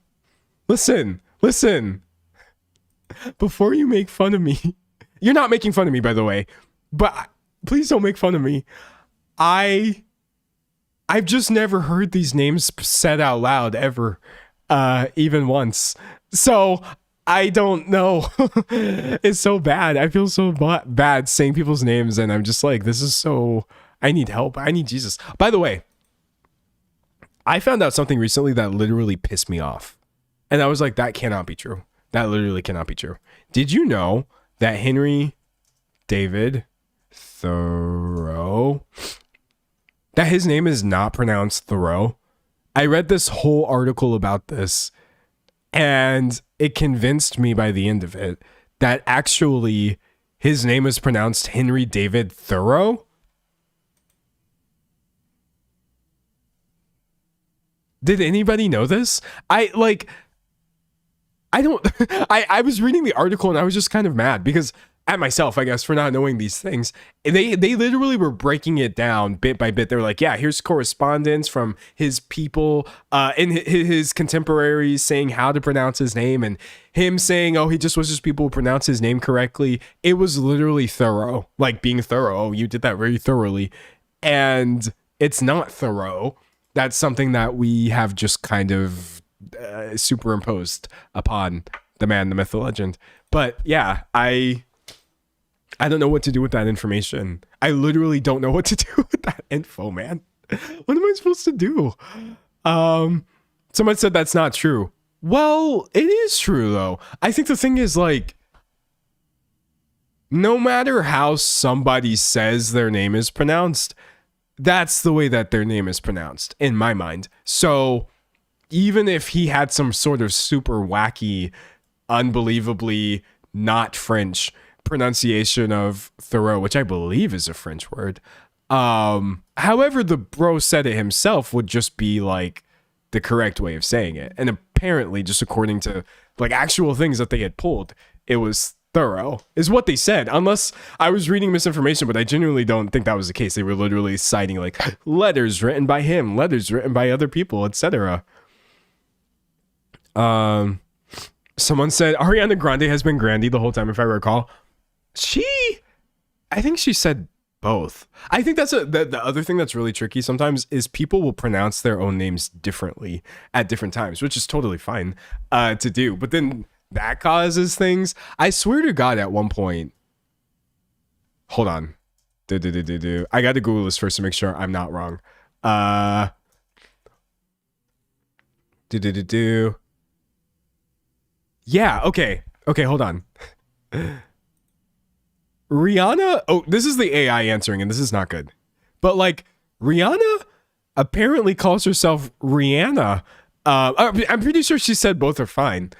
Before you make fun of me, you're not making fun of me, by the way, but please don't make fun of me. I've just never heard these names said out loud ever, even once. So I don't know. It's so bad. I feel so bad saying people's names, and I'm just like, this is so. I need help. I need Jesus. By the way, I found out something recently that literally pissed me off. And I was like, that cannot be true. That literally cannot be true. Did you know that Henry David Thoreau his name is not pronounced Thoreau. I read this whole article about this, and it convinced me by the end of it that actually his name is pronounced Henry David Thoreau. Did anybody know this? I was reading the article and I was just kind of mad because at myself, I guess, for not knowing these things. They literally were breaking it down bit by bit. They were like, yeah, here's correspondence from his people and his contemporaries saying how to pronounce his name, and him saying, oh, he just wishes people would pronounce his name correctly. It was literally thorough, like being thorough. Oh, you did that very thoroughly. And it's not Thoreau. That's something that we have just kind of superimposed upon the man, the myth, the legend. But yeah, I don't know what to do with that information. I literally don't know what to do with that info, man. What am I supposed to do? Someone said that's not true. Well, it is true though. I think the thing is, like, no matter how somebody says their name is pronounced, that's the way that their name is pronounced in my mind. So even if he had some sort of super wacky, unbelievably not French pronunciation of Thoreau, which I believe is a French word, however the bro said it himself would just be like the correct way of saying it. And apparently, just according to like actual things that they had pulled, it was thorough is what they said, unless I was reading misinformation, but I genuinely don't think that was the case. They were literally citing like letters written by him, letters written by other people, etc. Someone said Ariana Grande has been Grandy the whole time, if I recall. I think she said both. I think that's the other thing that's really tricky sometimes is people will pronounce their own names differently at different times, which is totally fine to do. But then that causes things. I swear to God, at one point, hold on. I got to Google this first to make sure I'm not wrong. Yeah, okay, hold on. Rihanna, oh, this is the AI answering, and this is not good. But like, Rihanna apparently calls herself Rihanna. I'm pretty sure she said both are fine.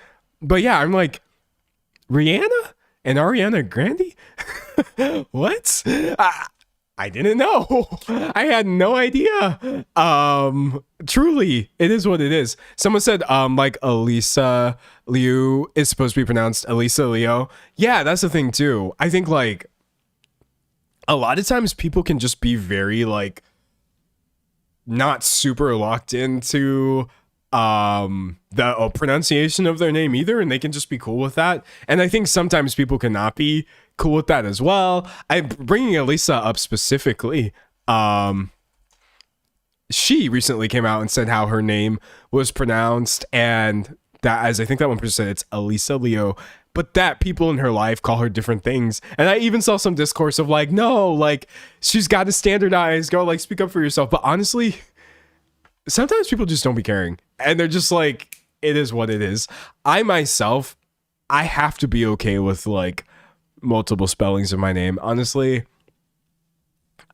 But yeah, I'm like, Rihanna and Ariana Grande? What? I didn't know. I had no idea. Truly, it is what it is. Someone said, like Elisa Liu is supposed to be pronounced Elisa Leo. Yeah, that's the thing too. I think like a lot of times people can just be very like not super locked into the pronunciation of their name either, and they can just be cool with that. And I think sometimes people cannot be cool with that as well. I'm bringing Elisa up specifically. She recently came out and said how her name was pronounced, and that, as I think that one person said, it's Elisa Leo, but that people in her life call her different things. And I even saw some discourse of like, no, like she's got to standardize, go like speak up for yourself. But honestly, sometimes people just don't be caring, and they're just like, it is what it is. I myself, I have to be okay with like multiple spellings of my name. Honestly,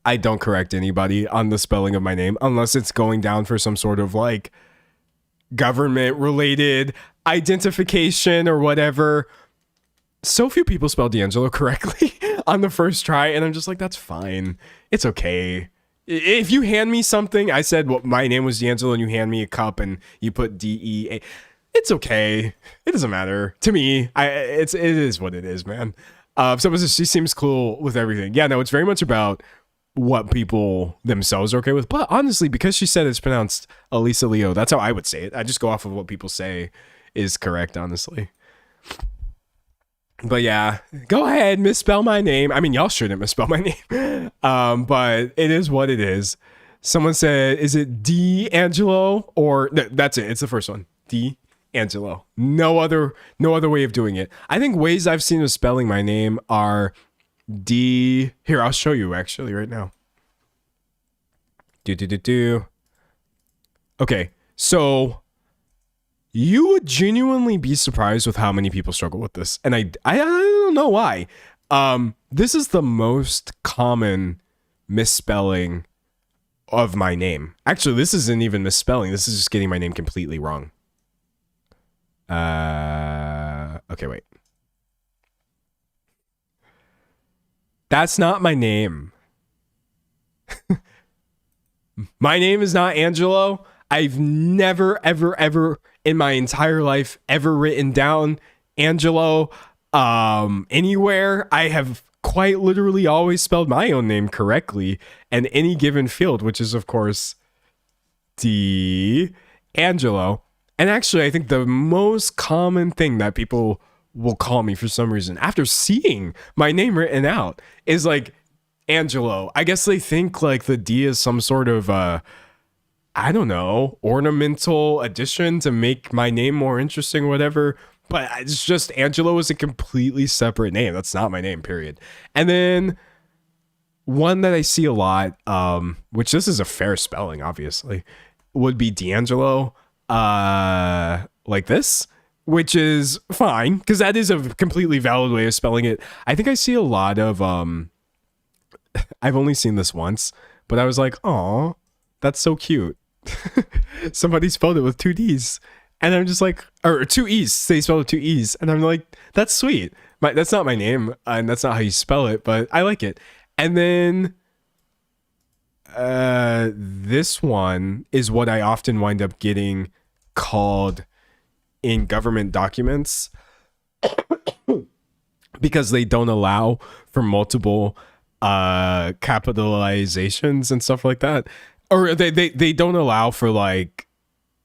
I don't correct anybody on the spelling of my name unless it's going down for some sort of like government related identification or whatever. So few people spell D'Angelo correctly on the first try, and I'm just like, that's fine. It's okay. If you hand me something, I said, well, my name was D'Angelo, and you hand me a cup and you put DEA, it's okay. It doesn't matter to me. It is what it is, man. She seems cool with everything. Yeah, no, it's very much about what people themselves are okay with. But honestly, because she said it's pronounced Elisa Leo, that's how I would say it. I just go off of what people say is correct, honestly. But yeah, go ahead, misspell my name. I mean, y'all shouldn't misspell my name. But it is what it is. Someone said, is it D'Angelo? Or that's it. It's the first one. D'Angelo. No other way of doing it. I think ways I've seen of spelling my name are Here, I'll show you actually right now. Okay, so you would genuinely be surprised with how many people struggle with this. And I don't know why. This is the most common misspelling of my name. Actually, this isn't even misspelling. This is just getting my name completely wrong. Okay, wait. That's not my name. My name is not Angelo. I've never, ever, ever in my entire life ever written down Angelo anywhere. I have quite literally always spelled my own name correctly in any given field, which is, of course, D'Angelo. And actually, I think the most common thing that people will call me for some reason after seeing my name written out is like Angelo. I guess they think like the D is some sort of I don't know, ornamental addition to make my name more interesting or whatever. But it's just Angelo is a completely separate name. That's not my name, period. And then one that I see a lot, which this is a fair spelling, obviously, would be D'Angelo, like this, which is fine because that is a completely valid way of spelling it. I think I see a lot of I've only seen this once, but I was like, oh, that's so cute. Somebody spelled it with 2 D's. And I'm just like, or 2 E's. They spelled it 2 E's. And I'm like, that's sweet. That's not my name. And that's not how you spell it, but I like it. And then this one is what I often wind up getting called in government documents because they don't allow for multiple capitalizations and stuff like that. Or they don't allow for like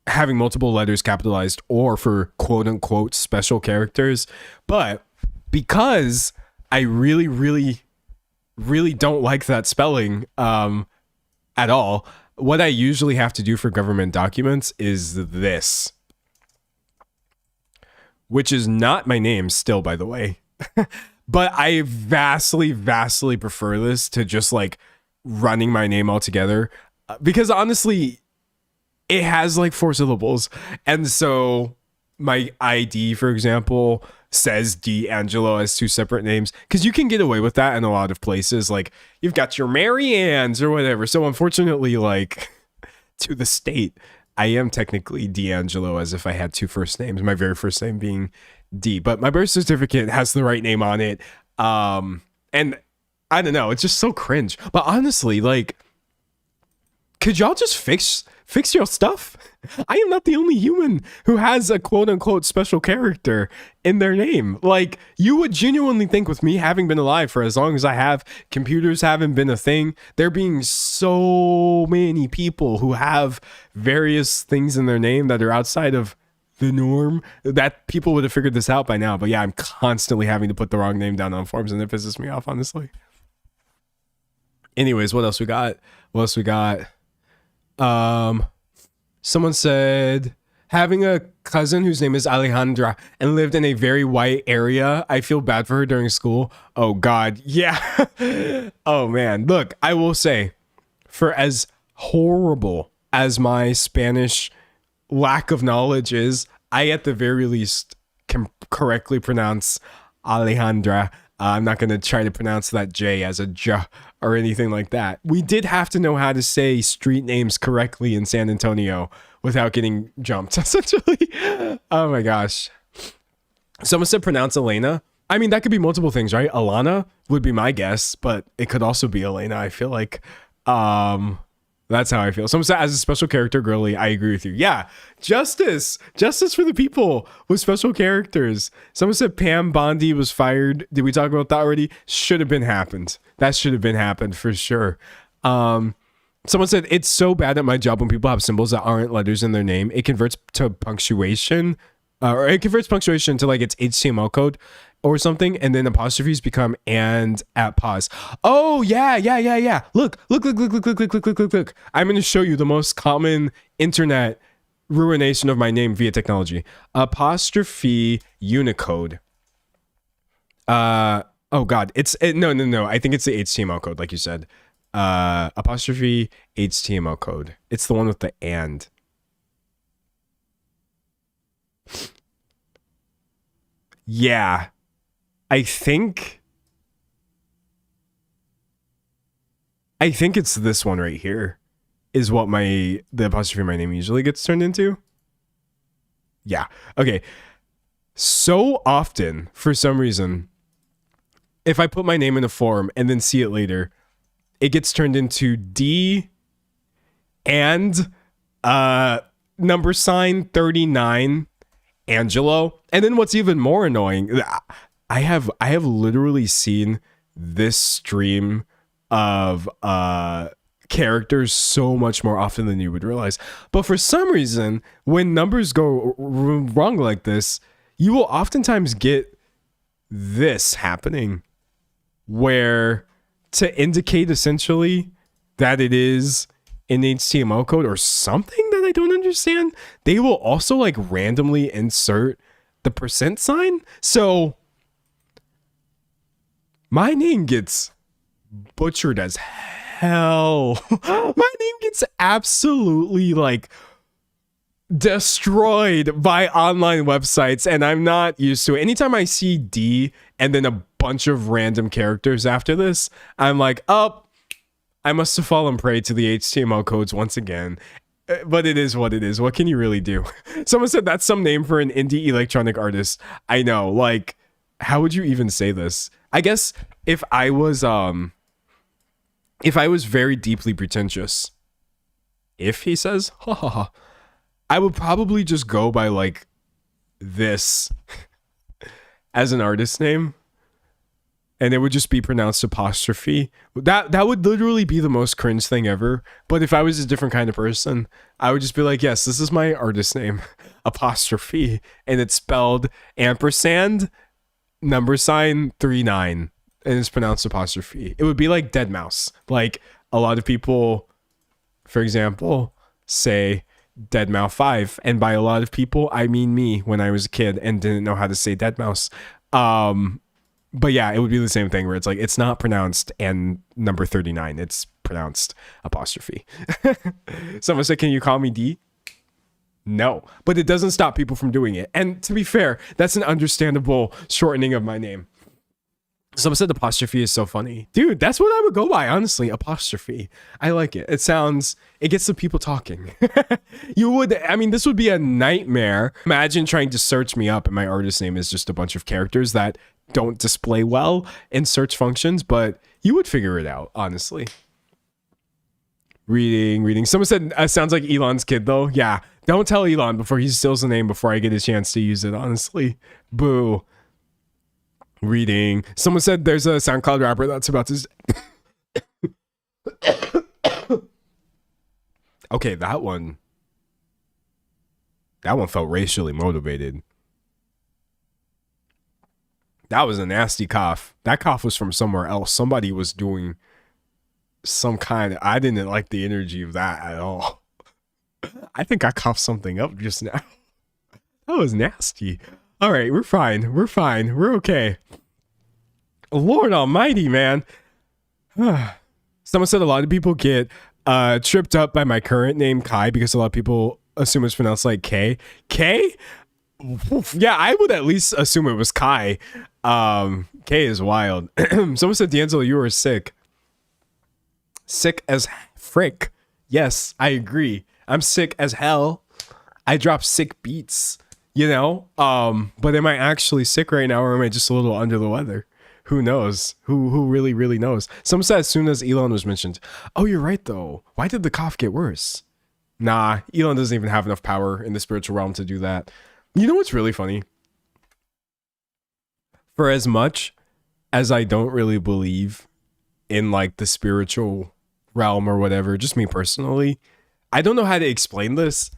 having multiple letters capitalized or for quote unquote special characters. But because I really, really, really don't like that spelling at all, what I usually have to do for government documents is this, which is not my name still, by the way. But I vastly, vastly prefer this to just like running my name all together. Because honestly, it has like 4 syllables. And so my ID, for example, says D'Angelo as 2 separate names. Because you can get away with that in a lot of places. Like you've got your Mary Ann's or whatever. So unfortunately, like to the state, I am technically D'Angelo as if I had 2 first names. My very first name being D. But my birth certificate has the right name on it. And I don't know. It's just so cringe. But honestly, like, could y'all just fix your stuff? I am not the only human who has a quote unquote special character in their name. Like, you would genuinely think with me having been alive for as long as I have, computers haven't been a thing, there being so many people who have various things in their name that are outside of the norm, that people would have figured this out by now. But yeah, I'm constantly having to put the wrong name down on forms and it pisses me off, honestly. Anyways, what else we got? Someone said, having a cousin whose name is Alejandra and lived in a very white area, I feel bad for her during school. Oh God, yeah. Oh man, look, I will say, for as horrible as my Spanish lack of knowledge is, I at the very least can correctly pronounce Alejandra. I'm not going to try to pronounce that J as a J or anything like that. We did have to know how to say street names correctly in San Antonio without getting jumped, essentially. Oh my gosh. Someone said pronounce Elena. I mean, that could be multiple things, right? Alana would be my guess, but it could also be Elena. I feel like that's how I feel. Someone said, as a special character, girly, I agree with you. Yeah, justice for the people with special characters. Someone said Pam Bondi was fired. Did we talk about that already? Should have been happened. That should have been happened for sure. Someone said, it's so bad at my job when people have symbols that aren't letters in their name. It converts to punctuation, or it converts punctuation to like its HTML code or something, and then apostrophes become and at pause. Oh yeah. Look. I'm going to show you the most common internet ruination of my name via technology. Apostrophe Unicode. Oh God, no. I think it's the HTML code, like you said. Apostrophe HTML code. It's the one with the and. Yeah. I think it's this one right here. is what the apostrophe in my name usually gets turned into. Yeah. Okay. So often, for some reason, if I put my name in a form and then see it later, it gets turned into D and number sign 39 Angelo. And then what's even more annoying, I have literally seen this stream of characters so much more often than you would realize. But for some reason, when numbers go wrong like this, you will oftentimes get this happening, where to indicate essentially that it is an HTML code or something that I don't understand, they will also like randomly insert the percent sign. So my name gets butchered as hell. My name gets absolutely like destroyed by online websites, and I'm not used to it. Anytime I see D and then a bunch of random characters after this, I'm like, oh, I must have fallen prey to the HTML codes once again. But it is what it is. What can you really do? Someone said that's some name for an indie electronic artist. I know. Like, how would you even say this? I guess if I was very deeply pretentious, if he says, ha ha ha, I would probably just go by like this as an artist name, and it would just be pronounced apostrophe. That would literally be the most cringe thing ever. But if I was a different kind of person, I would just be like, yes, this is my artist name, apostrophe, and it's spelled ampersand number sign 39, and it's pronounced apostrophe. It would be like dead mouse. Like a lot of people, for example, say dead mouse 5, and by a lot of people I mean me when I was a kid and didn't know how to say dead mouse. But yeah, it would be the same thing where it's like it's not pronounced and number 39, it's pronounced apostrophe. Someone said, can you call me D? No, but it doesn't stop people from doing it. And to be fair, that's an understandable shortening of my name. Someone said apostrophe is so funny. Dude, that's what I would go by, honestly. Apostrophe. I like it. It gets the people talking. This would be a nightmare. Imagine trying to search me up and my artist name is just a bunch of characters that don't display well in search functions, but you would figure it out, honestly. Reading. Someone said, sounds like Elon's kid, though. Yeah, don't tell Elon before he steals the name before I get a chance to use it, honestly. Boo. Reading. Someone said there's a SoundCloud rapper that's about to... Okay, that one felt racially motivated. That was a nasty cough. That cough was from somewhere else. Somebody was doing some kind of... I didn't like the energy of that at all. I think I coughed something up just now. That was nasty. All right, we're fine. We're okay. Lord almighty, man. Someone said a lot of people get tripped up by my current name, Kai, because a lot of people assume it's pronounced like K. K? Yeah, I would at least assume it was Kai. K is wild. Someone said, D'Angelo, you were sick. Sick as frick. Yes, I agree. I'm sick as hell. I drop sick beats, you know? But am I actually sick right now, or am I just a little under the weather? Who knows? Who really, really knows? Someone said as soon as Elon was mentioned. Oh, you're right, though. Why did the cough get worse? Nah, Elon doesn't even have enough power in the spiritual realm to do that. You know what's really funny? For as much as I don't really believe in like the spiritual realm or whatever, just me personally, I don't know how to explain this.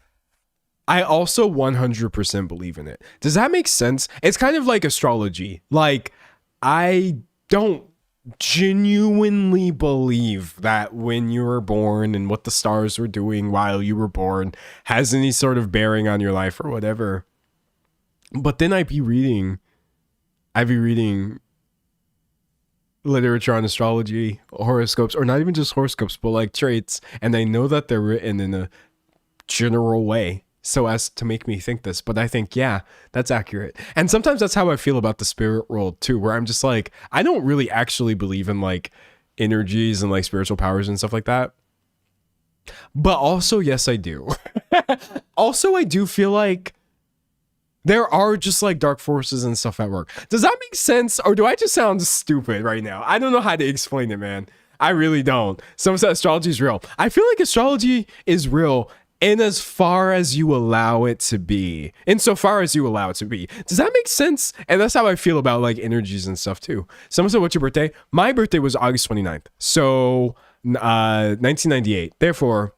I also 100% believe in it. Does that make sense? It's kind of like astrology. Like, I don't genuinely believe that when you were born and what the stars were doing while you were born has any sort of bearing on your life or whatever. But then I'd be reading literature on astrology, horoscopes, or not even just horoscopes, but like traits, and I know that they're written in a general way so as to make me think this, but I think, yeah, that's accurate. And sometimes that's how I feel about the spirit world too, where I'm just like, I don't really actually believe in like energies and like spiritual powers and stuff like that. But also, yes, I do. Also, I do feel like there are just like dark forces and stuff at work. Does that make sense? Or do I just sound stupid right now? I don't know how to explain it, man. I really don't. Someone said astrology is real. I feel like astrology is real in as far as you allow it to be. Insofar as you allow it to be. Does that make sense? And that's how I feel about like energies and stuff too. Someone said, what's your birthday? My birthday was August 29th. So 1998. Therefore,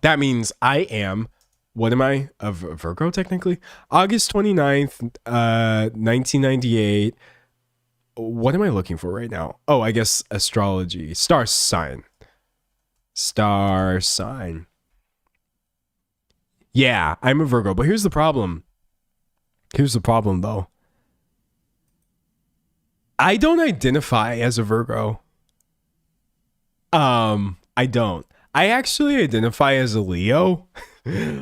that means I am, what am I? A Virgo technically? August 29th, 1998. What am I looking for right now? Oh, I guess astrology. Star sign. Star sign. Yeah, I'm a Virgo, but here's the problem. Here's the problem though. I don't identify as a Virgo. I don't. I actually identify as a Leo.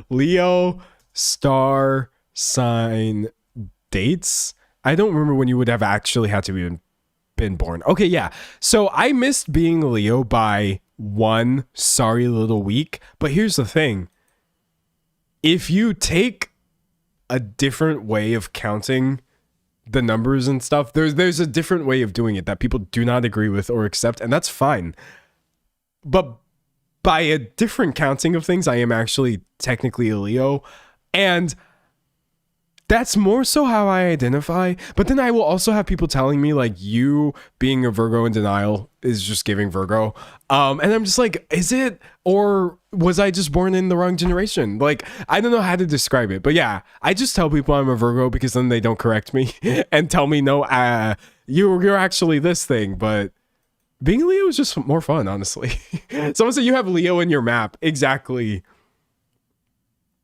Leo star sign dates. I don't remember when you would have actually had to been born. Okay, yeah. So I missed being a Leo by one sorry little week. But here's the thing. If you take a different way of counting the numbers and stuff, there's a different way of doing it that people do not agree with or accept, and that's fine. But by a different counting of things, I am actually technically a Leo, and that's more so how I identify. But then I will also have people telling me like, you being a Virgo in denial is just giving Virgo. And I'm just like, is it, or was I just born in the wrong generation? Like, I don't know how to describe it, but yeah, I just tell people I'm a Virgo because then they don't correct me and tell me, no, you're actually this thing. But being a Leo is just more fun, honestly. Someone said you have Leo in your map. Exactly.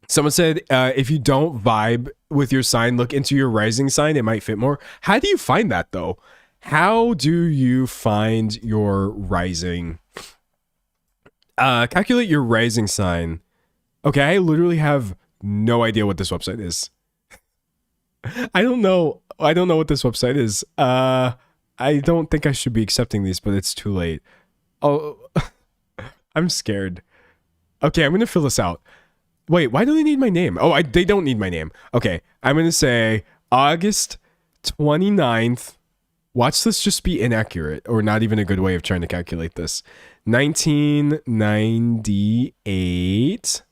Someone said, if you don't vibe with your sign, look into your rising sign. It might fit more. How do you find that, though? How do you find your rising? Calculate your rising sign. Okay, I literally have no idea what this website is. I don't know what this website is. I don't think I should be accepting these, but it's too late. Oh, I'm scared. Okay, I'm going to fill this out. Wait, why do they need my name? Oh, they don't need my name. Okay, I'm going to say August 29th. Watch this just be inaccurate or not even a good way of trying to calculate this. 1998.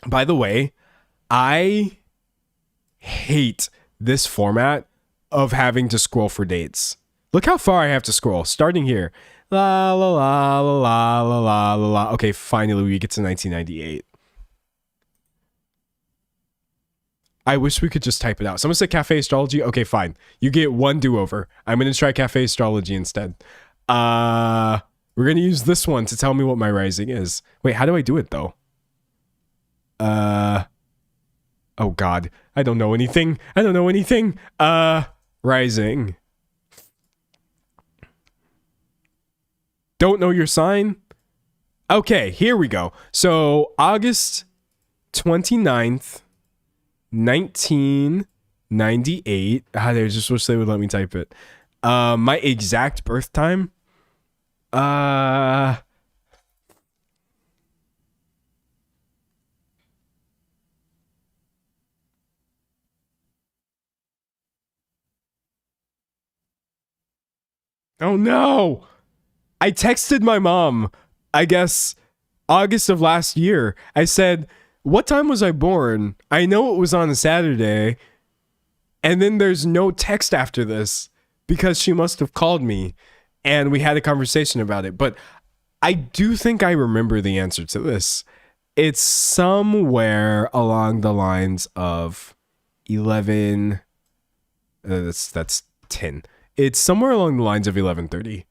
By the way, I hate this format of having to scroll for dates. Look how far I have to scroll, starting here. La la la la la la la la la. Okay, finally we get to 1998. I wish we could just type it out. Someone said Cafe Astrology. Okay, fine. You get one do-over. I'm going to try Cafe Astrology instead. We're going to use this one to tell me what my rising is. Wait, how do I do it, though? Oh, God. I don't know anything. Rising. Don't know your sign? Okay, here we go. So, August 29th. 1998. I just wish they would let me type it. My exact birth time. Oh no. I texted my mom, I guess August of last year. I said, what time was I born? I know it was on a Saturday. And then there's no text after this because she must have called me and we had a conversation about it. But I do think I remember the answer to this. It's somewhere along the lines of 11. That's 10. It's somewhere along the lines of 11:30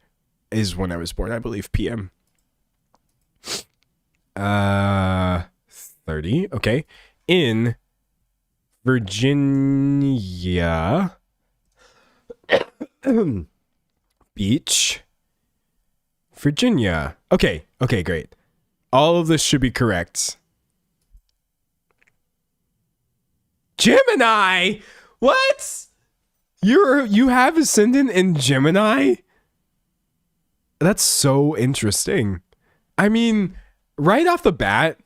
is when I was born, I believe, PM. 30, okay. In Virginia Beach, Virginia. Okay, great. All of this should be correct. Gemini? What? You have ascendant in Gemini? That's so interesting. I mean, right off the bat,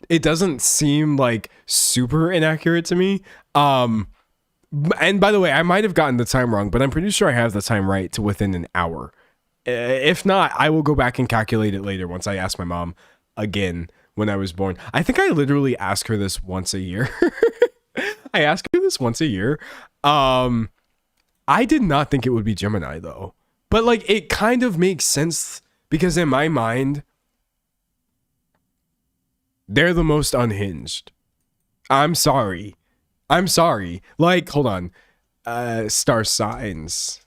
it doesn't seem like super inaccurate to me. And by the way, I might have gotten the time wrong, but I'm pretty sure I have the time right to within an hour. If not, I will go back and calculate it later once I ask my mom again when I was born. I think I literally ask her this once a year. I ask her this once a year. I did not think it would be Gemini though, but like it kind of makes sense because in my mind, they're the most unhinged. I'm sorry. Like, hold on. Star signs.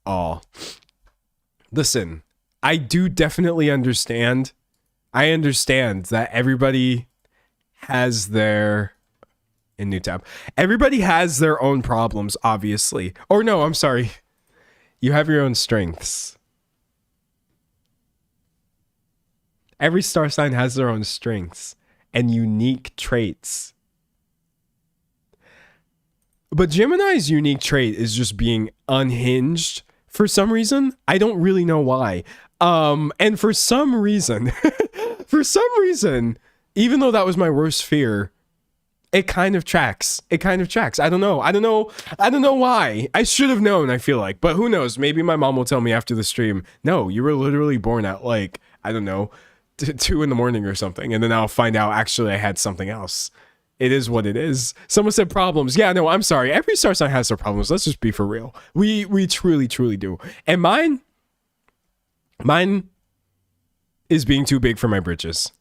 Oh. Listen, I do definitely understand. I understand that everybody has their in new tab. Everybody has their own problems, obviously. Or no, I'm sorry. You have your own strengths. Every star sign has their own strengths and unique traits. But Gemini's unique trait is just being unhinged for some reason. I don't really know why. And for some reason, even though that was my worst fear, it kind of tracks. I don't know why. I should have known, I feel like. But who knows? Maybe my mom will tell me after the stream, no, you were literally born at like, I don't know, 2 a.m. or something. And then I'll find out actually I had something else. It is what it is. Someone said problems. Yeah, no, I'm sorry. Every star sign has their problems. Let's just be for real. We truly do. And mine is being too big for my britches.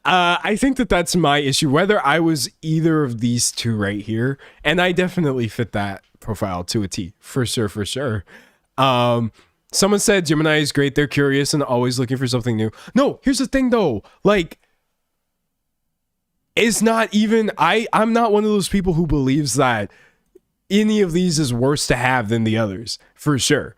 I think that's my issue. Whether I was either of these two right here, and I definitely fit that profile to a T. For sure. Someone said Gemini is great. They're curious and always looking for something new. No, here's the thing though. Like, it's not even, I'm not one of those people who believes that any of these is worse to have than the others, for sure.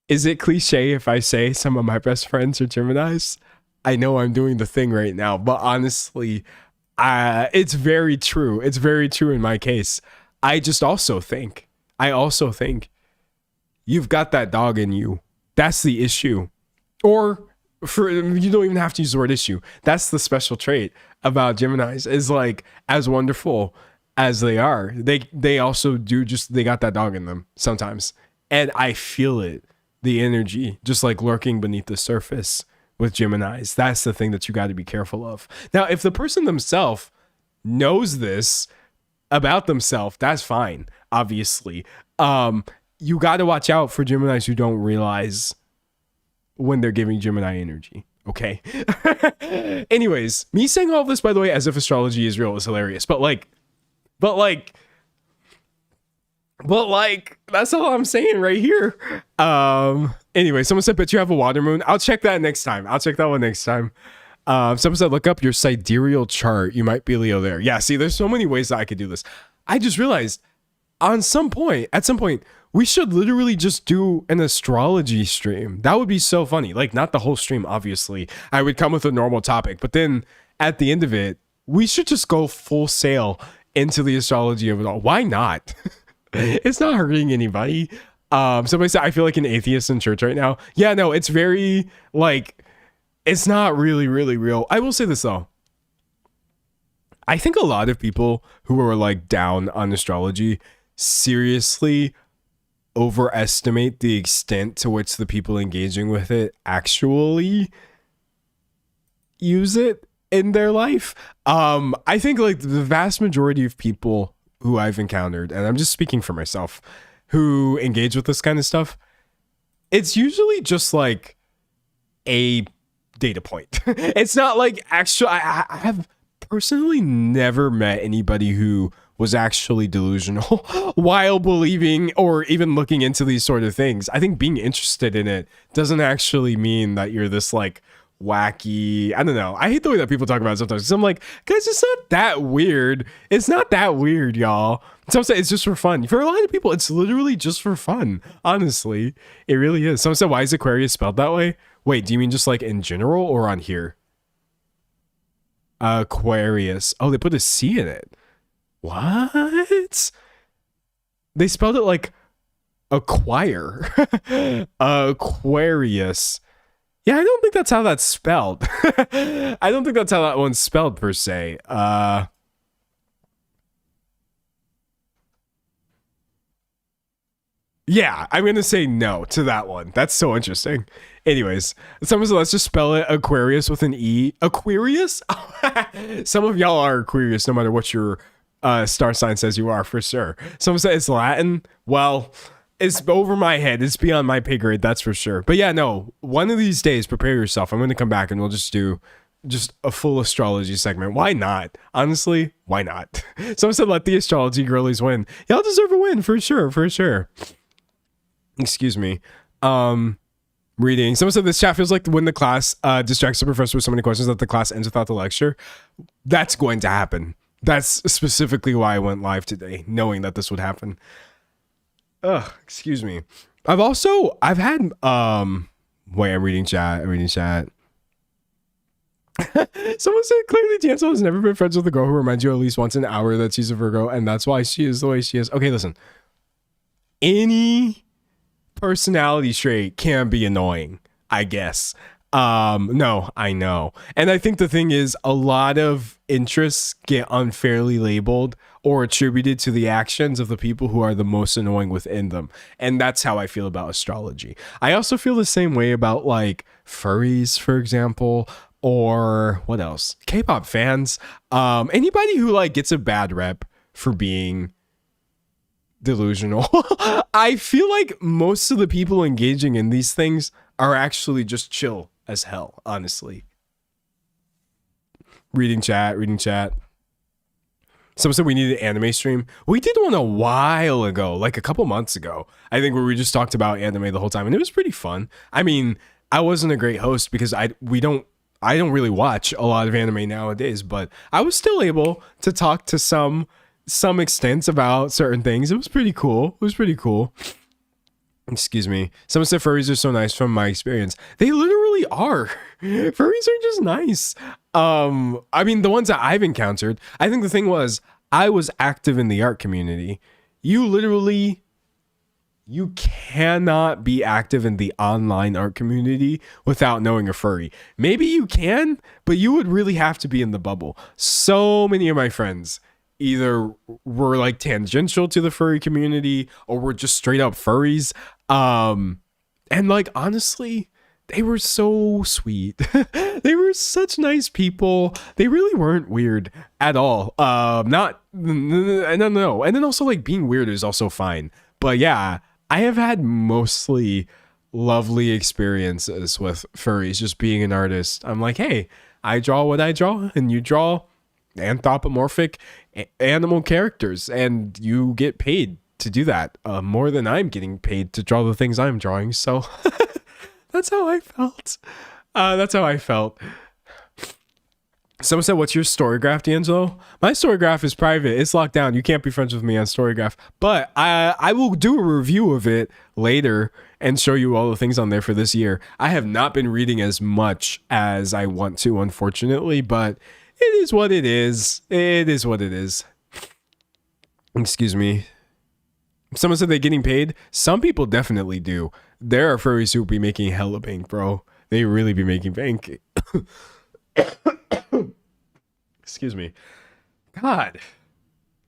Is it cliche if I say some of my best friends are Geminis? I know I'm doing the thing right now, but honestly, it's very true. It's very true in my case. I also think you've got that dog in you. That's the issue. Or you don't even have to use the word issue. That's the special trait about Geminis, is like, as wonderful as they are, they also do they got that dog in them sometimes. And I feel it, the energy, just like lurking beneath the surface with Geminis. That's the thing that you got to be careful of. Now, if the person themselves knows this about themselves, that's fine, obviously. You got to watch out for Geminis who don't realize when they're giving Gemini energy. Okay. Anyways, me saying all of this, by the way, as if astrology is real, is hilarious. But like, that's all I'm saying right here. Anyway, someone said, but you have a water moon. I'll check that next time. I'll check that one next time. Someone said, look up your sidereal chart. You might be Leo there. Yeah, see, there's so many ways that I could do this. I just realized at some point, we should literally just do an astrology stream. That would be so funny. Like, not the whole stream, obviously. I would come with a normal topic, but then at the end of it, we should just go full sail into the astrology of it all. Why not? It's not hurting anybody. Somebody said, I feel like an atheist in church right now. Yeah, no, it's very, like, it's not really real. I will say this, though. I think a lot of people who are, like, down on astrology seriously overestimate the extent to which the people engaging with it actually use it in their life. I think like the vast majority of people who I've encountered, and I'm just speaking for myself, who engage with this kind of stuff, it's usually just like a data point. It's not like actual. I have personally never met anybody who was actually delusional while believing or even looking into these sort of things. I think being interested in it doesn't actually mean that you're this like wacky, I don't know. I hate the way that people talk about it sometimes. I'm like, guys, it's not that weird. It's not that weird, y'all. Some say it's just for fun. For a lot of people, it's literally just for fun. Honestly, it really is. Someone said, why is Aquarius spelled that way? Wait, do you mean just like in general or on here? Aquarius. Oh, they put a C in it. What? They spelled it like acquire. Aquarius. Yeah, I don't think that's how that's spelled. I don't think that's how that one's spelled per se. Yeah, I'm gonna say no to that one. That's so interesting. Anyways, someone said let's just spell it Aquarius with an E. Aquarius? Some of y'all are Aquarius, no matter what your star sign says you are, for sure. Someone said it's Latin. Well, it's over my head. It's beyond my pay grade, that's for sure. But yeah, no, one of these days, prepare yourself. I'm gonna come back and we'll just do just a full astrology segment. Why not? Honestly, why not? Someone said let the astrology girlies win. Y'all deserve a win, for sure, for sure. Excuse me. Reading. Someone said this chat feels like when the class distracts the professor with so many questions that the class ends without the lecture. That's going to happen. That's specifically why I went live today, knowing that this would happen. Ugh, excuse me. I've had wait, I'm reading chat. Someone said clearly Tansel has never been friends with a girl who reminds you at least once an hour that she's a Virgo, and that's why she is the way she is. Okay, listen. Any personality trait can be annoying, I guess. No, I know. And I think the thing is a lot of interests get unfairly labeled or attributed to the actions of the people who are the most annoying within them. And that's how I feel about astrology. I also feel the same way about like furries, for example, or what else? K-pop fans. Anybody who like gets a bad rep for being delusional. I feel like most of the people engaging in these things are actually just chill as hell, honestly. Reading chat. Someone said we need an anime stream. We did one a while ago, like a couple months ago, I think, where we just talked about anime the whole time, and it was pretty fun. I mean, I wasn't a great host because I don't really watch a lot of anime nowadays, but I was still able to talk to some extent about certain things. It was pretty cool. Excuse me. Someone said furries are so nice from my experience. They literally are. Furries are just nice. I mean, the ones that I've encountered, I think the thing was I was active in the art community. You cannot be active in the online art community without knowing a furry. Maybe you can, but you would really have to be in the bubble. So many of my friends either were like tangential to the furry community or were just straight up furries. And like, honestly, they were so sweet. They were such nice people. They really weren't weird at all. No. And then also like being weird is also fine. But yeah, I have had mostly lovely experiences with furries, just being an artist. I'm like, hey, I draw what I draw and you draw anthropomorphic animal characters and you get paid to do that more than I'm getting paid to draw the things I'm drawing. So that's how I felt. Someone said, what's your Storygraph, D'Angelo? My Storygraph is private. It's locked down. You can't be friends with me on Storygraph. But I will do a review of it later and show you all the things on there for this year. I have not been reading as much as I want to, unfortunately, but it is what it is. It is what it is. Excuse me. Someone said they're getting paid. Some people definitely do. There are furries who will be making hella bank, bro. They really be making bank. Excuse me. God,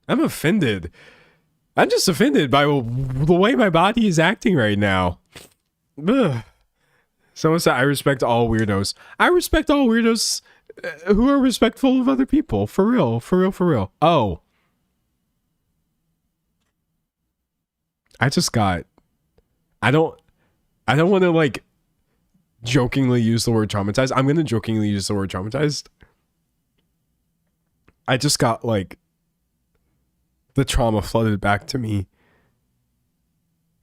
I'm offended. I'm just offended by the way my body is acting right now. Ugh. Someone said, I respect all weirdos. I respect all weirdos who are respectful of other people. For real. Oh. I don't want to like jokingly use the word traumatized. I'm going to jokingly use the word traumatized. I just got like the trauma flooded back to me.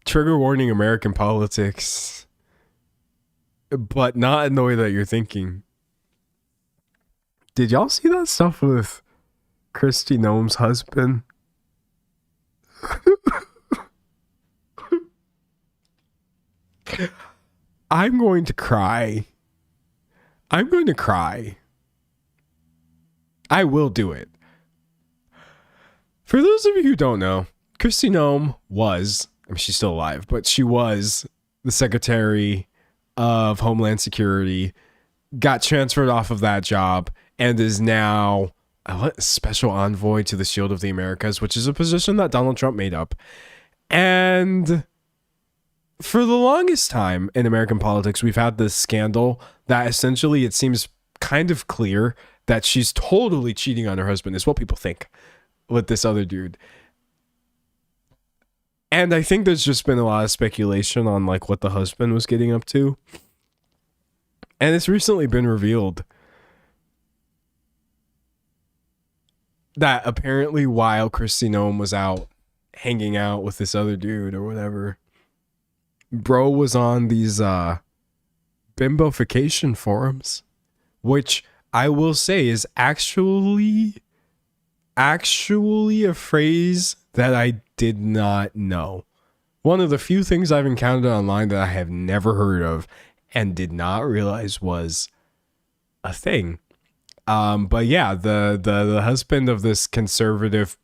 Trigger warning, American politics, but not in the way that you're thinking. Did y'all see that stuff with Kristi Noem's husband? I'm going to cry. I will do it. For those of you who don't know, Kristi Noem was, I mean, she's still alive, but she was the secretary of Homeland Security, got transferred off of that job, and is now a special envoy to the Shield of the Americas, which is a position that Donald Trump made up. And for the longest time in American politics, we've had this scandal that essentially it seems kind of clear that she's totally cheating on her husband, is what people think, with this other dude. And I think there's just been a lot of speculation on like what the husband was getting up to. And it's recently been revealed that apparently while Kristi Noem was out hanging out with this other dude or whatever, bro was on these bimbofication forums, which I will say is actually a phrase that I did not know. One of the few things I've encountered online that I have never heard of and did not realize was a thing. But yeah, the husband of this conservative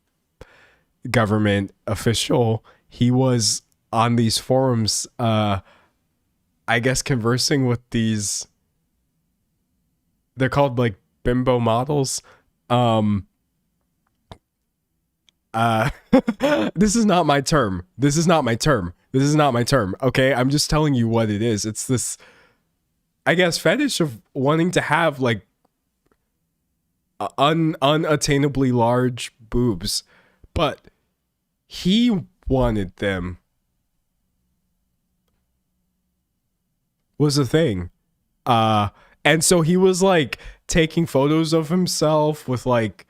government official, he was on these forums, I guess conversing with these, they're called like bimbo models. This is not my term. Okay. I'm just telling you what it is. It's this, I guess, fetish of wanting to have like unattainably large boobs, but he wanted them, was a thing. And so he was like taking photos of himself with like,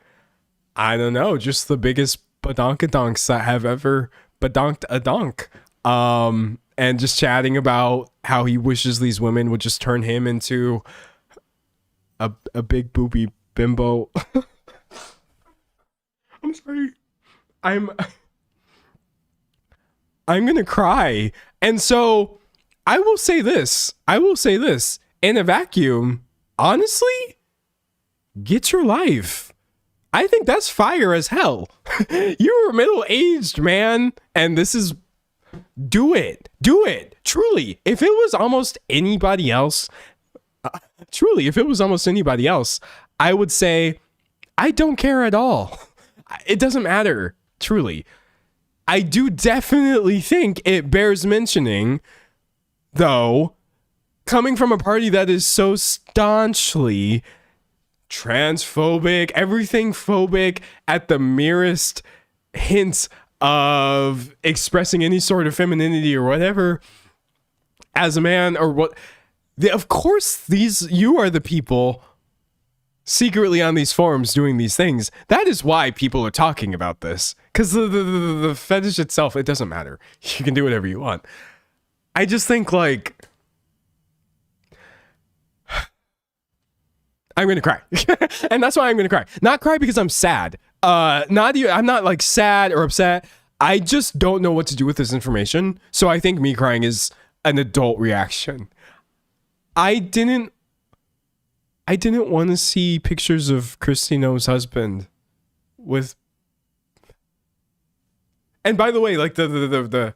I don't know, just the biggest badonkadonks that have ever badonked a donk. And just chatting about how he wishes these women would just turn him into a big booby bimbo. I'm sorry. I'm gonna cry. And so I will say this. In a vacuum, honestly, get your life. I think that's fire as hell. You're middle-aged, man. And this is, do it. Truly. If it was almost anybody else, I would say, I don't care at all. It doesn't matter. Truly. I do definitely think it bears mentioning, though, coming from a party that is so staunchly transphobic, everything phobic at the merest hints of expressing any sort of femininity or whatever as a man, or what. Of course, you are the people secretly on these forums doing these things. That is why people are talking about this, because the fetish itself, it doesn't matter. You can do whatever you want. I just think like, I'm gonna cry. And that's why I'm gonna cry. Not cry because I'm sad. I'm not like sad or upset. I just don't know what to do with this information. So I think me crying is an adult reaction. I didn't want to see pictures of Kristi Noem's husband with. And by the way, like the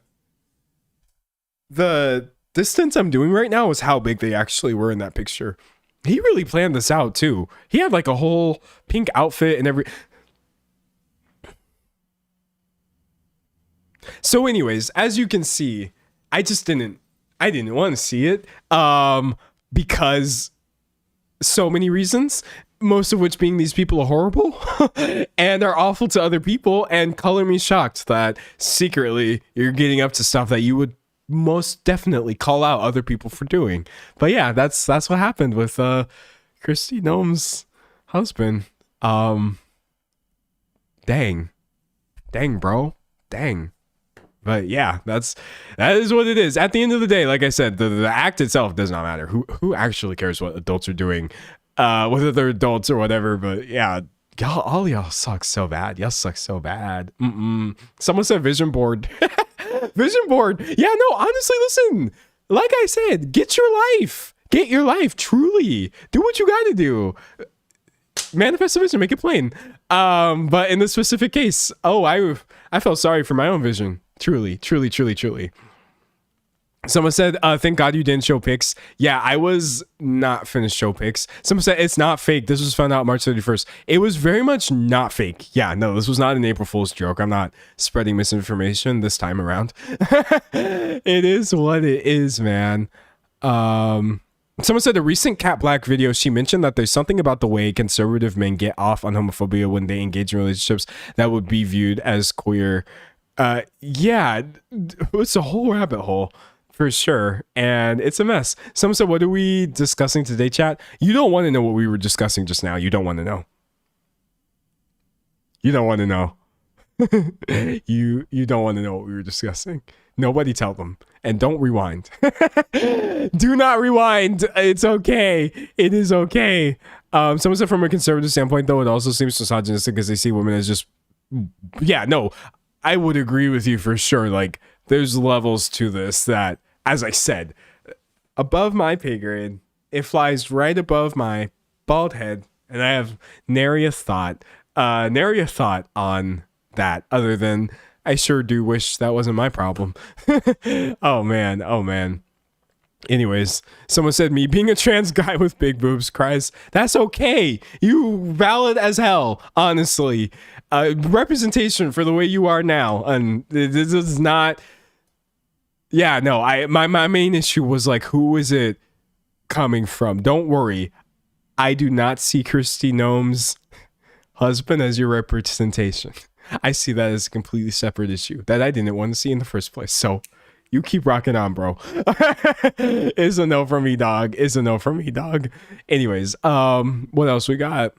distance I'm doing right now is how big they actually were in that picture. He really planned this out too. He had like a whole pink outfit and every. So anyways, as you can see, I didn't want to see it. Because so many reasons, most of which being these people are horrible and are awful to other people, and color me shocked that secretly you're getting up to stuff that you would most definitely call out other people for doing. But yeah, that's what happened with Kristi Noem's husband. Dang bro, dang. But yeah, that is what it is. At the end of the day, like I said, the act itself does not matter. Who actually cares what adults are doing, whether they're adults or whatever. But yeah, all y'all suck so bad. Y'all suck so bad. Someone said vision board. Vision board. Yeah, no, honestly, listen. Like I said, get your life. Get your life. Truly, do what you got to do. Manifest a vision. Make it plain. But in this specific case, I felt sorry for my own vision. Truly. Someone said, thank God you didn't show pics. Yeah, I was not finished show pics. Someone said, it's not fake. This was found out March 31st. It was very much not fake. Yeah, no, this was not an April Fool's joke. I'm not spreading misinformation this time around. It is what it is, man. Someone said a recent Cat Black video, she mentioned that there's something about the way conservative men get off on homophobia when they engage in relationships that would be viewed as queer. Yeah, it's a whole rabbit hole. For sure. And it's a mess. Someone said, what are we discussing today, chat? You don't want to know what we were discussing just now. You don't want to know. You don't want to know. You don't want to know what we were discussing. Nobody tell them. And don't rewind. Do not rewind. It's okay. It is okay. Someone said from a conservative standpoint, though, it also seems misogynistic because they see women as just... Yeah, no. I would agree with you for sure. Like, there's levels to this that, as I said, above my pay grade, it flies right above my bald head, and I have nary a thought on that, other than I sure do wish that wasn't my problem. Oh man. Anyways, someone said me being a trans guy with big boobs cries. That's okay. You valid as hell, honestly. Representation for the way you are now, and this is not. Yeah, no. My main issue was like, who is it coming from? Don't worry, I do not see Kristi Noem's husband as your representation. I see that as a completely separate issue that I didn't want to see in the first place. So you keep rocking on, bro. Is a no from me, dog. Is a no from me, dog. Anyways, what else we got?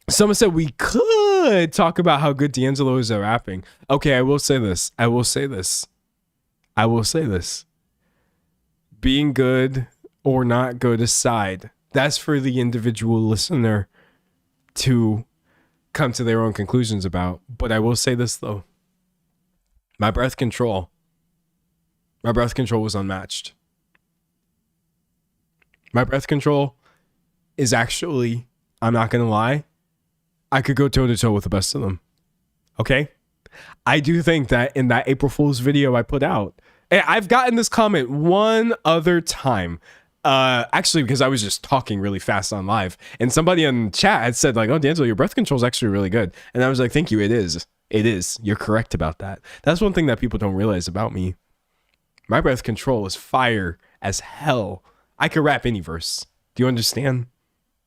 Someone said we could talk about how good D'Angelo is at rapping. Okay, I will say this. Being good or not good aside, that's for the individual listener to come to their own conclusions about. But I will say this, though. My breath control was unmatched. My breath control is actually, I'm not going to lie, I could go toe to toe with the best of them. Okay? I do think that in that April Fool's video I put out, I've gotten this comment one other time. Actually, because I was just talking really fast on live, and somebody in chat had said, like, oh, D'Angelo, your breath control is actually really good. And I was like, thank you. It is. You're correct about that. That's one thing that people don't realize about me. My breath control is fire as hell. I could rap any verse. Do you understand?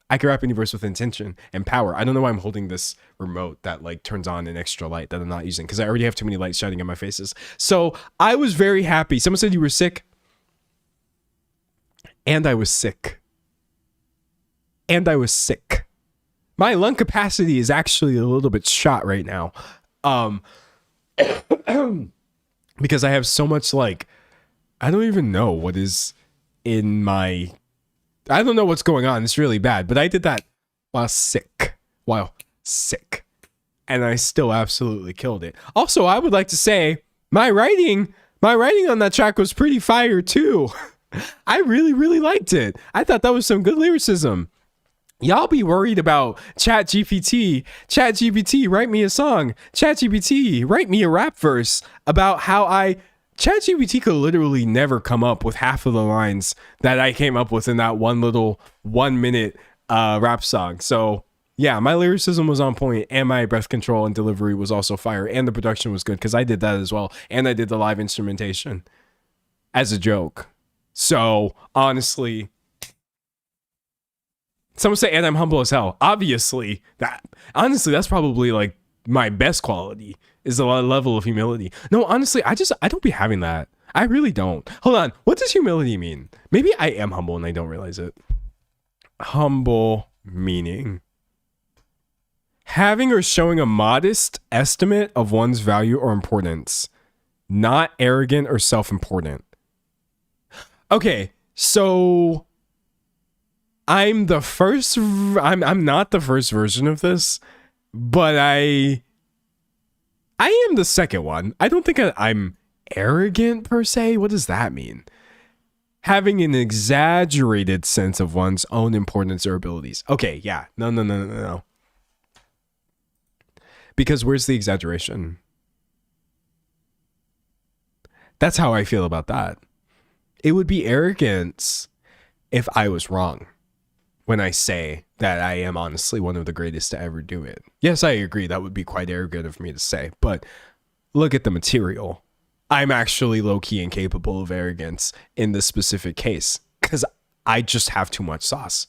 I can rap any verse with intention and power. I don't know why I'm holding this remote that like turns on an extra light that I'm not using because I already have too many lights shining in my faces. So I was very happy. Someone said you were sick. And I was sick. My lung capacity is actually a little bit shot right now. Because I have so much like, I don't even know what is in my... I don't know what's going on. It's really bad. But I did that while sick. And I still absolutely killed it. Also, I would like to say my writing on that track was pretty fire too. I really, really liked it. I thought that was some good lyricism. Y'all be worried about ChatGPT. ChatGPT, write me a song. ChatGPT, write me a rap verse about how ChatGPT could literally never come up with half of the lines that I came up with in that one little 1 minute rap song. So yeah, my lyricism was on point, and my breath control and delivery was also fire, and the production was good because I did that as well, and I did the live instrumentation as a joke. So honestly, someone say, and I'm humble as hell. Obviously, that's probably like my best quality is the level of humility. No, honestly, I don't be having that. I really don't. Hold on. What does humility mean? Maybe I am humble and I don't realize it. Humble meaning having or showing a modest estimate of one's value or importance, not arrogant or self-important. Okay, so I'm not the first version of this, but I am the second one. I don't think I'm arrogant per se. What does that mean? Having an exaggerated sense of one's own importance or abilities. Okay, yeah. No. Because where's the exaggeration? That's how I feel about that. It would be arrogance if I was wrong when I say that I am honestly one of the greatest to ever do it. Yes, I agree. That would be quite arrogant of me to say, but look at the material. I'm actually low-key incapable of arrogance in this specific case because I just have too much sauce.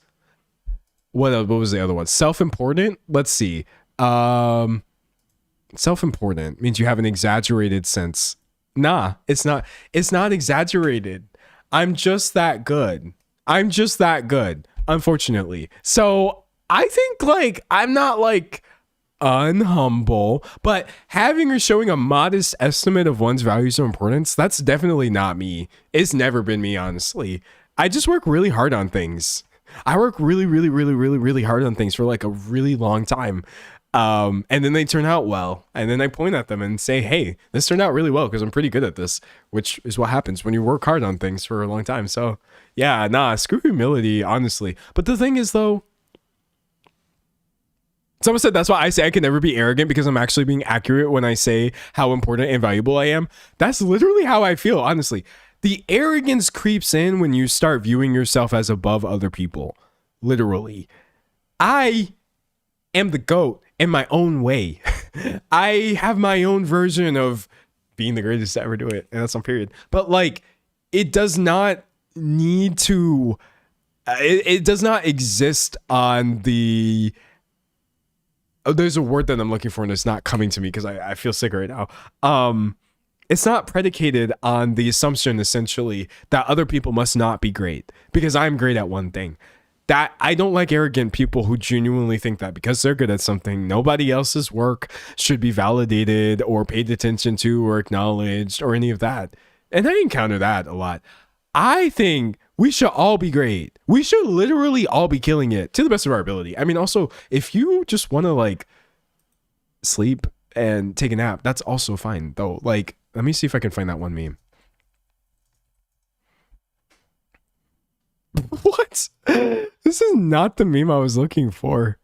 What was the other one? Self-important? Let's see. Self-important means you have an exaggerated sense. Nah, it's not. It's not exaggerated. I'm just that good. I'm just that good, unfortunately. So I think like I'm not like unhumble, but having or showing a modest estimate of one's values or importance, that's definitely not me. It's never been me, honestly. I just work really hard on things. I work really, really, really, really, really hard on things for like a really long time. And then they turn out well. And then I point at them and say, hey, this turned out really well because I'm pretty good at this, which is what happens when you work hard on things for a long time. So yeah, nah, screw humility, honestly. But the thing is though, someone said that's why I say I can never be arrogant because I'm actually being accurate when I say how important and valuable I am. That's literally how I feel, honestly. The arrogance creeps in when you start viewing yourself as above other people. Literally. I am the GOAT in my own way. I have my own version of being the greatest to ever do it. And that's on period. But like, it does not need to, it does not exist on the, oh, there's a word that I'm looking for and it's not coming to me because I feel sick right now. It's not predicated on the assumption essentially that other people must not be great because I'm great at one thing. That I don't like arrogant people who genuinely think that because they're good at something, nobody else's work should be validated or paid attention to or acknowledged or any of that. And I encounter that a lot. I think we should all be great. We should literally all be killing it to the best of our ability. I mean, also, if you just want to like sleep and take a nap, that's also fine though. Like, let me see if I can find that one meme. What? This is not the meme I was looking for.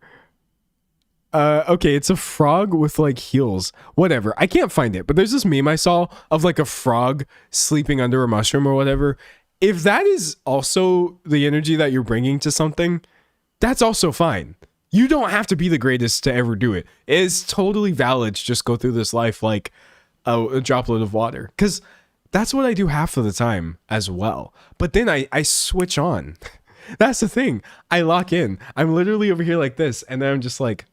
Okay, it's a frog with like heels. Whatever. I can't find it, but there's this meme I saw of like a frog sleeping under a mushroom or whatever. If that is also the energy that you're bringing to something, that's also fine. You don't have to be the greatest to ever do it. It's totally valid to just go through this life like a droplet of water. Because that's what I do half of the time as well. But then I switch on. That's the thing. I lock in. I'm literally over here like this. And then I'm just like,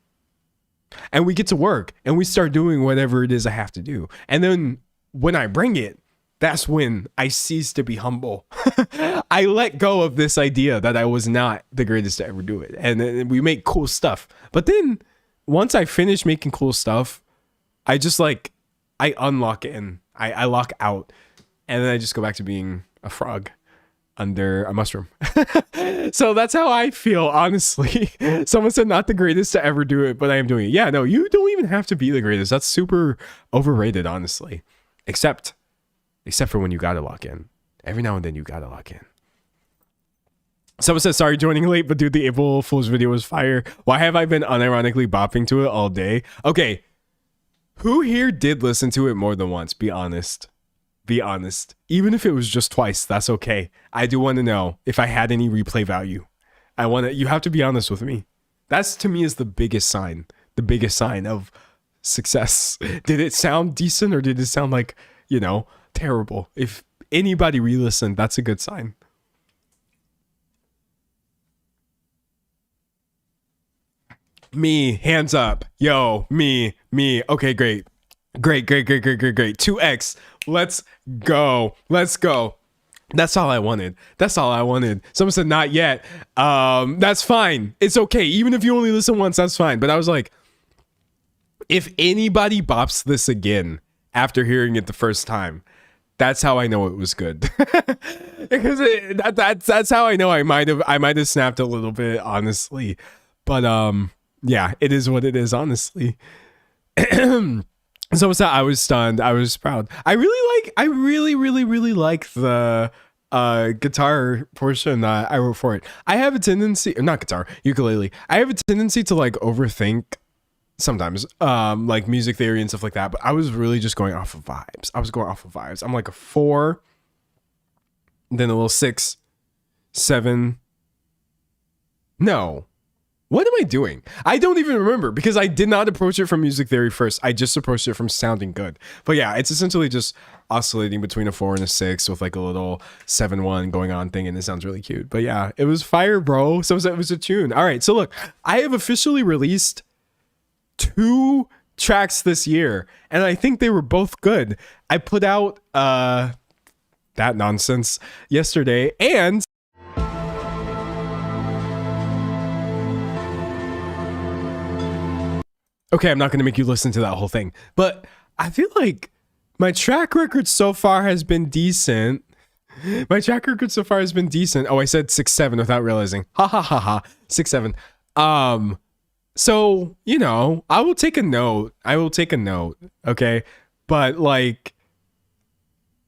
and we get to work and we start doing whatever it is I have to do. And then when I bring it, that's when I cease to be humble. I let go of this idea that I was not the greatest to ever do it. And then we make cool stuff. But then once I finish making cool stuff, I just like, I unlock in. I lock out. And then I just go back to being a frog under a mushroom. So that's how I feel, honestly. Someone said not the greatest to ever do it, but I am doing it. Yeah, no, you don't even have to be the greatest. That's super overrated, honestly. Except for when you gotta lock in. Every now and then you gotta lock in. Someone says, sorry joining late, but dude, the April Fool's video was fire. Why have I been unironically bopping to it all day? Okay, who here did listen to it more than once? Be honest. Be honest. Even if it was just twice, that's okay. I do want to know if I had any replay value. You have to be honest with me. That's to me is the biggest sign of success. Did it sound decent or did it sound like, terrible? If anybody re-listened, that's a good sign. Me, hands up. Yo, me. Okay, great. Great. 2x. Let's go. That's all I wanted. Someone said not yet. That's fine. It's okay. Even if you only listen once, that's fine. But I was like, if anybody bops this again after hearing it the first time, that's how I know it was good. Because that's how I know I might have snapped a little bit, honestly. But yeah, it is what it is, honestly. So I was stunned. I was proud. I really like the guitar portion that I wrote for it. I have a tendency, not guitar, ukulele. I have a tendency to like overthink sometimes, like music theory and stuff like that. But I was really just going off of vibes. I'm like a 4. then a little 6, 7. No. What am I doing? I don't even remember because I did not approach it from music theory first. I just approached it from sounding good. But yeah, it's essentially just oscillating between a 4 and a 6 with like a little 7-1 going on thing, and it sounds really cute. But yeah, it was fire, bro. So it was a tune. All right, so look, I have officially released 2 tracks this year, and I think they were both good. I put out that nonsense yesterday, and okay, I'm not going to make you listen to that whole thing, but I feel like my track record so far has been decent. My track record so far has been decent. Oh, I said 6-7 without realizing. Ha ha ha ha. 6-7. So, you know, I will take a note. Okay. But like,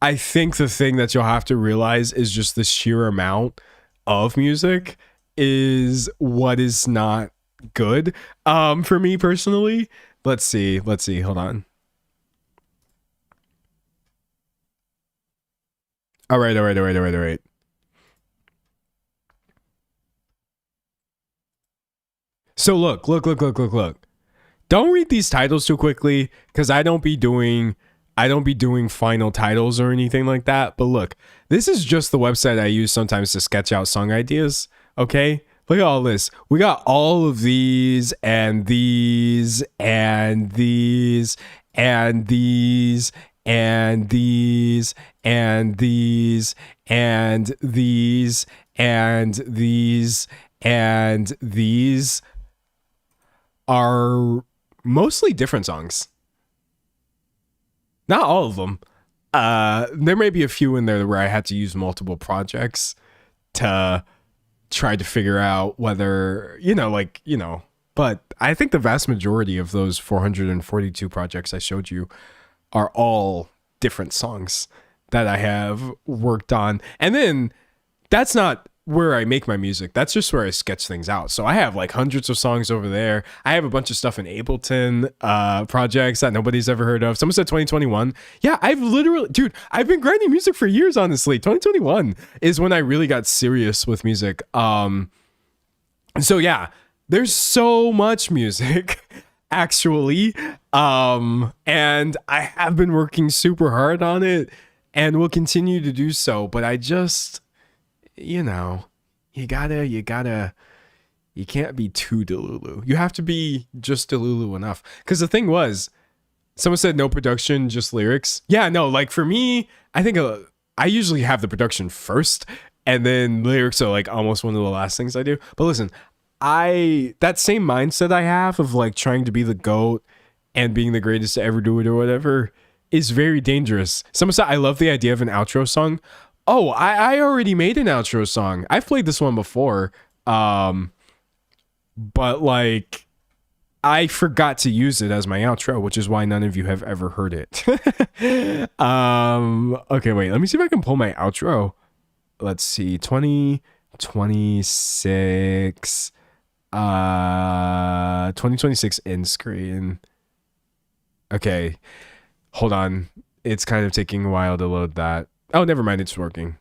I think the thing that you'll have to realize is just the sheer amount of music is what is not good for me personally. Let's see, hold on. All right. So look. Don't read these titles too quickly, because I don't be doing final titles or anything like that. But look, this is just the website I use sometimes to sketch out song ideas. Okay, look at all this. We got all of these and these and these and these and these and these and these and these and these are mostly different songs. Not all of them. There may be a few in there where I had to use multiple projects to try to figure out whether, but I think the vast majority of those 442 projects I showed you are all different songs that I have worked on. And then that's not where I make my music. That's just where I sketch things out. So I have like hundreds of songs over there. I have a bunch of stuff in Ableton projects that nobody's ever heard of. Someone said 2021. Yeah, I've been grinding music for years, honestly. 2021 is when I really got serious with music. So yeah, there's so much music actually. And I have been working super hard on it and will continue to do so. But I just, you can't be too Delulu. You have to be just Delulu enough. Because the thing was, someone said no production, just lyrics. Yeah, no, like for me, I think I usually have the production first, and then lyrics are like almost one of the last things I do. But listen, that same mindset I have of like trying to be the GOAT and being the greatest to ever do it or whatever is very dangerous. Someone said, I love the idea of an outro song. Oh, I already made an outro song. I've played this one before. But like, I forgot to use it as my outro, which is why none of you have ever heard it. Okay, wait, let me see if I can pull my outro. Let's see, 2026 end screen. Okay, hold on. It's kind of taking a while to load that. Oh, never mind. It's working.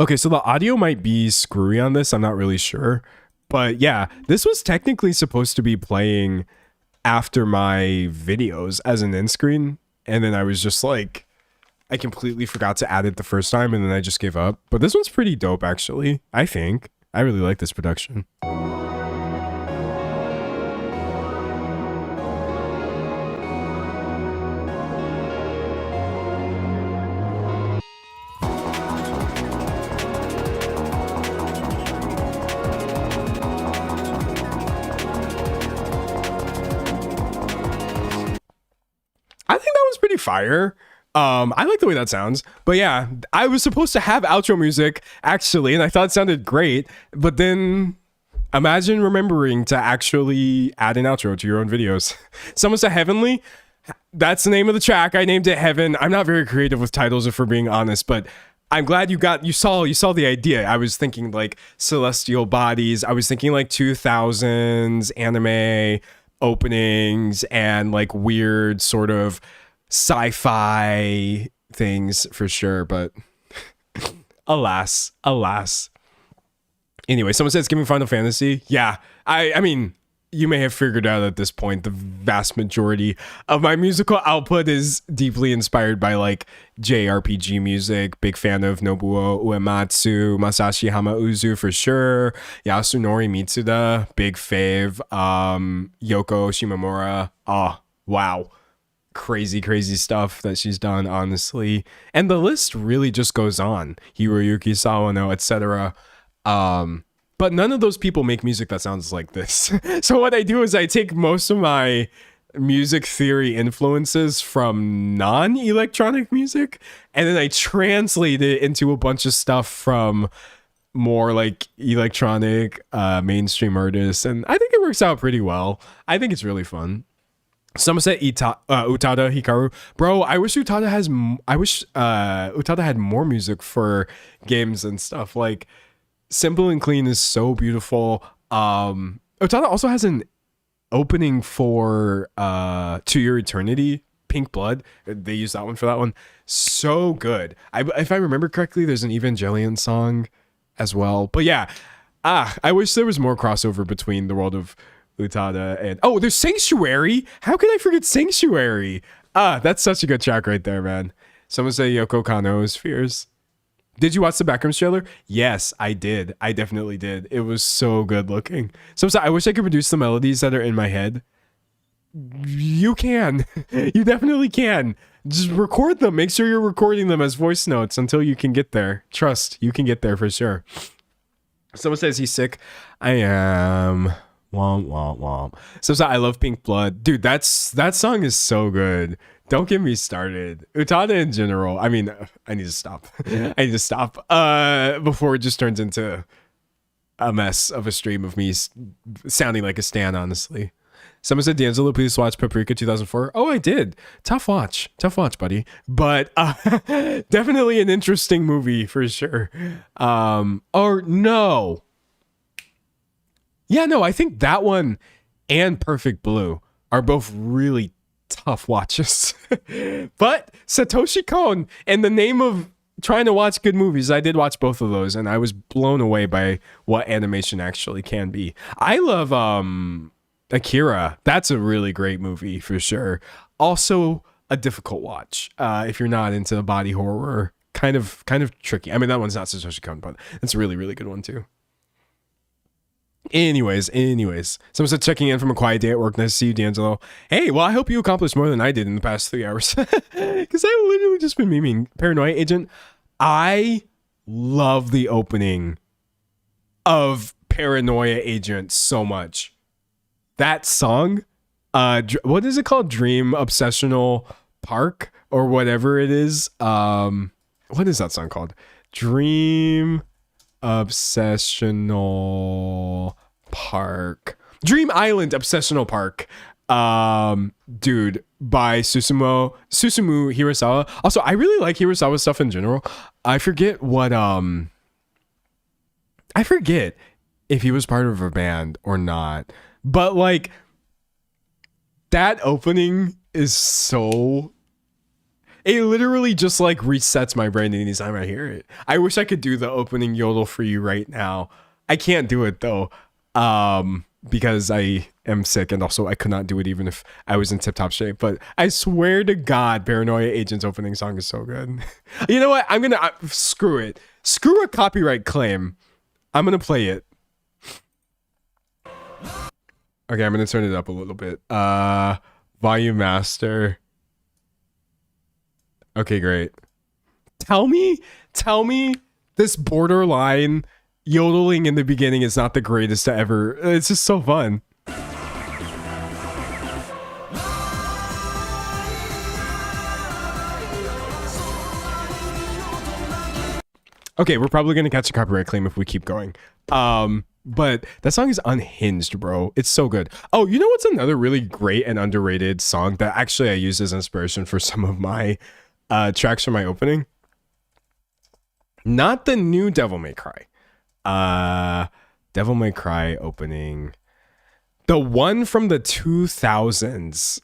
Okay, so the audio might be screwy on this. I'm not really sure. But yeah, this was technically supposed to be playing after my videos as an end screen. And then I was just like, I completely forgot to add it the first time, and then I just gave up. But this one's pretty dope, actually, I think. I really like this production. I think that was pretty fire. I like the way that sounds. But yeah, I was supposed to have outro music actually, and I thought it sounded great. But then imagine remembering to actually add an outro to your own videos. Someone said Heavenly. That's the name of the track. I named it Heaven. I'm not very creative with titles, if we're being honest, but I'm glad you saw the idea. I was thinking like celestial bodies. I was thinking like 2000s anime openings and like weird sort of sci-fi things for sure. But Alas, alas. Anyway, someone says, give me Final Fantasy. Yeah, I mean, you may have figured out at this point, the vast majority of my musical output is deeply inspired by like JRPG music. Big fan of Nobuo Uematsu, Masashi Hamauzu for sure. Yasunori Mitsuda, big fave. Yoko Shimomura. Oh, wow. Crazy stuff that she's done, honestly. And the list really just goes on. Hiroyuki Sawano, etc. But none of those people make music that sounds like this. So what I do is I take most of my music theory influences from non-electronic music, and then I translate it into a bunch of stuff from more like electronic mainstream artists, and I think it works out pretty well. I think it's really fun. Someone said Utada Hikaru. Bro, I wish Utada had more music for games and stuff. Like, Simple and Clean is so beautiful. Utada also has an opening for To Your Eternity, Pink Blood. They use that one for that one. So good. If I remember correctly, there's an Evangelion song as well. But yeah, I wish there was more crossover between the world of Utada and there's Sanctuary. How can I forget Sanctuary? That's such a good track right there, man. Someone say Yoko Kanno's Fears. Did you watch the Backrooms trailer? Yes, I did. I definitely did. It was so good looking. So I wish I could produce the melodies that are in my head. You can. You definitely can. Just record them. Make sure you're recording them as voice notes until you can get there. Trust, you can get there for sure. Someone says he's sick. I am. Womp, womp, womp. So I love Pink Blood. Dude, that song is so good. Don't get me started. Utada in general. I mean, I need to stop. I need to stop before it just turns into a mess of a stream of me sounding like a stan, honestly. Someone said, D'Angelo, please watch Paprika 2004. Oh, I did. Tough watch, buddy. But definitely an interesting movie for sure. Or no. Yeah, no, I think that one and Perfect Blue are both really tough watches. But Satoshi Kon, in the name of trying to watch good movies, I did watch both of those, and I was blown away by what animation actually can be. I love Akira. That's a really great movie for sure. Also a difficult watch if you're not into body horror. Kind of tricky. I mean, that one's not Satoshi Kon, but it's a really, really good one too. Anyways, someone said checking in from a quiet day at work. Nice to see you, D'Angelo. Hey, well, I hope you accomplished more than I did in the past 3 hours, because I've literally just been memeing Paranoia Agent. I love the opening of Paranoia Agent so much. That song, what is it called? Dream Obsessional Park or whatever it is. What is that song called? Dream Obsessional Park. Dream Island Obsessional Park. Dude, by Susumu Hirasawa. Also, I really like Hirasawa's stuff in general. I forget if he was part of a band or not. But like, that opening is so... It literally just like resets my brain anytime I hear it. I wish I could do the opening yodel for you right now. I can't do it though, because I am sick, and also I could not do it even if I was in tip-top shape. But I swear to God, Paranoia Agent's opening song is so good. You know what? I'm gonna screw it. Screw a copyright claim. I'm gonna play it. Okay, I'm gonna turn it up a little bit. Volume master. Okay, great. Tell me this borderline yodeling in the beginning is not the greatest to ever. It's just so fun. Okay, we're probably going to catch a copyright claim if we keep going. But that song is unhinged, bro. It's so good. Oh, you know what's another really great and underrated song that actually I used as inspiration for some of my tracks for my opening? Not the new Devil May Cry. Devil May Cry opening. The one from the 2000s.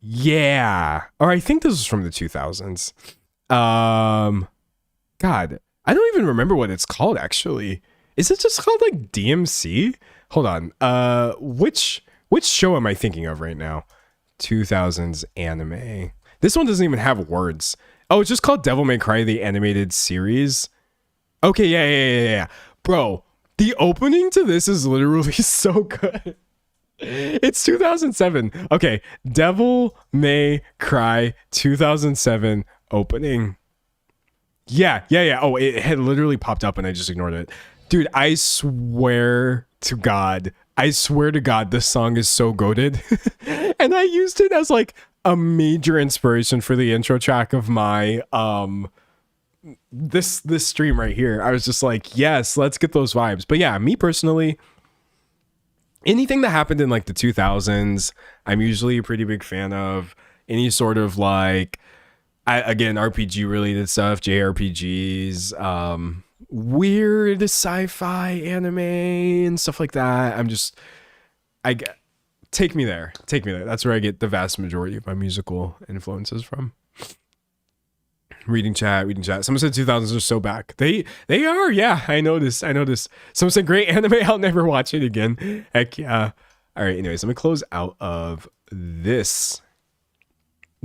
Yeah. Or I think this was from the 2000s. Um, God, I don't even remember what it's called actually. Is it just called like DMC? Hold on. Which show am I thinking of right now? 2000s anime. This one doesn't even have words. Oh, it's just called Devil May Cry, the animated series. Okay, yeah. Bro, the opening to this is literally so good. It's 2007. Okay, Devil May Cry 2007 opening. Yeah. Oh, it had literally popped up and I just ignored it. Dude, I swear to God, this song is so goated. And I used it as like a major inspiration for the intro track of my this stream right here. I was just like, yes, let's get those vibes. But yeah, me personally, anything that happened in like the 2000s, I'm usually a pretty big fan of. Any sort of like, again, RPG related stuff, JRPGs, weird sci-fi anime and stuff like that. Take me there. That's where I get the vast majority of my musical influences from. Reading chat. Someone said 2000s are so back. They are, yeah. I know this. Someone said great anime, I'll never watch it again. Heck yeah. All right, anyways, let me close out of this.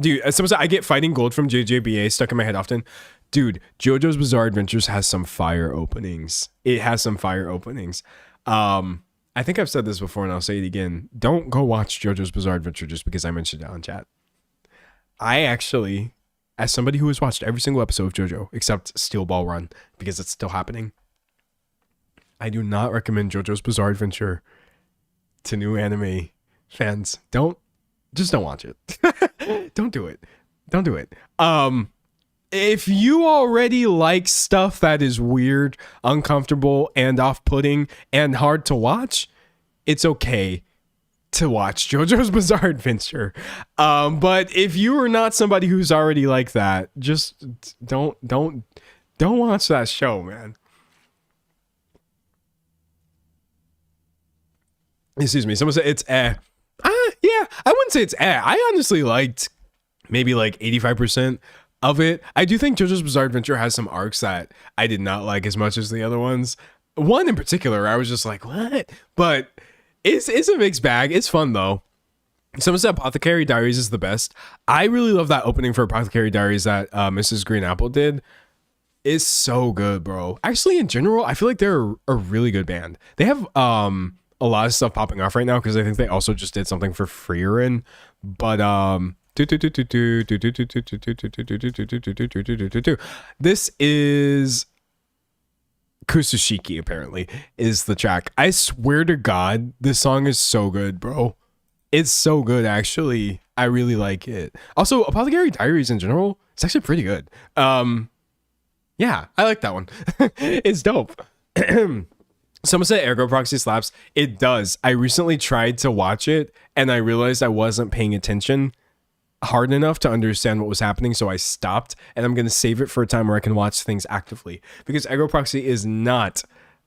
Dude, someone said I get Fighting Gold from JJBA stuck in my head often. Dude, JoJo's Bizarre Adventures has some fire openings. It has some fire openings. I think I've said this before and I'll say it again. Don't go watch JoJo's Bizarre Adventure just because I mentioned it on chat. I actually, as somebody who has watched every single episode of JoJo except Steel Ball Run because it's still happening, I do not recommend JoJo's Bizarre Adventure to new anime fans. Just don't watch it. Don't do it. If you already like stuff that is weird, uncomfortable, and off-putting, and hard to watch, it's okay to watch JoJo's Bizarre Adventure. But if you are not somebody who's already like that, just don't watch that show, man. Excuse me. Someone said it's yeah, I wouldn't say it's I honestly liked maybe like 85% of it. I do think JoJo's Bizarre Adventure has some arcs that I did not like as much as the other ones. One in particular, I was just like, what? But it's a mixed bag. It's fun though. Someone said Apothecary Diaries is the best. I really love that opening for Apothecary Diaries that Mrs. Green Apple did. It's so good, bro. Actually, in general, I feel like they're a really good band. They have a lot of stuff popping off right now because I think they also just did something for Freerin. But this is Kusushiki, apparently, is the track. I swear to God, this song is so good, bro. It's so good, actually. I really like it. Also, Apothecary Diaries in general, it's actually pretty good. Yeah, I like that one. It's dope. Someone said Ergo Proxy slaps. It does. I recently tried to watch it and I realized I wasn't paying attention hard enough to understand what was happening, so I stopped, and I'm going to save it for a time where I can watch things actively because Ergo Proxy is not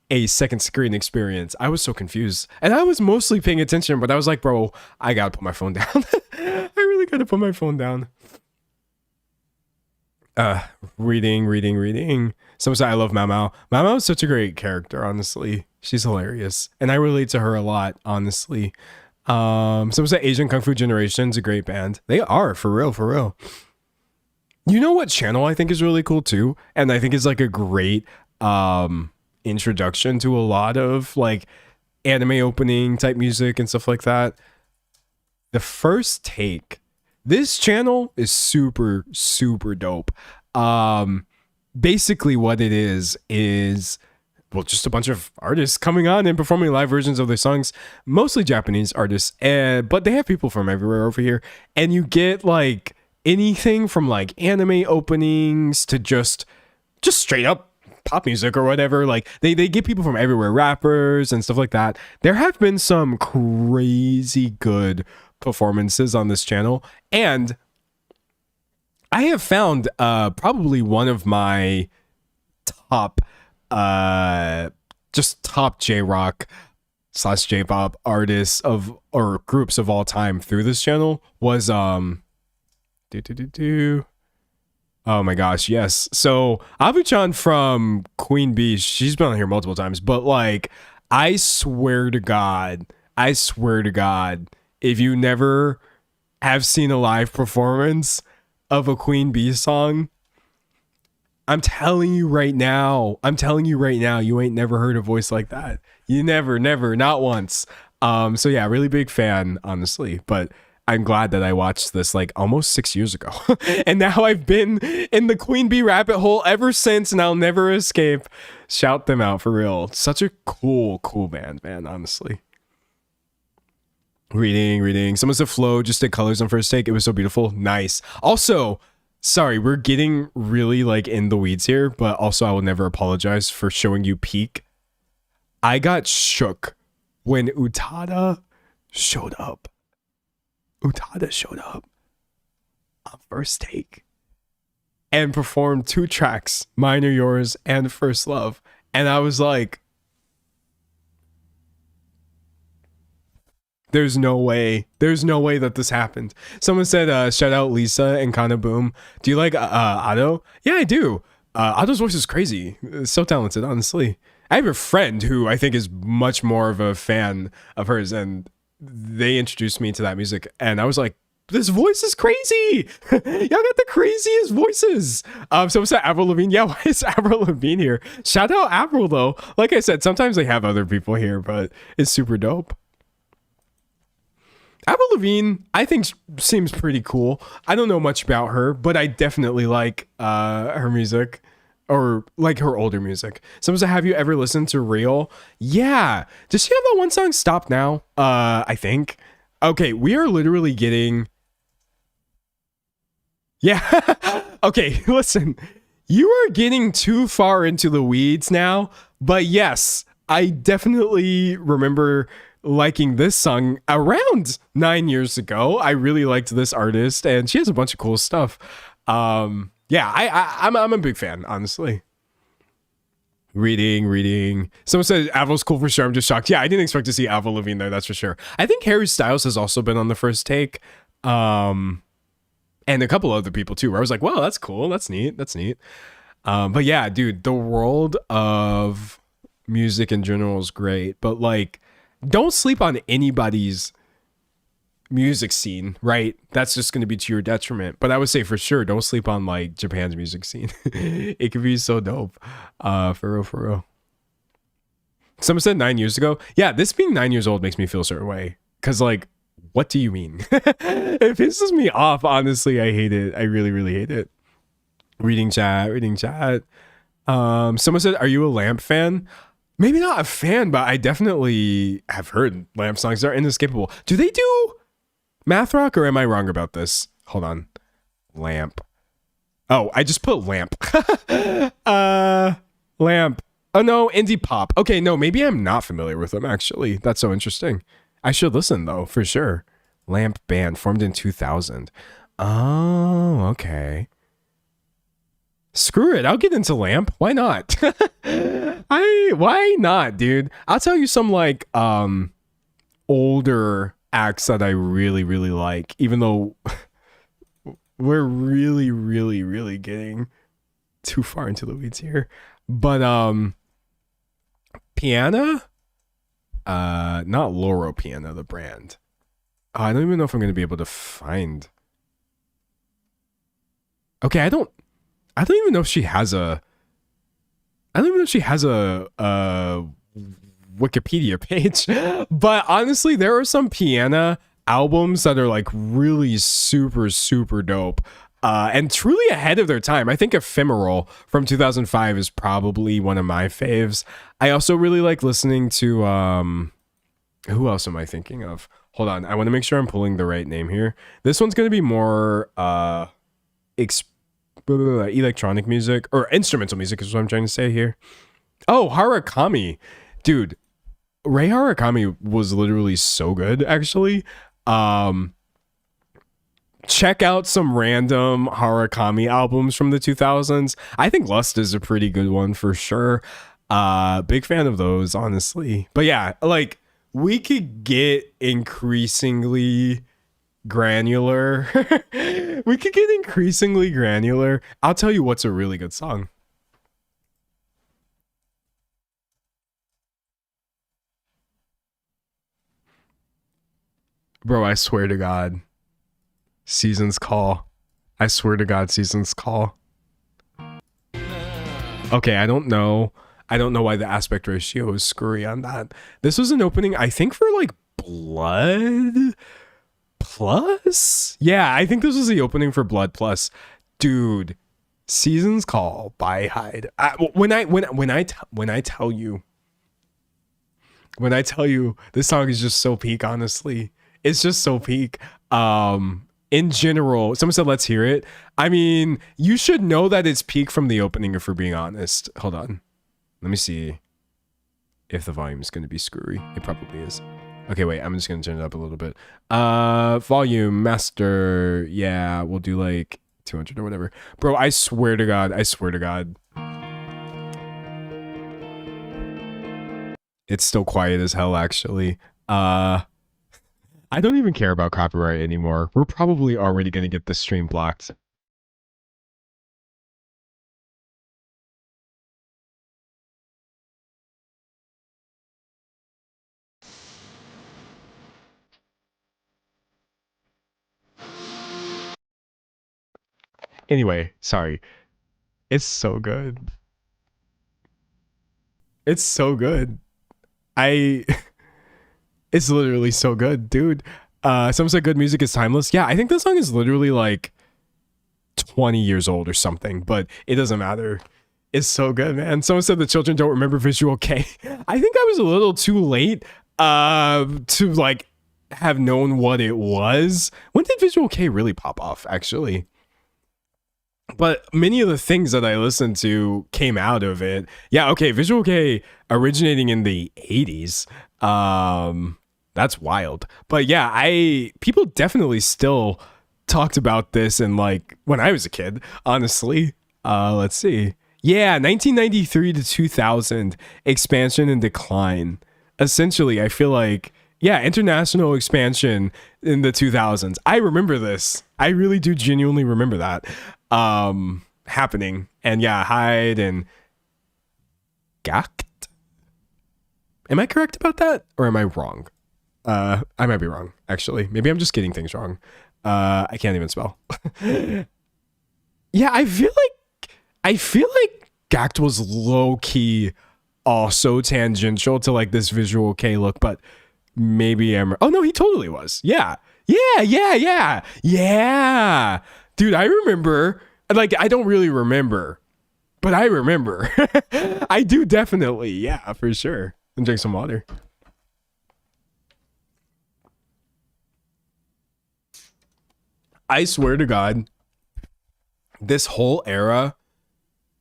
a second screen experience. I was so confused and I was mostly paying attention, but I was like, bro, I got to put my phone down. I really got to put my phone down. Reading. Someone said I love Mao Mao. Mao Mao is such a great character, honestly. She's hilarious. And I relate to her a lot, honestly. Someone said Asian Kung Fu Generation's a great band. They are, for real. You know what channel I think is really cool too? And I think is like a great introduction to a lot of like anime opening type music and stuff like that. The First Take. This channel is super dope. Basically what it is well, just a bunch of artists coming on and performing live versions of their songs, mostly Japanese artists, but they have people from everywhere over here, and you get like anything from like anime openings to just straight up pop music or whatever. Like they get people from everywhere, rappers and stuff like that. There have been some crazy good performances on this channel, and I have found probably one of my top J-rock / J-pop artists or groups of all time through this channel was Oh my gosh, yes. So Abu-chan from Queen Bee, she's been on here multiple times, but like, I swear to God, if you never have seen a live performance of a Queen Bee song, you ain't never heard a voice like that. You never, not once. So yeah, really big fan, honestly. But I'm glad that I watched this like almost 6 years ago. And now I've been in the Queen Bee rabbit hole ever since, and I'll never escape. Shout them out for real. Such a cool band, man, honestly. Reading. Someone said Flow just did colors on first take. It was so beautiful. Nice. Also, sorry, we're getting really like in the weeds here, but also I will never apologize for showing you peak. I got shook when Utada showed up. On first take and performed 2 tracks, Mine or Yours and First Love. And I was like, there's no way that this happened. Someone said, shout out Lisa and Kana Boom. Do you like Ado? Yeah, I do. Ado's voice is crazy. So talented, honestly. I have a friend who I think is much more of a fan of hers, and they introduced me to that music, and I was like, this voice is crazy. Y'all got the craziest voices. Someone said Avril Lavigne. Yeah, why is Avril Lavigne here? Shout out Avril though. Like I said, sometimes they have other people here, but it's super dope. Avril Lavigne, I think, seems pretty cool. I don't know much about her, but I definitely like her music, or like her older music. Someone said, have you ever listened to Real? Yeah. Does she have that one song, Stop Now? I think. Okay, we are literally getting... Yeah. Okay, listen. You are getting too far into the weeds now, but yes, I definitely remember liking this song around 9 years ago. I really liked this artist, and she has a bunch of cool stuff. Yeah, I'm a big fan, honestly. Reading. Someone said Avril's cool for sure. I'm just shocked. Yeah, I didn't expect to see Avril Lavigne there, that's for sure. I think Harry Styles has also been on the first take. And a couple other people too, where I was like, wow, that's cool. That's neat. But yeah, dude, the world of music in general is great. But like, don't sleep on anybody's music scene, right? That's just going to be to your detriment. But I would say for sure, don't sleep on like Japan's music scene. It could be so dope. For real. Someone said 9 years ago. Yeah, this being 9 years old makes me feel a certain way. Cause like, what do you mean? It pisses me off. Honestly, I hate it. I really hate it. Reading chat. Someone said, are you a Lamp fan? Maybe not a fan, but I definitely have heard Lamp songs. They're inescapable. Do they do math rock, or am I wrong about this? Hold on. Lamp. Oh, I just put Lamp. Lamp. Oh no, indie pop. Okay, no, maybe I'm not familiar with them actually. That's so interesting. I should listen though, for sure. Lamp band formed in 2000. Oh, okay. Screw it, I'll get into Lamp. Why not? Why not, dude? I'll tell you some like older acts that I really like, even though we're really getting too far into the weeds here. But Piana? Not Loro Piana, the brand. I don't even know if I'm gonna be able to find. Okay, I don't even know if she has a Wikipedia page. But honestly, there are some Piana albums that are like really super dope. And truly ahead of their time. I think Ephemeral from 2005 is probably one of my faves. I also really like listening to who else am I thinking of? Hold on, I want to make sure I'm pulling the right name here. This one's going to be more electronic music, or instrumental music is what I'm trying to say here. Oh, Harakami. Dude, Rei Harakami was literally so good, actually. Check out some random Harakami albums from the 2000s. I think Lust is a pretty good one for sure. Big fan of those, honestly. But yeah, like, we could get increasingly granular. We could get increasingly granular. I'll tell you what's a really good song. Bro, I swear to God. Seasons Call. I swear to God, Seasons Call. Okay, I don't know. I don't know why the aspect ratio is screwy on that. This was an opening, I think, for like Blood Plus? Yeah, I think this was the opening for Blood Plus. Dude, Seasons Call by Hyde. When I tell you this song is just so peak, honestly. It's just so peak. In general, someone said let's hear it. I mean, you should know that it's peak from the opening if we're being honest. Hold on. Let me see if the volume is going to be screwy. It probably is. Okay, wait, I'm just going to turn it up a little bit. Volume, master. Yeah, we'll do like 200 or whatever. Bro, I swear to God. It's still quiet as hell, actually. I don't even care about copyright anymore. We're probably already going to get this stream blocked. Anyway, sorry. It's so good. It's so good. It's literally so good, dude. Someone said good music is timeless. Yeah, I think this song is literally like 20 years old or something, but it doesn't matter. It's so good, man. Someone said the children don't remember Visual K. I think I was a little too late to like have known what it was. When did Visual K really pop off, actually? But many of the things that I listened to came out of it. Yeah, okay, Visual K originating in the 80s. That's wild. But yeah, people definitely still talked about this and like when I was a kid, honestly. Let's see. Yeah, 1993 to 2000, expansion and decline. Essentially, I feel like, yeah, international expansion in the 2000s. I remember this. I really do genuinely remember that happening. And yeah, Hyde and Gact. Am I correct about that? Or am I wrong? I might be wrong, actually. Maybe I'm just getting things wrong. I can't even spell. Yeah, I feel like Gact was low-key also tangential to like this Visual K look, but maybe oh no, he totally was. Yeah. Dude, I remember. Like, I don't really remember, but I remember. I do definitely. Yeah, for sure. And drink some water. I swear to God, this whole era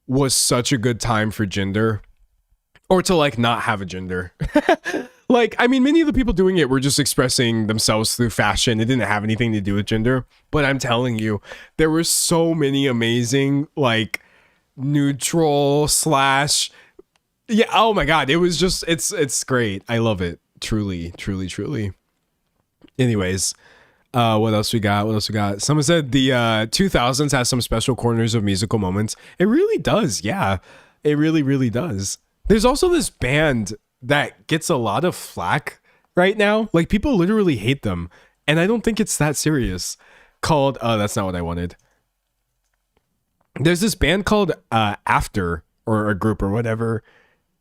was such a good time for gender, or to like not have a gender. Like, I mean, many of the people doing it were just expressing themselves through fashion. It didn't have anything to do with gender. But I'm telling you, there were so many amazing, like, neutral slash, yeah, oh my God, it was just, it's great. I love it. Truly. Anyways, what else we got? Someone said the 2000s has some special corners of musical moments. It really does. Yeah, it really does. There's also this band that gets a lot of flack right now. Like, people literally hate them. And I don't think it's that serious. Called, that's not what I wanted. There's this band called After, or a group or whatever.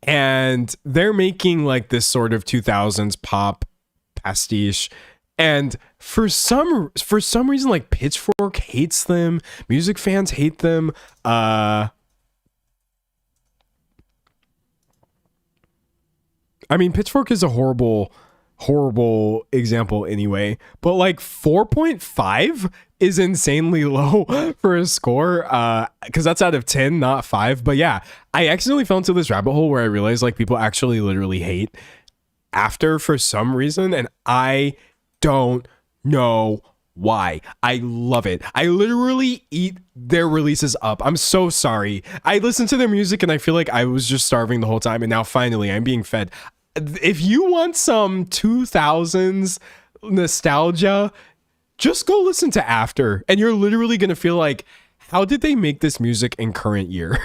And they're making like this sort of 2000s pop pastiche. And for some reason, like Pitchfork hates them. Music fans hate them. I mean, Pitchfork is a horrible example anyway, but like 4.5 is insanely low for a score, because that's out of 10, not 5. But yeah, I accidentally fell into this rabbit hole where I realized like people actually literally hate After for some reason, and I don't know why. I love it. I literally eat their releases up. I'm so sorry. I listen to their music and I feel like I was just starving the whole time, and now finally I'm being fed. If you want some 2000s nostalgia, just go listen to After, and you're literally gonna feel like, how did they make this music in current year?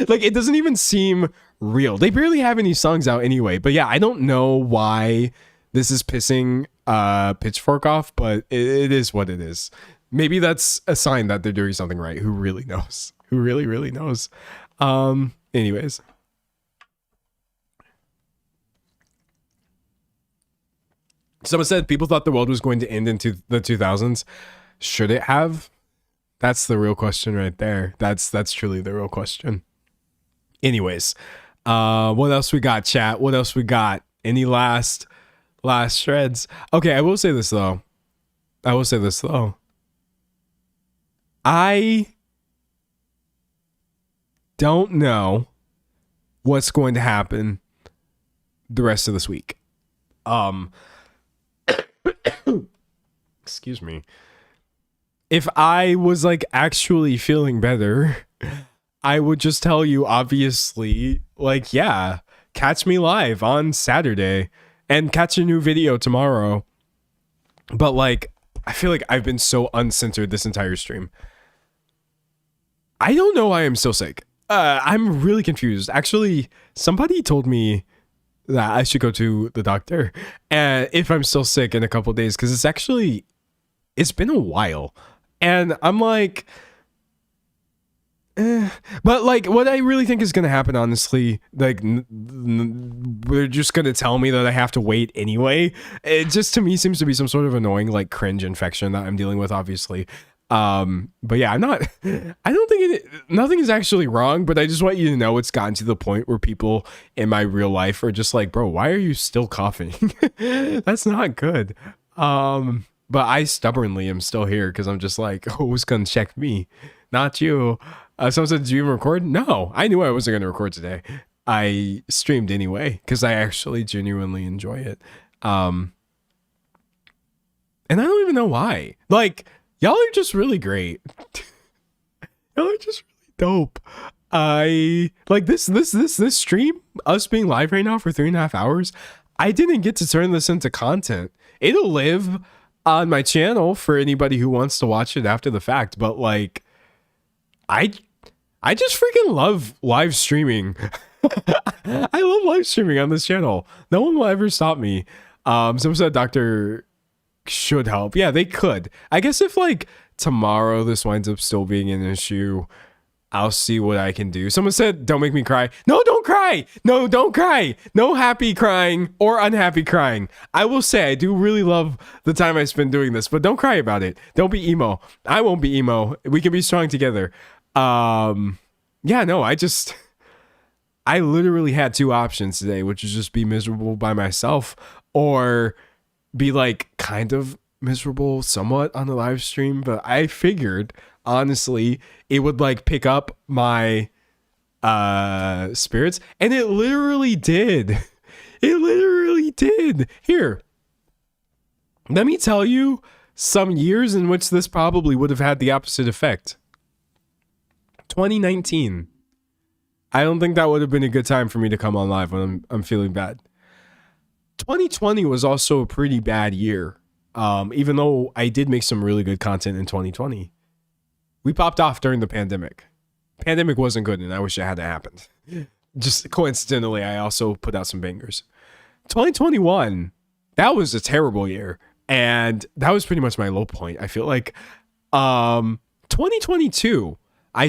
Like, it doesn't even seem real. They barely have any songs out anyway. But yeah, I don't know why this is pissing Pitchfork off, but it is what it is. Maybe that's a sign that they're doing something right. Who really knows? Who really, really knows? Anyways. Someone said people thought the world was going to end into the 2000s. Should it have? That's the real question right there. That's truly the real question. Anyways, what else we got, chat? What else we got? Any last shreds? Okay, I will say this though. I don't know what's going to happen the rest of this week. Excuse me. If I was like actually feeling better, I would just tell you, obviously, like, yeah, catch me live on Saturday and catch a new video tomorrow. But like, I feel like I've been so uncensored this entire stream. I don't know why I'm so sick. I'm really confused. Actually, somebody told me that I should go to the doctor if I'm still sick in a couple days, because it's been a while. And I'm like, but like, what I really think is going to happen, honestly, like, they're just going to tell me that I have to wait anyway. It just, to me, seems to be some sort of annoying, like, cringe infection that I'm dealing with, obviously. But yeah, I don't think nothing is actually wrong, but I just want you to know it's gotten to the point where people in my real life are just like, bro, why are you still coughing? That's not good. But I stubbornly am still here because I'm just like, oh, who's gonna check me? Not you. Someone said, did you even record? No, I knew I wasn't gonna record today. I streamed anyway because I actually genuinely enjoy it. And I don't even know why. Like, y'all are just really great. Y'all are just really dope. I like this stream, us being live right now for 3.5 hours. I didn't get to turn this into content. It'll live on my channel for anybody who wants to watch it after the fact, but like, I just freaking love live streaming. I love live streaming on this channel. No one will ever stop me. Someone said Dr. should help. Yeah, they could. I guess if like tomorrow this winds up still being an issue, I'll see what I can do. Someone said, don't make me cry. No, don't cry. No, don't cry. No happy crying or unhappy crying. I will say I do really love the time I spend doing this, but don't cry about it. Don't be emo. I won't be emo. We can be strong together. Yeah, no, I literally had two options today, which is just be miserable by myself or be like kind of miserable somewhat on the live stream. But I figured, honestly, it would like pick up my spirits, and it literally did. It literally did. Here, let me tell you some years in which this probably would have had the opposite effect. 2019. I don't think that would have been a good time for me to come on live when I'm feeling bad. 2020 was also a pretty bad year. Even though I did make some really good content in 2020. We popped off during the pandemic. Pandemic wasn't good, and I wish it hadn't happened. Just coincidentally, I also put out some bangers. 2021, that was a terrible year, and that was pretty much my low point. I feel like 2022, I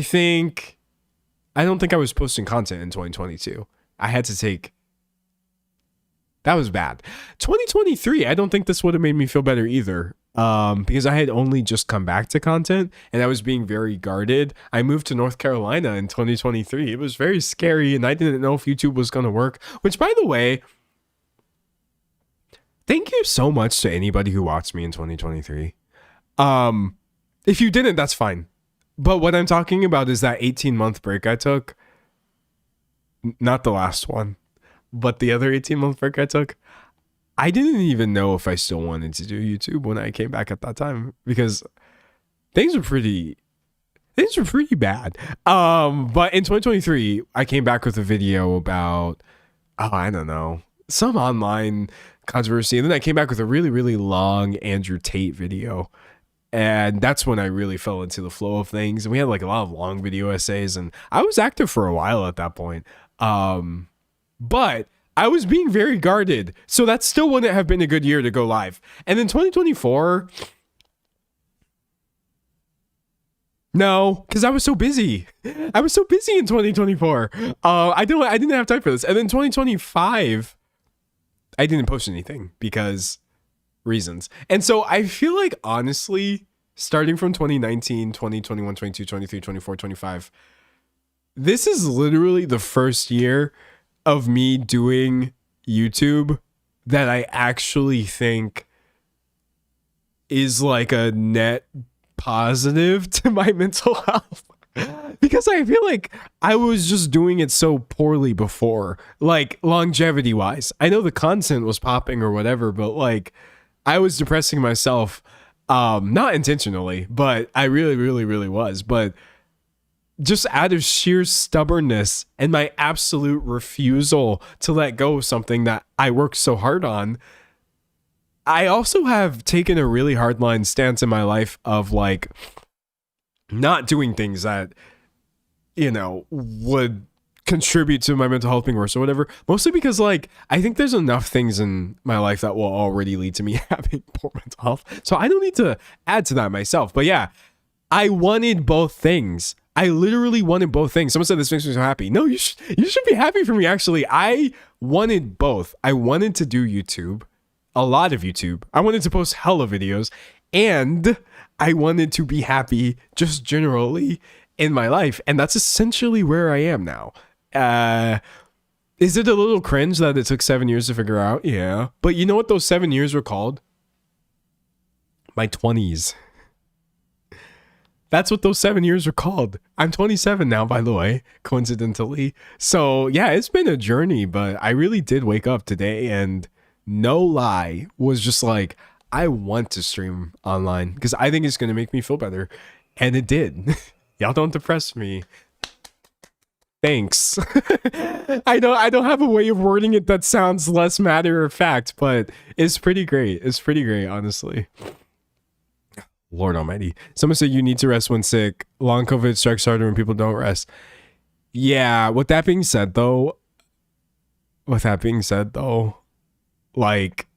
don't think I was posting content in 2022. I had to take... That was bad. 2023, I don't think this would have made me feel better either. Because I had only just come back to content and I was being very guarded. I moved to North Carolina in 2023. It was very scary and I didn't know if YouTube was going to work. Which, by the way, thank you so much to anybody who watched me in 2023. If you didn't, that's fine. But what I'm talking about is that 18-month break I took. Not the last one, but the other 18-month break I took. I didn't even know if I still wanted to do YouTube when I came back at that time because things were pretty bad. But in 2023, I came back with a video about, I don't know, some online controversy. And then I came back with a really, really long Andrew Tate video. And that's when I really fell into the flow of things. And we had like a lot of long video essays, and I was active for a while at that point. But I was being very guarded. So that still wouldn't have been a good year to go live. And then 2024, no, because I was so busy. I was so busy in 2024. I didn't have time for this. And then 2025, I didn't post anything because reasons. And so I feel like, honestly, starting from 2019, 2021, 22, 23, 24, 25, this is literally the first year of me doing YouTube that I actually think is like a net positive to my mental health. Because I feel like I was just doing it so poorly before, like longevity wise. I know the content was popping or whatever, but like I was depressing myself, not intentionally, but I really, really, really was. But just out of sheer stubbornness and my absolute refusal to let go of something that I worked so hard on, I also have taken a really hardline stance in my life of like not doing things that, you know, would contribute to my mental health being worse or whatever. Mostly because like I think there's enough things in my life that will already lead to me having poor mental health. So I don't need to add to that myself. But yeah, I wanted both things. I literally wanted both things. Someone said this makes me so happy. No, you should be happy for me, actually. I wanted both. I wanted to do YouTube, a lot of YouTube. I wanted to post hella videos, and I wanted to be happy just generally in my life. And that's essentially where I am now. Is it a little cringe that it took 7 years to figure out? Yeah. But you know what those 7 years were called? My 20s. That's what those 7 years are called. I'm 27 now, by the way, coincidentally. So yeah, it's been a journey, but I really did wake up today and no lie was just like, I want to stream online because I think it's going to make me feel better. And it did. Y'all don't depress me. Thanks. I don't have a way of wording it that sounds less matter of fact, but it's pretty great. It's pretty great, honestly. Lord almighty. Someone said you need to rest when sick. Long COVID strikes harder when people don't rest. Yeah, with that being said though, like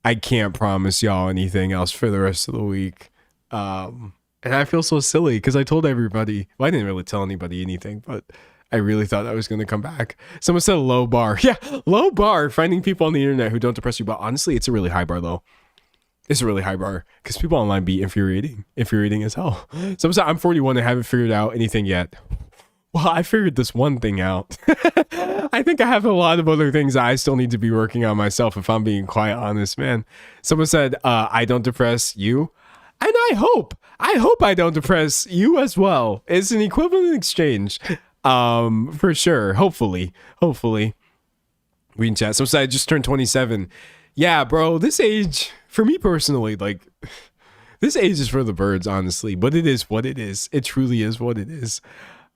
I can't promise y'all anything else for the rest of the week. And I feel so silly because I told everybody. Well, I didn't really tell anybody anything, but I really thought I was going to come back. Someone said low bar. Yeah, low bar. Finding people on the internet who don't depress you. But honestly, it's a really high bar though. It's a really high bar because people online be infuriating as hell. Someone said I'm 41 and haven't figured out anything yet. Well, I figured this one thing out. I think I have a lot of other things I still need to be working on myself, if I'm being quite honest, man. Someone said, I don't depress you. And I hope I don't depress you as well. It's an equivalent exchange. For sure. Hopefully. We can chat. Someone said I just turned 27. Yeah, bro, this age, for me personally, like, this age is for the birds, honestly. But it is what it is. It truly is what it is.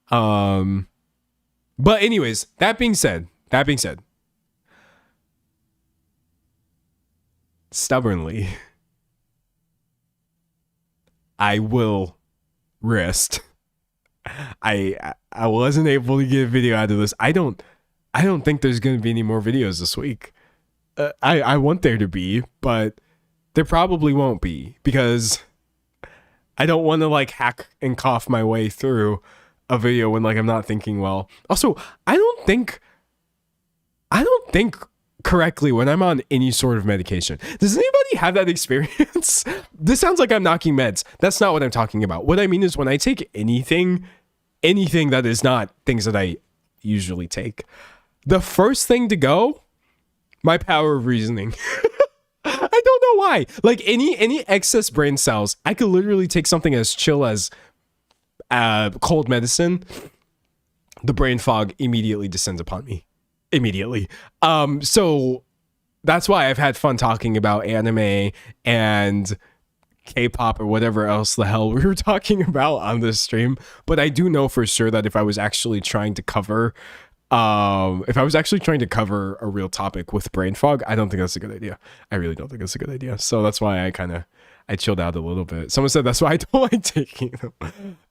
But anyways, that being said, stubbornly, I will rest. I wasn't able to get a video out of this. I don't think there's going to be any more videos this week. I want there to be, but there probably won't be because I don't want to like hack and cough my way through a video when like I'm not thinking well. Also, I don't think correctly when I'm on any sort of medication. Does anybody have that experience? This sounds like I'm knocking meds. That's not what I'm talking about. What I mean is when I take anything that is not things that I usually take, the first thing to go, my power of reasoning. I don't know why. Like any excess brain cells, I could literally take something as chill as cold medicine. The brain fog immediately descends upon me. Immediately. So that's why I've had fun talking about anime and K-pop or whatever else the hell we were talking about on this stream. But I do know for sure that if I was actually trying to cover If I was actually trying to cover a real topic with brain fog, I don't think that's a good idea. I really don't think that's a good idea. So that's why I chilled out a little bit. Someone said that's why I don't like taking them.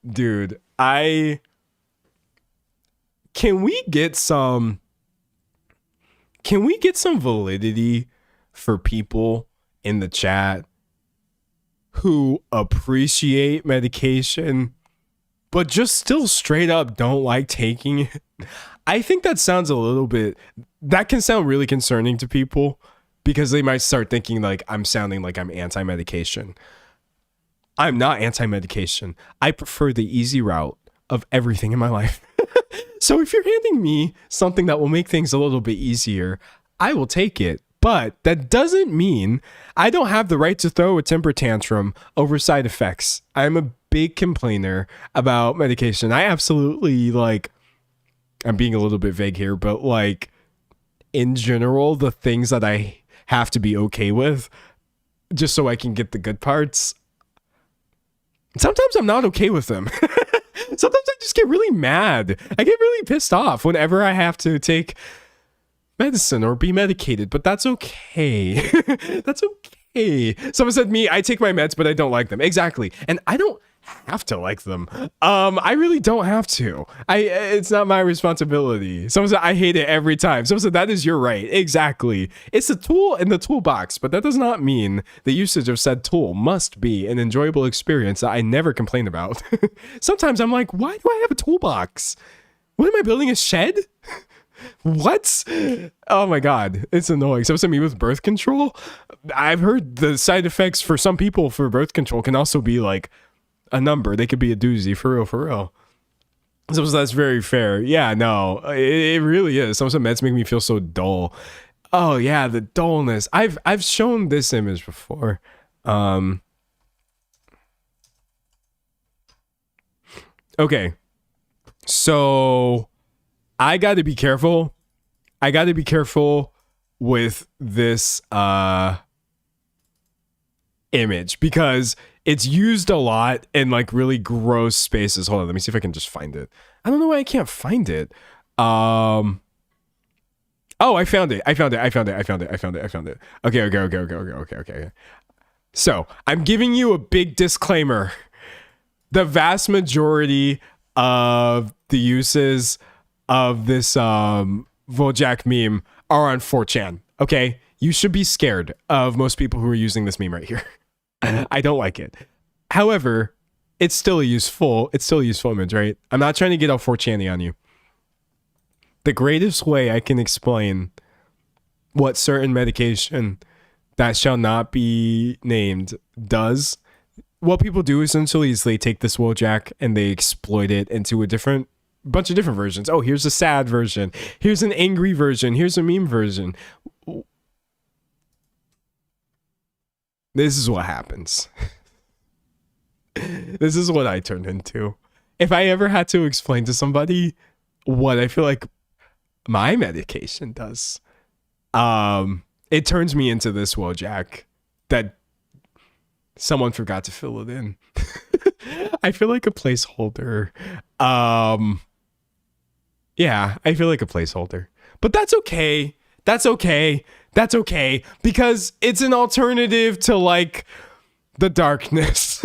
Dude, can we get some validity for people in the chat who appreciate medication but just still straight up don't like taking it? I think that can sound really concerning to people, because they might start thinking like I'm sounding like I'm anti-medication. I'm not anti-medication. I prefer the easy route of everything in my life. So if you're handing me something that will make things a little bit easier, I will take it. But that doesn't mean I don't have the right to throw a temper tantrum over side effects. I'm a big complainer about medication. I absolutely I'm being a little bit vague here, but like in general, the things that I have to be okay with just so I can get the good parts, sometimes I'm not okay with them. Sometimes I just get really mad. I get really pissed off whenever I have to take medicine or be medicated, but that's okay. That's okay. Someone said I take my meds, but I don't like them. Exactly. And I don't have to like them. I really don't have to. It's not my responsibility. Someone said I hate it every time. Someone said that is your right. Exactly. It's a tool in the toolbox, but that does not mean the usage of said tool must be an enjoyable experience that I never complain about. Sometimes I'm like, why do I have a toolbox? What am I building, a shed? What? Oh my god, it's annoying. Someone said me with birth control. I've heard the side effects for some people for birth control can also be like a number. They could be a doozy, for real. So that's very fair. Yeah, no, it really is. Some meds make me feel so dull. Oh yeah, the dullness. I've shown this image before. Okay, so I got to be careful. With this image because it's used a lot in like really gross spaces. Hold on, let me see if I can just find it. I don't know why I can't find it. Oh, I found it. Okay. So I'm giving you a big disclaimer. The vast majority of the uses of this Wojak meme are on 4chan. Okay, you should be scared of most people who are using this meme right here. I don't like it. However, it's still a useful image, right? I'm not trying to get all 4chan-y on you. The greatest way I can explain what certain medication that shall not be named does, what people do essentially is they take this Wojak and they exploit it into a bunch of different versions. Oh, here's a sad version. Here's an angry version. Here's a meme version. This is what happens. This is what I turn into. If I ever had to explain to somebody what I feel like my medication does, it turns me into this Wojak that someone forgot to fill it in. I feel like a placeholder. Yeah, I feel like a placeholder. But that's okay. That's okay because it's an alternative to like the darkness.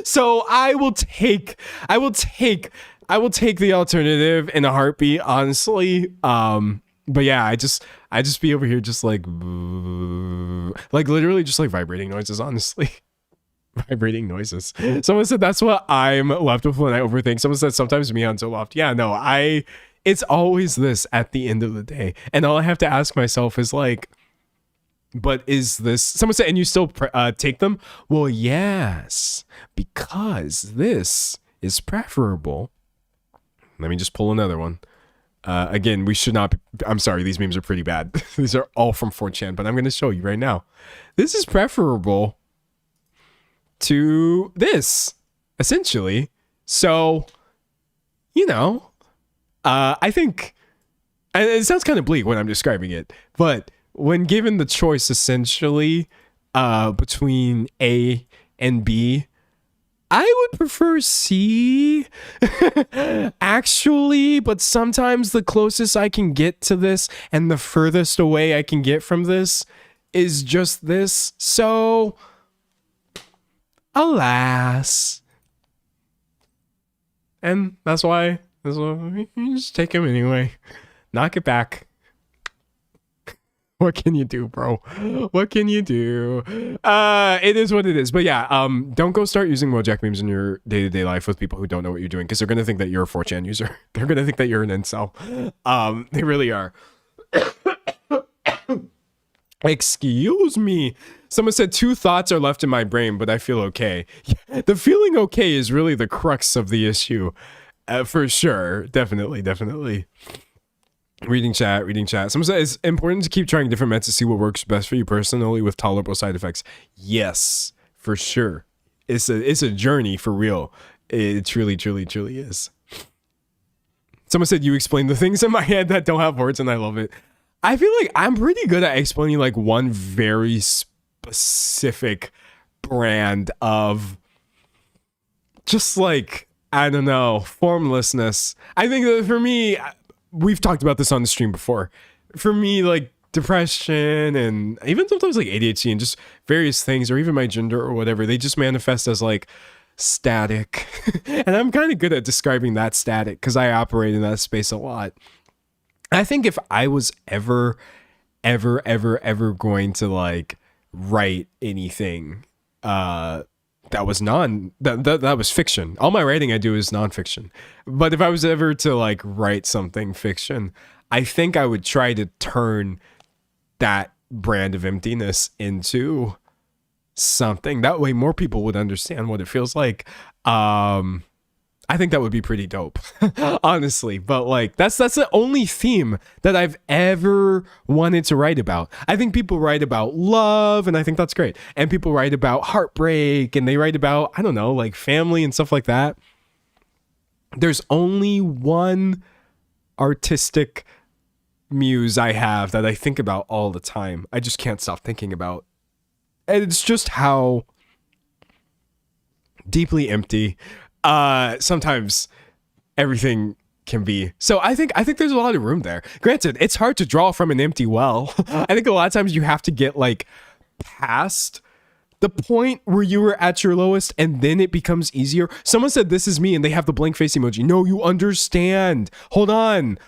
So I will take the alternative in a heartbeat, honestly. But yeah, I just be over here just like literally just like vibrating noises, honestly. Vibrating noises. Someone said that's what I'm left with when I overthink. Someone said sometimes me on so loft. Yeah, no, it's always this at the end of the day. And all I have to ask myself is like, but is this, someone said, and you still take them? Well, yes, because this is preferable. Let me just pull another one. Again, we should not, I'm sorry, these memes are pretty bad. These are all from 4chan, but I'm going to show you right now. This is preferable to this, essentially. So, you know, I think, and it sounds kind of bleak when I'm describing it, but when given the choice, essentially, between A and B, I would prefer C, actually, but sometimes the closest I can get to this and the furthest away I can get from this is just this. So, alas. And that's why you just take him anyway. Knock it back. What can you do, bro? What can you do? It is what it is. But yeah, don't go start using Wojak memes in your day-to-day life with people who don't know what you're doing, because they're gonna think that you're a 4chan user. They're gonna think that you're an incel. They really are. Excuse me. Someone said 2 thoughts are left in my brain, but I feel okay. Yeah, the feeling okay is really the crux of the issue. For sure. Definitely. Reading chat. Someone said it's important to keep trying different meds to see what works best for you personally with tolerable side effects. Yes, for sure. It's a journey for real. It truly is. Someone said you explain the things in my head that don't have words, and I love it. I feel like I'm pretty good at explaining like one very specific brand of just like, I don't know, formlessness. I think that for me, we've talked about this on the stream before. For me, like depression and even sometimes like ADHD and just various things, or even my gender or whatever, they just manifest as like static. And I'm kind of good at describing that static because I operate in that space a lot. I think if I was ever going to like write anything that was fiction. All my writing I do is nonfiction. But if I was ever to like write something fiction, I think I would try to turn that brand of emptiness into something. That way more people would understand what it feels like. I think that would be pretty dope, honestly. But like, that's the only theme that I've ever wanted to write about. I think people write about love, and I think that's great. And people write about heartbreak, and they write about, I don't know, like family and stuff like that. There's only one artistic muse I have that I think about all the time. I just can't stop thinking about. And it's just how deeply empty sometimes everything can be. So I think there's a lot of room there. Granted, it's hard to draw from an empty well. I think a lot of times you have to get like past the point where you were at your lowest, and then it becomes easier. Someone said this is me, and they have the blank face emoji. No, you understand. Hold on.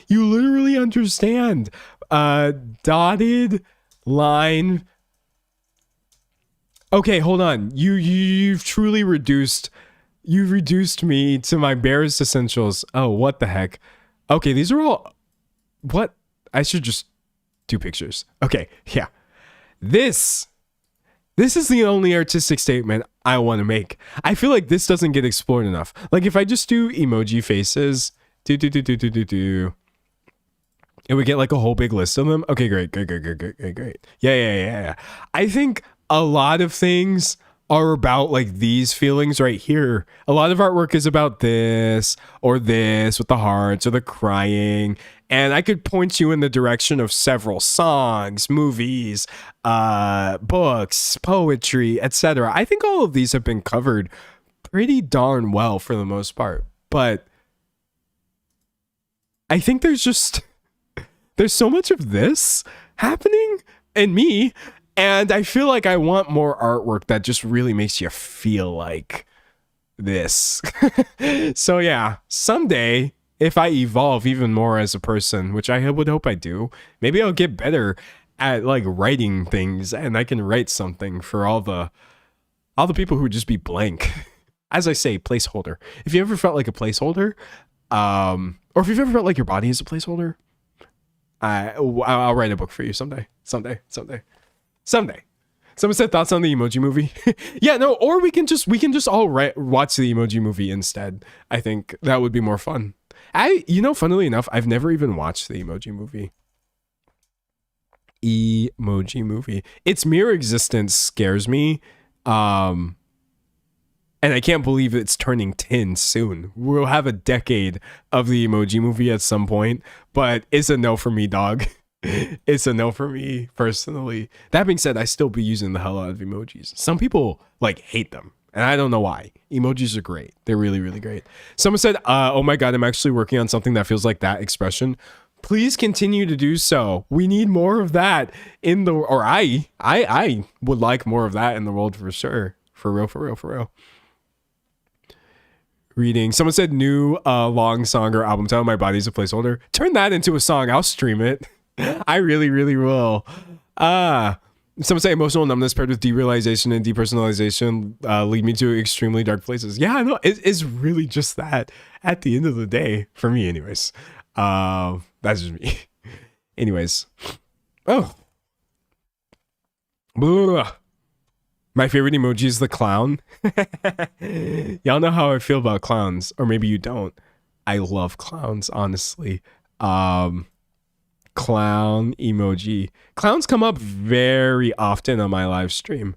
You literally understand. Dotted line. Okay, hold on. You've truly reduced. You've reduced me to my barest essentials. Oh, what the heck? Okay, these are all... What? I should just do pictures. Okay, yeah. This is the only artistic statement I want to make. I feel like this doesn't get explored enough. Like, if I just do emoji faces... It would get like a whole big list of them. Okay, great. Yeah. I think a lot of things are about like these feelings right here. A lot of artwork is about this or this with the hearts or the crying. And I could point you in the direction of several songs, movies, books, poetry, etc. I think all of these have been covered pretty darn well for the most part. But I think there's so much of this happening in me. And I feel like I want more artwork that just really makes you feel like this. So yeah, someday, if I evolve even more as a person, which I would hope I do, maybe I'll get better at like writing things, and I can write something for all the people who just be blank. As I say, placeholder. If you ever felt like a placeholder, or if you've ever felt like your body is a placeholder, I'll write a book for you someday. Someday. Someone said thoughts on the Emoji Movie. Yeah, no, or we can just all watch the Emoji Movie instead. I think that would be more fun. Funnily enough, I've never even watched the Emoji Movie. Emoji Movie. Its mere existence scares me. And I can't believe it's turning 10 soon. We'll have a decade of the Emoji Movie at some point, but it's a no for me, dog. It's a no for me personally. That being said, I still be using the hell out of emojis. Some people like hate them, And I don't know why. Emojis are great. They're really, really great. Someone said, oh my God, I'm actually working on something that feels like that expression. Please continue to do so. We need more of that in the, or I would like more of that in the world for sure. For real, for real, for real. Reading. Someone said new long song or album title, My Body's a Placeholder. Turn that into a song. I'll stream it. I really, really will. Some say emotional numbness paired with derealization and depersonalization lead me to extremely dark places. Yeah, I know. It's really just that at the end of the day, for me anyways. That's just me. Anyways. Oh. Blah. My favorite emoji is the clown. Y'all know how I feel about clowns, or maybe you don't. I love clowns, honestly. Clown emoji. Clowns come up very often on my live stream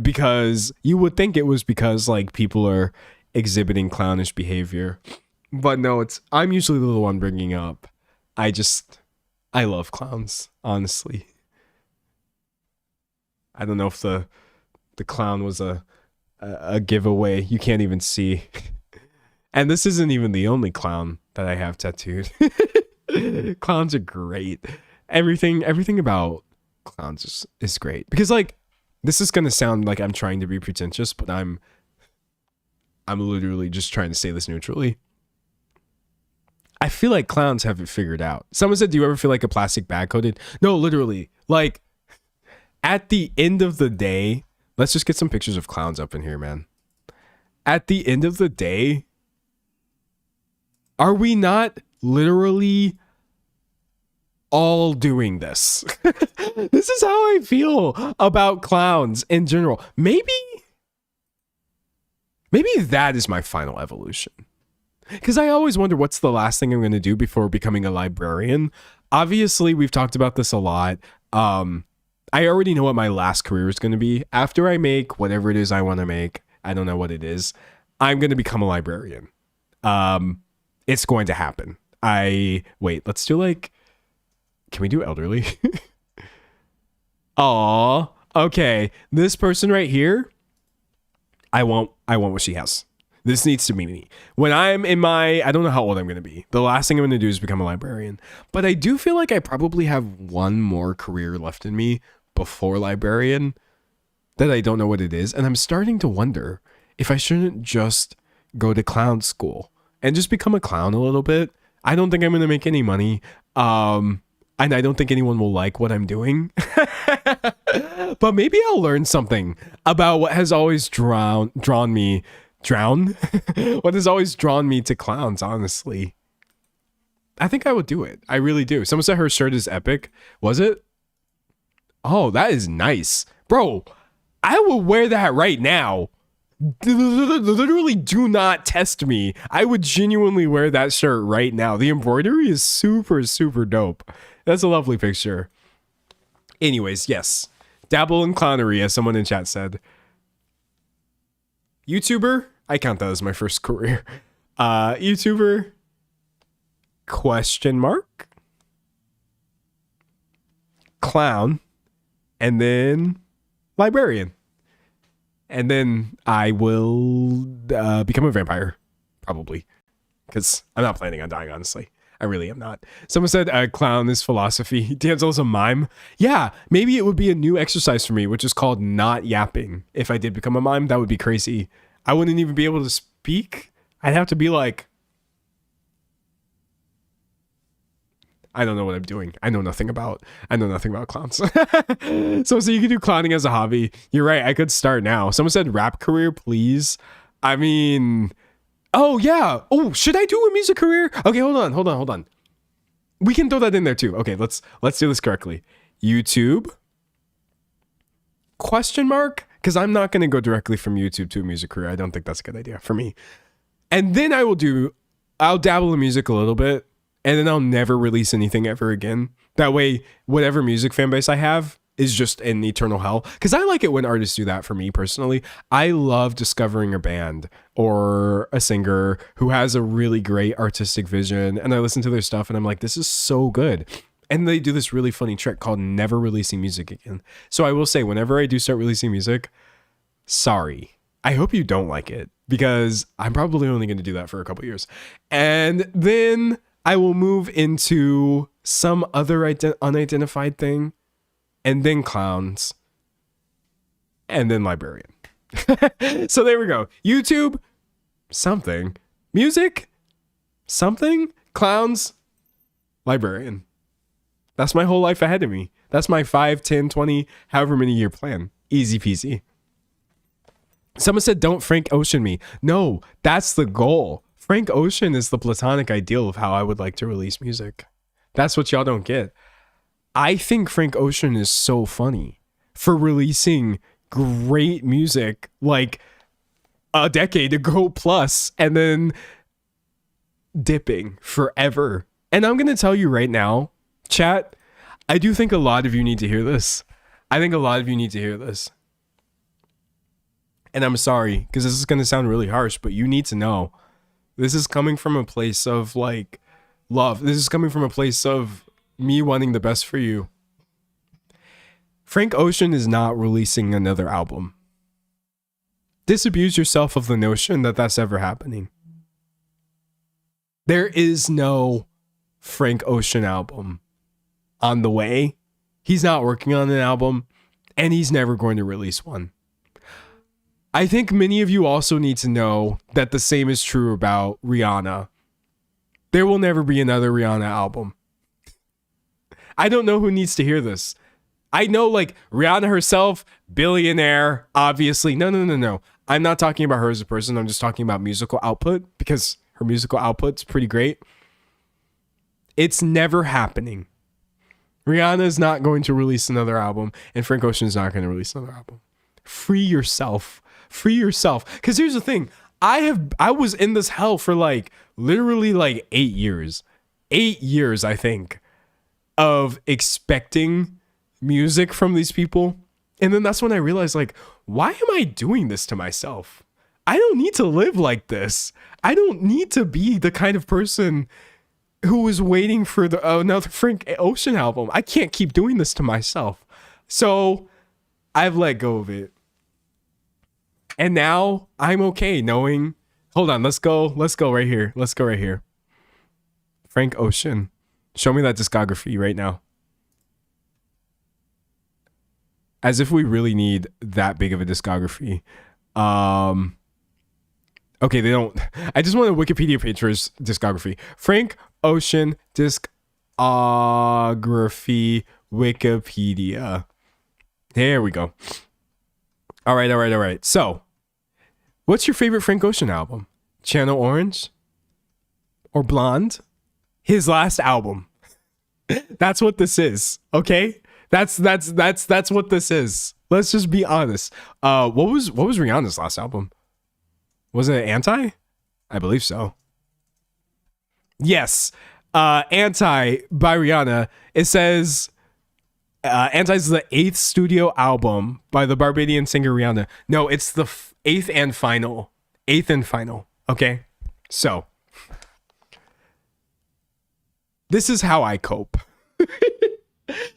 because you would think it was because like people are exhibiting clownish behavior, but no, I'm usually the one bringing up. I love clowns, honestly. I don't know if the clown was a giveaway. You can't even see. And this isn't even the only clown that I have tattooed. Clowns are great. Everything about clowns is great. Because like, this is gonna sound like I'm trying to be pretentious, but I'm literally just trying to say this neutrally. I feel like clowns have it figured out. Someone said, do you ever feel like a plastic bag coated? No, literally. Like, at the end of the day, let's just get some pictures of clowns up in here, man. At the end of the day, are we not literally all doing this? This is how I feel about clowns in general. Maybe that is my final evolution. Because I always wonder what's the last thing I'm going to do before becoming a librarian. Obviously, we've talked about this a lot. I already know what my last career is going to be. After I make whatever it is I want to make, I don't know what it is, I'm going to become a librarian. It's going to happen. Wait, let's do like, can we do elderly? Aw, okay. This person right here, I want what she has. This needs to be me. When I'm in my, I don't know how old I'm going to be. The last thing I'm going to do is become a librarian. But I do feel like I probably have one more career left in me before librarian that I don't know what it is. And I'm starting to wonder if I shouldn't just go to clown school and just become a clown a little bit. I don't think I'm going to make any money. And I don't think anyone will like what I'm doing. But maybe I'll learn something about what has always drawn me what has always drawn me to clowns, honestly. I think I would do it. I really do. Someone said her shirt is epic. Was it? Oh, that is nice. Bro, I will wear that right now. Literally do not test me. I would genuinely wear that shirt right now. The embroidery is super, super dope. That's a lovely picture. Anyways, yes. Dabble in clownery, as someone in chat said. YouTuber? I count that as my first career. YouTuber? Question mark? Clown. And then librarian. And then I will become a vampire. Probably. Because I'm not planning on dying, honestly. I really am not. Someone said clown is philosophy. Danzel's a mime. Yeah, maybe it would be a new exercise for me, which is called not yapping. If I did become a mime, that would be crazy. I wouldn't even be able to speak. I'd have to be like, I don't know what I'm doing. I know nothing about clowns. So you can do clowning as a hobby. You're right. I could start now. Someone said rap career, please. I mean, oh yeah. Oh, should I do a music career? Okay, hold on. We can throw that in there too. Okay, let's do this correctly. YouTube? Question mark? Because I'm not going to go directly from YouTube to a music career. I don't think that's a good idea for me. And then I'll dabble in music a little bit, and then I'll never release anything ever again. That way, whatever music fan base I have is just an eternal hell. Because I like it when artists do that for me personally. I love discovering a band or a singer who has a really great artistic vision, and I listen to their stuff and I'm like, this is so good. And they do this really funny trick called never releasing music again. So I will say, whenever I do start releasing music, sorry. I hope you don't like it, because I'm probably only going to do that for a couple years. And then I will move into some other unidentified thing, and then clowns, and then librarian. So there we go. YouTube, something. Music, something. Clowns, librarian. That's my whole life ahead of me. That's my 5, 10, 20, however many year plan. Easy peasy. Someone said, don't Frank Ocean me. No, that's the goal. Frank Ocean is the platonic ideal of how I would like to release music. That's what y'all don't get. I think Frank Ocean is so funny for releasing great music like a decade ago plus, and then dipping forever. And I'm going to tell you right now, chat, I do think a lot of you need to hear this. I think a lot of you need to hear this. And I'm sorry, because this is going to sound really harsh, but you need to know this is coming from a place of like love. This is coming from a place of me wanting the best for you. Frank Ocean is not releasing another album. Disabuse yourself of the notion that that's ever happening. There is no Frank Ocean album on the way. He's not working on an album, and he's never going to release one. I think many of you also need to know that the same is true about Rihanna. There will never be another Rihanna album. I don't know who needs to hear this. I know, like, Rihanna herself, billionaire, obviously. No. I'm not talking about her as a person. I'm just talking about musical output, because her musical output's pretty great. It's never happening. Rihanna is not going to release another album, and Frank Ocean is not going to release another album. Free yourself. Free yourself. Because here's the thing. I was in this hell for like literally like 8 years. 8 years, I think, of expecting music from these people. And then that's when I realized, like, why am I doing this to myself? I don't need to live like this. I don't need to be the kind of person who is waiting for another Frank Ocean album. I can't keep doing this to myself. So I've let go of it. And now I'm okay knowing, hold on, let's go right here. Let's go right here. Frank Ocean. Show me that discography right now. As if we really need that big of a discography. Okay, they don't. I just want a Wikipedia page for his discography. Frank Ocean discography Wikipedia. There we go. All right. So, what's your favorite Frank Ocean album? Channel Orange? Or Blonde? His last album. That's what this is, okay? That's what this is. Let's just be honest. What was Rihanna's last album? Was it Anti? I believe so. Yes. Anti by Rihanna. It says Anti is the 8th studio album by the Barbadian singer Rihanna. No, it's the 8th and final. 8th and final. Okay? So, this is how I cope.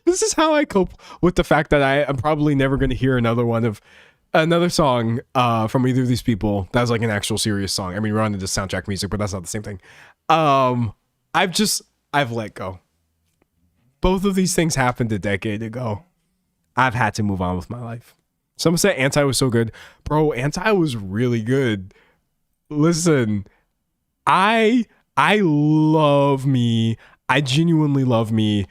This is how I cope with the fact that I'm probably never going to hear another song from either of these people that's like an actual serious song. I mean, we're on into soundtrack music, but that's not the same thing. I've let go. Both of these things happened a decade ago. I've had to move on with my life. Someone said Anti was so good. Bro, Anti was really good. Listen, I love me. I genuinely love me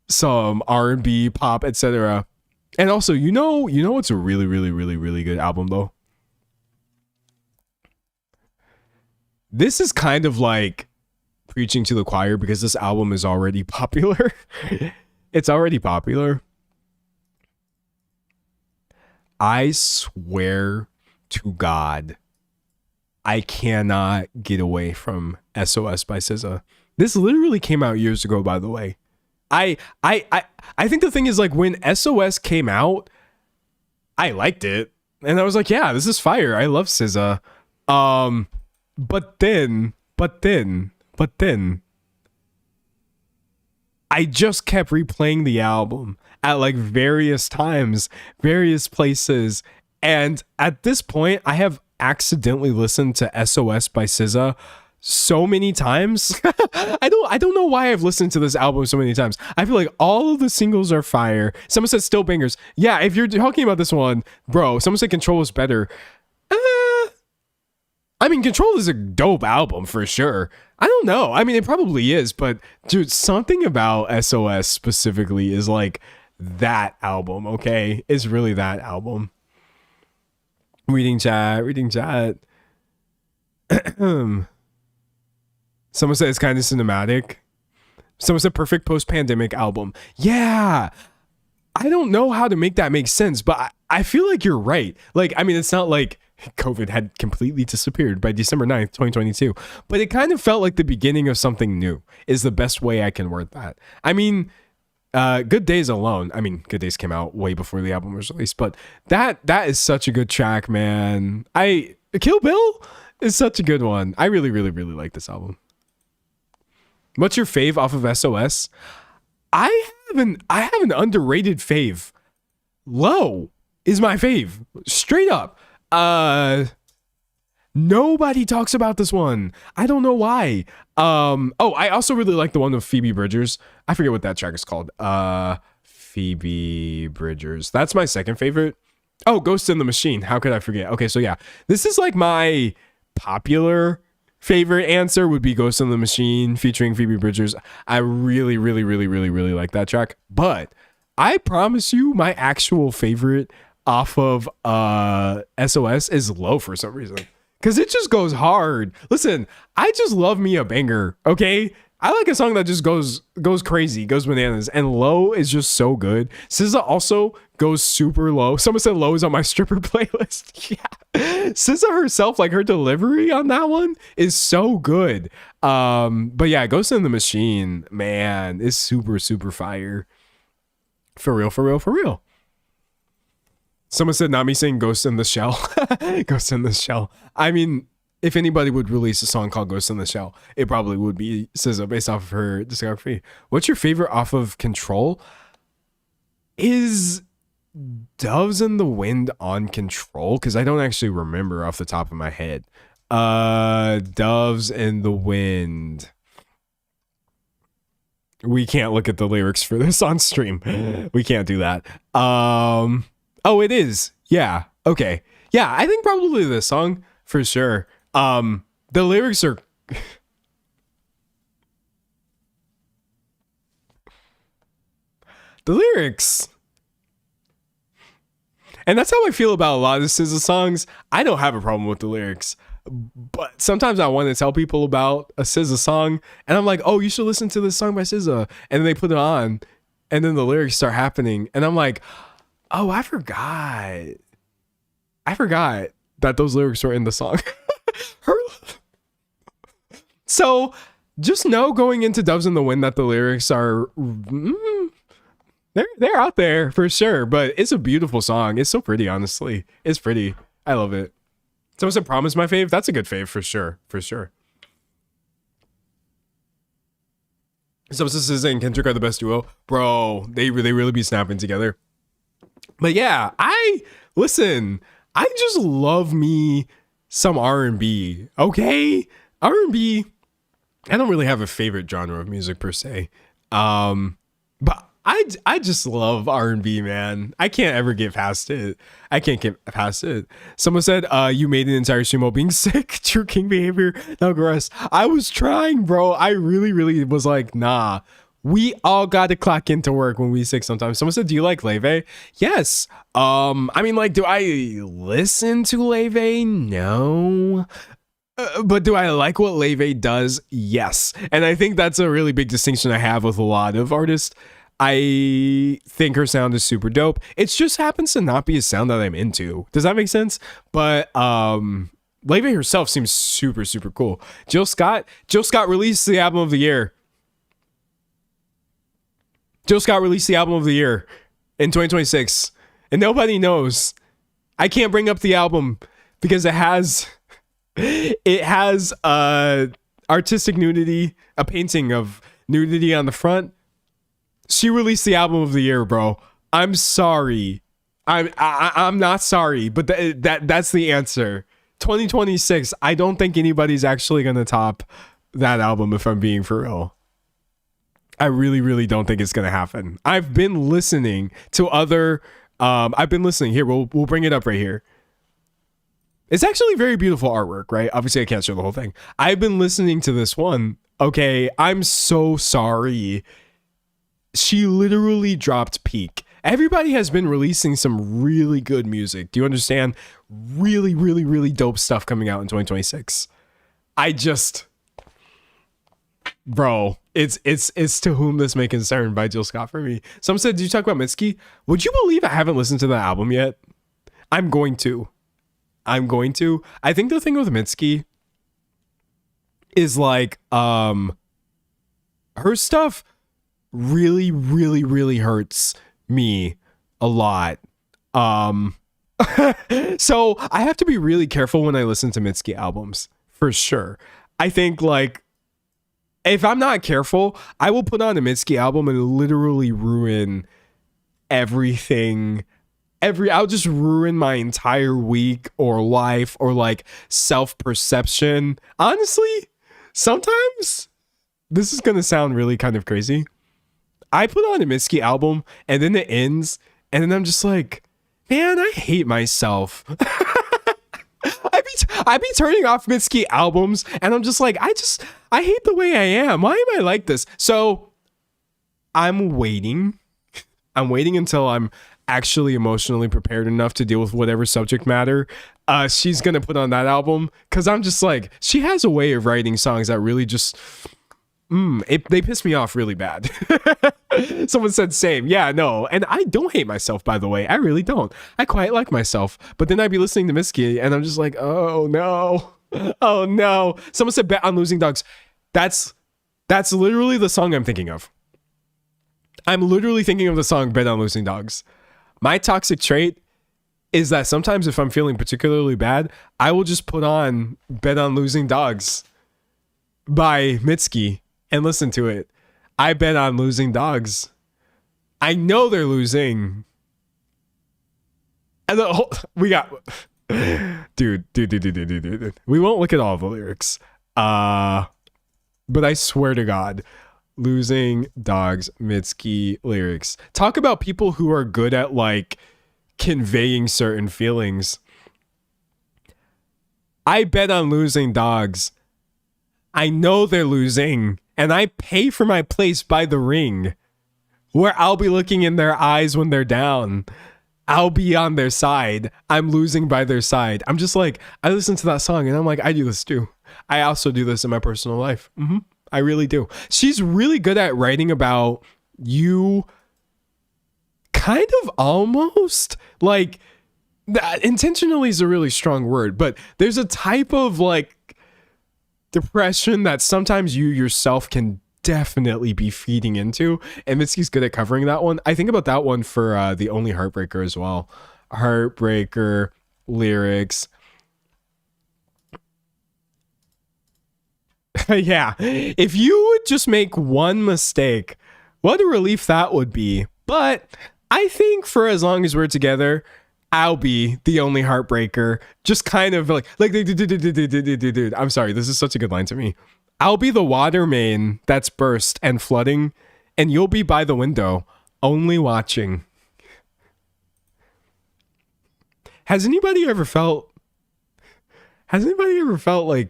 some R&B, pop, etc. And also, you know what's a really, really, really, really good album though? This is kind of like preaching to the choir because this album is already popular. It's already popular. I swear to God, I cannot get away from SOS by SZA. This literally came out years ago, by the way. I think the thing is, like, when SOS came out, I liked it. And I was like, yeah, this is fire. I love SZA. But then I just kept replaying the album at like various times, various places. And at this point, I have accidentally listened to SOS by SZA so many times. I don't know why I've listened to this album so many times. I feel like all of the singles are fire. Someone said still bangers. Yeah, if you're talking about this one, bro, someone said Control is better. I mean, Control is a dope album for sure. I don't know. I mean, it probably is, but dude, something about SOS specifically is like that album, okay? It's really that album. Reading chat. Someone said it's kind of cinematic. Someone said perfect post-pandemic album. Yeah. I don't know how to make that make sense, but I feel like you're right. Like, I mean, it's not like COVID had completely disappeared by December 9th, 2022, but it kind of felt like the beginning of something new is the best way I can word that. I mean, Good Days alone. I mean, Good Days came out way before the album was released, but that is such a good track, man. Kill Bill is such a good one. I really, really, really like this album. What's your fave off of SOS? I have an underrated fave. Low is my fave. Straight up. Nobody talks about this one. I don't know why. I also really like the one with Phoebe Bridgers. I forget what that track is called. Phoebe Bridgers. That's my second favorite. Oh, Ghost in the Machine. How could I forget? Okay, so yeah. This is like my popular favorite answer would be Ghost in the Machine featuring Phoebe Bridgers. I really, really, really, really, really like that track. But I promise you my actual favorite off of SOS is Low for some reason. Because it just goes hard. Listen, I just love me a banger, okay? I like a song that just goes crazy, goes bananas. And Low is just so good. SZA also goes super low. Someone said Low is on my stripper playlist. Yeah. SZA herself, like her delivery on that one is so good. But yeah, Ghost in the Machine, man, is super, super fire. For real, for real, for real. Someone said not me saying Ghost in the Shell. Ghost in the Shell. I mean, if anybody would release a song called Ghost in the Shell, it probably would be SZA based off of her discography. What's your favorite off of Control? Is Doves in the Wind on Control? Because I don't actually remember off the top of my head. Doves in the Wind. We can't look at the lyrics for this on stream. We can't do that. Oh, it is. Yeah. Okay. Yeah, I think probably this song for sure. The lyrics are the lyrics. And that's how I feel about a lot of SZA songs. I don't have a problem with the lyrics, but sometimes I want to tell people about a SZA song and I'm like, oh, you should listen to this song by SZA. And then they put it on and then the lyrics start happening. And I'm like, oh, I forgot that those lyrics were in the song. So just know going into Doves in the Wind that the lyrics are they're out there for sure, but it's a beautiful song. It's so pretty, honestly. It's pretty. I love it. Someone said Prom is my fave. That's a good fave for sure. For sure. Someone says SZA and Kendrick are the best duo. Bro, they really be snapping together. But yeah, I just love me some R&B. Okay? R&B, I don't really have a favorite genre of music per se. But I just love R&B, man. I can't ever get past it. I can't get past it. Someone said, you made an entire sumo being sick. True king behavior. No, gross. I was trying, bro. I really, really was like, nah. We all got to clock into work when we sick sometimes. Someone said, do you like Leve? Yes. I mean, like, do I listen to Leve? No. But do I like what Leve does? Yes. And I think that's a really big distinction I have with a lot of artists. I think her sound is super dope. It just happens to not be a sound that I'm into. Does that make sense? But Leve herself seems super, super cool. Jill Scott released the album of the year. Jill Scott released the album of the year in 2026, and nobody knows. I can't bring up the album because it has artistic nudity, a painting of nudity on the front. She released the album of the year, bro. I'm sorry. I'm not sorry, but that's the answer. 2026. I don't think anybody's actually gonna top that album. If I'm being for real, I really, really don't think it's gonna happen. I've been listening to other. I've been listening here. We'll bring it up right here. It's actually very beautiful artwork, right? Obviously, I can't show the whole thing. I've been listening to this one. Okay, I'm so sorry. She literally dropped peak. Everybody has been releasing some really good music. Do you understand? Really, really, really dope stuff coming out in 2026. I just, bro, it's To Whom This May Concern by Jill Scott for me. Someone said, did you talk about Mitski? Would you believe I haven't listened to that album yet? I'm going to. I think the thing with Mitski is like, her stuff really, really, really hurts me a lot. So I have to be really careful when I listen to Mitski albums, for sure. I think like if I'm not careful, I will put on a Mitski album and literally ruin everything. I'll just ruin my entire week or life or like self-perception. Honestly, sometimes this is gonna sound really kind of crazy. I put on a Mitski album and then it ends and then I'm just like, man, I hate myself. I be turning off Mitski albums and I'm just like, I hate the way I am. Why am I like this? So I'm waiting until I'm actually emotionally prepared enough to deal with whatever subject matter she's gonna put on that album, because I'm just like, she has a way of writing songs that really just they piss me off really bad. Someone said same. Yeah, no. And I don't hate myself, by the way. I really don't. I quite like myself. But then I'd be listening to Mitski and I'm just like, oh no. Oh no. Someone said Bet on Losing Dogs. That's literally the song I'm thinking of. I'm literally thinking of the song Bet on Losing Dogs. My toxic trait is that sometimes if I'm feeling particularly bad, I will just put on Bet on Losing Dogs by Mitski and listen to it. I bet on losing dogs. I know they're losing. And we got dude. We won't look at all the lyrics. But I swear to God, Losing Dogs, Mitski lyrics. Talk about people who are good at like conveying certain feelings. I bet on losing dogs. I know they're losing, and I pay for my place by the ring, where I'll be looking in their eyes when they're down. I'll be on their side. I'm losing by their side. I'm just like, I listen to that song and I'm like, I do this too. I also do this in my personal life. I really do. She's really good at writing about you, kind of almost like, intentionally is a really strong word, but there's a type of like depression that sometimes you yourself can definitely be feeding into, and Mitski's good at covering that one. I think about that one for The Only Heartbreaker as well. Heartbreaker lyrics. Yeah, if you would just make one mistake, what a relief that would be. But I think for as long as we're together, I'll be the only heartbreaker. Just kind of like dude. I'm sorry, this is such a good line to me. I'll be the water main that's burst and flooding, and you'll be by the window, only watching. Has anybody ever felt like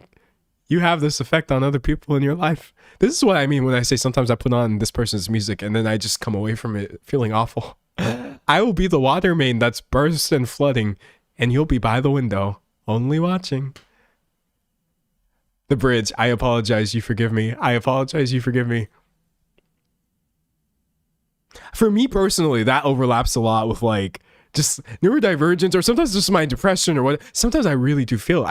you have this effect on other people in your life? This is what I mean when I say sometimes I put on this person's music and then I just come away from it feeling awful. I will be the water main that's burst and flooding, and you'll be by the window, only watching. The bridge, I apologize, you forgive me. I apologize, you forgive me. For me personally, that overlaps a lot with like just neurodivergence, or sometimes just my depression or what. Sometimes I really do feel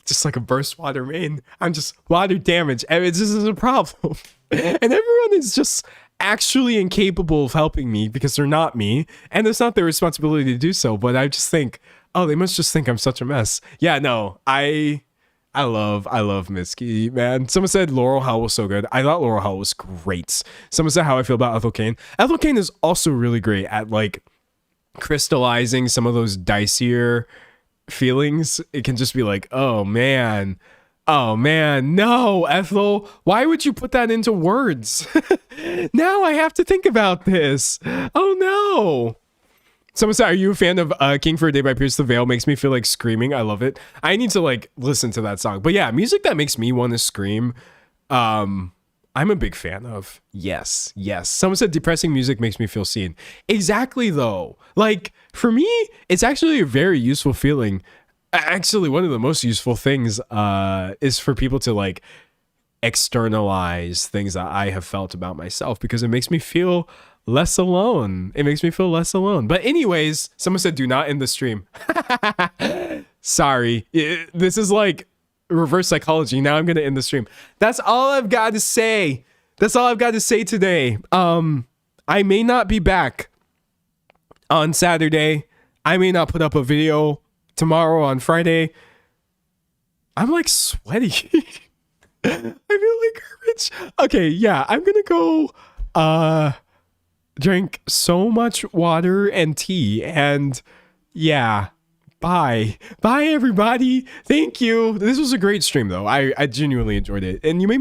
just like a burst water main. I'm just water damage. And this is a problem. And everyone is just actually incapable of helping me because they're not me, and it's not their responsibility to do so. But I just think, oh, they must just think I'm such a mess. Yeah, no, I love Mitski, man. Someone said Laurel Hell was so good. I thought Laurel Hell was great. Someone said how I feel about Ethel Cain. Ethel Cain is also really great at like crystallizing some of those dicier feelings, it can just be like, oh man, no, Ethel, why would you put that into words? Now I have to think about this. Oh no. Someone said, are you a fan of King for a Day by Pierce the Veil? Makes me feel like screaming. I love it. I need to like listen to that song. But yeah, music that makes me want to scream, I'm a big fan of. Yes. Someone said depressing music makes me feel seen. Exactly though. Like for me, it's actually a very useful feeling. Actually, one of the most useful things is for people to like externalize things that I have felt about myself, because it makes me feel less alone. But anyways, someone said do not end the stream. Sorry. This is like reverse psychology. Now I'm going to end the stream. That's all I've got to say. Today. I may not be back on Saturday. I may not put up a video tomorrow on Friday. I'm like sweaty. I feel like garbage. Okay, yeah, I'm gonna go drink so much water and tea, and yeah, bye everybody. Thank you. This was a great stream though. I genuinely enjoyed it, and you made